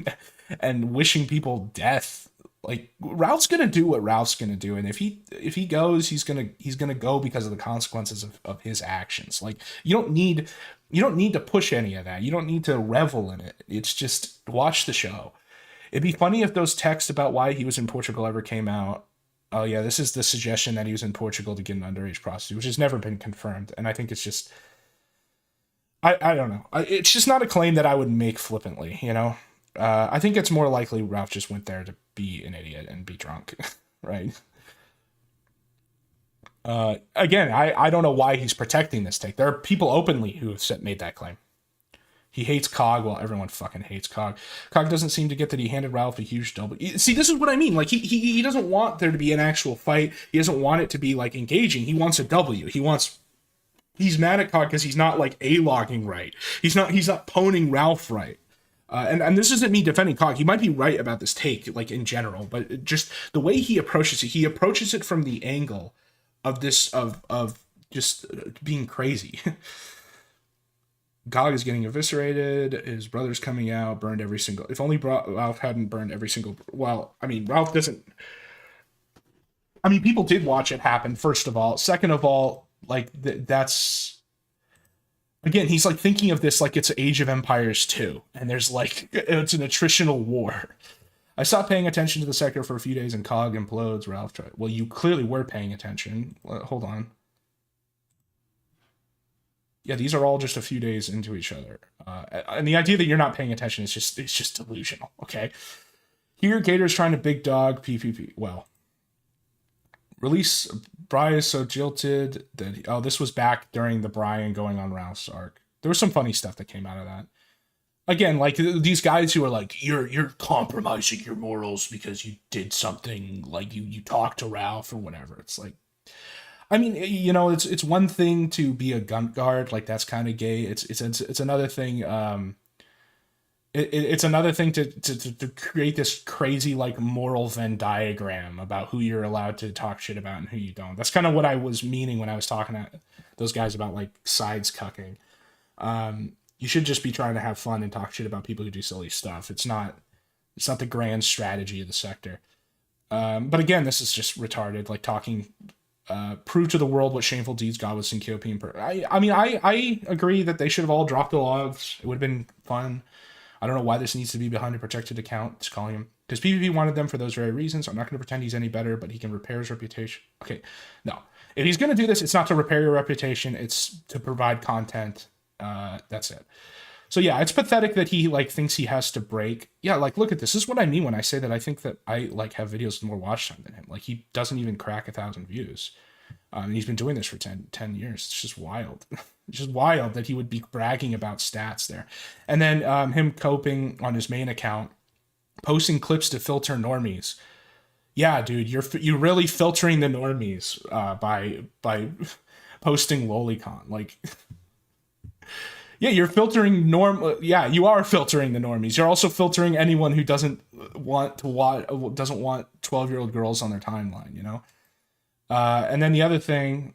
and wishing people death. Like Ralph's gonna do what Ralph's gonna do, and if he goes, he's gonna go because of the consequences of his actions. Like you don't need to push any of that. You don't need to revel in it. It's just watch the show. It'd be funny if those texts about why he was in Portugal ever came out. Oh yeah, this is the suggestion that he was in Portugal to get an underage prostitute, which has never been confirmed, and I think it's just I don't know. It's just not a claim that I would make flippantly, you know. I think it's more likely Ralph just went there to be an idiot and be drunk, right? Again, I don't know why he's protecting this take. There are people openly who have made that claim. He hates Cog. Well, everyone fucking hates Cog. Cog doesn't seem to get that he handed Ralph a huge double. See, this is what I mean. Like he doesn't want there to be an actual fight. He doesn't want it to be like engaging. He wants a W. He's mad at Cog because he's not like A-logging right. He's not poning Ralph right. And this isn't me defending Cog. He might be right about this take, like in general, but just the way he approaches it from the angle of this of just being crazy. Cog is getting eviscerated. His brother's coming out, burned every single. If only Ralph hadn't burned every single. Well, I mean, Ralph doesn't. I mean, people did watch it happen. First of all, second of all, like that's. Again, he's like thinking of this like it's Age of Empires 2, and there's like, it's an attritional war. I stopped paying attention to the sector for a few days and Cog implodes. Ralph tried. Well, you clearly were paying attention. Hold on. Yeah, these are all just a few days into each other. And the idea that you're not paying attention is just delusional, okay? Here, Gator's trying to big dog PPP. Well, release Brian is so jilted that this was back during the Brian going on Ralph's arc. There was some funny stuff that came out of that. Again, like these guys who are like, you're compromising your morals because you did something, like you talked to Ralph or whatever. It's like, I mean, you know, it's one thing to be a gun guard, like that's kind of gay. It's another thing. It's another thing to create this crazy like moral Venn diagram about who you're allowed to talk shit about and who you don't. That's kind of what I was meaning when I was talking to those guys about like sides cucking. You should just be trying to have fun and talk shit about people who do silly stuff. It's not the grand strategy of the sector. But again, this is just retarded. Like talking, prove to the world what shameful deeds God was Syncopian. I mean, I agree that they should have all dropped the logs. It would have been fun. I don't know why this needs to be behind a protected account. It's calling him because PvP wanted them for those very reasons. I'm not going to pretend he's any better, but he can repair his reputation. Okay, no. If he's going to do this, it's not to repair your reputation. It's to provide content. That's it. So yeah, it's pathetic that he like thinks he has to break. Yeah, like look at this. This is what I mean when I say that I think that I like have videos with more watch time than him. Like he doesn't even crack 1,000 views. And he's been doing this for 10 years. It's just wild. It's just wild that he would be bragging about stats there. And then him coping on his main account, posting clips to filter normies. Yeah, dude, you're really filtering the normies by posting Lolicon. Like, yeah, you're filtering yeah, you are filtering the normies. You're also filtering anyone who doesn't want 12-year-old girls on their timeline, you know? And then the other thing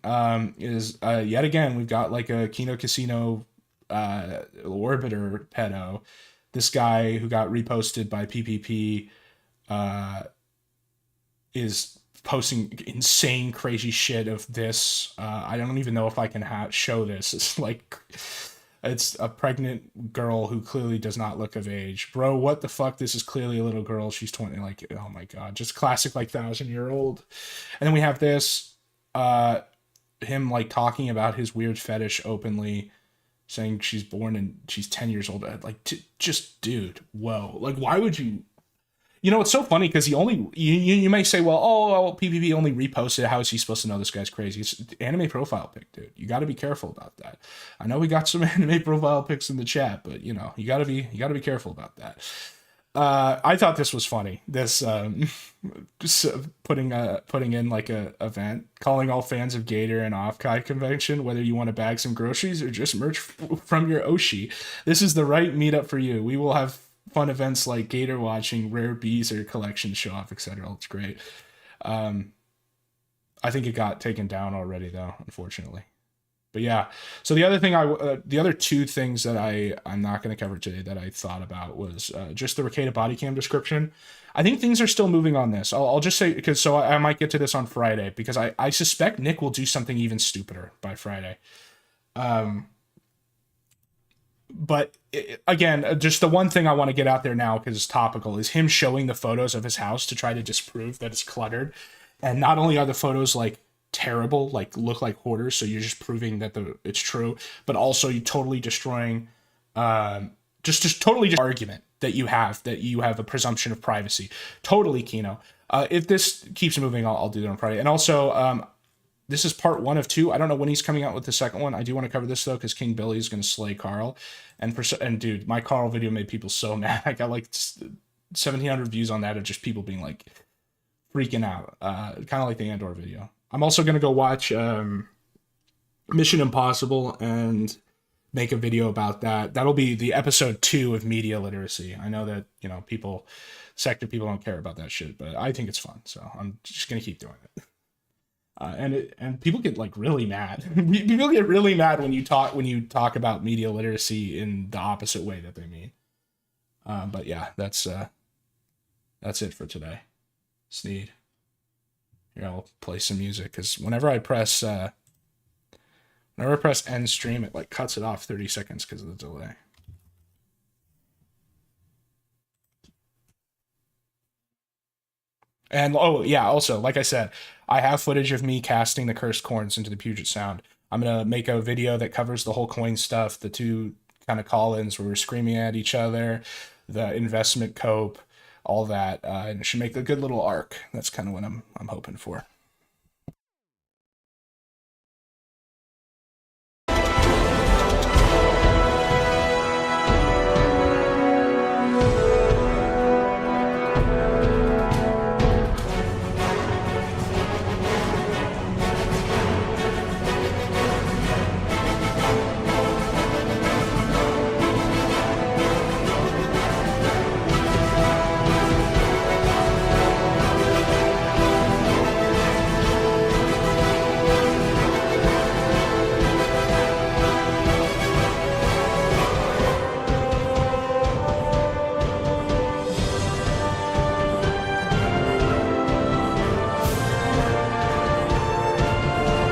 is yet again we've got like a Kino Casino orbiter pedo. This guy who got reposted by PPP is posting insane crazy shit of this. I don't even know if I can show this. It's like it's a pregnant girl who clearly does not look of age. Bro, what the fuck? This is clearly a little girl. She's 20. Like, oh my god, just classic like 1,000-year-old. And then we have this him like talking about his weird fetish openly saying she's born and she's 10 years old. Like, just, dude, whoa. Like, why would you? You know, it's so funny because he only, you may say, well, PPP only reposted. How is he supposed to know this guy's crazy? It's anime profile pic, dude. You got to be careful about that. I know we got some anime profile pics in the chat, but you know, you got to be careful about that. I thought this was funny. This putting in like a event, calling all fans of Gator and Off-Kai convention, whether you want to bag some groceries or just merch from your Oshi. This is the right meetup for you. We will have fun events like Gator watching, rare bees or collection show off, etc. It's great. I think it got taken down already though, unfortunately. But yeah, so the other thing the other two things that I'm not going to cover today that I thought about was just the Ricada body cam description. I think things are still moving on this. I'll just say, because so I might get to this on Friday, because I suspect Nick will do something even stupider by Friday. But again, just the one thing I want to get out there now, because it's topical, is him showing the photos of his house to try to disprove that it's cluttered. And not only are the photos like terrible, like look like hoarders, so you're just proving that it's true, but also you totally destroying just totally just argument that you have a presumption of privacy. Totally, Kino. If this keeps moving, I'll do that on Friday. And also this is part 1 of 2. I don't know when he's coming out with the second one. I do want to cover this though, because King Billy is going to slay Carl. And dude, my Carl video made people so mad. I got like 1,700 views on that of just people being like freaking out, kind of like the Andor video. I'm also going to go watch Mission Impossible and make a video about that. That'll be the episode 2 of media literacy. I know that, you know, sector people don't care about that shit, but I think it's fun. So I'm just going to keep doing it. And people get like really mad. People get really mad when you talk about media literacy in the opposite way that they mean. But yeah, that's it for today. Sneed. Here, I'll play some music, because whenever I press end stream, it like cuts it off 30 seconds because of the delay. And oh yeah, also, like I said, I have footage of me casting the cursed corns into the Puget Sound. I'm gonna make a video that covers the whole coin stuff, the 2 kind of call-ins where we're screaming at each other, the investment cope, all that, and it should make a good little arc. That's kind of what I'm hoping for.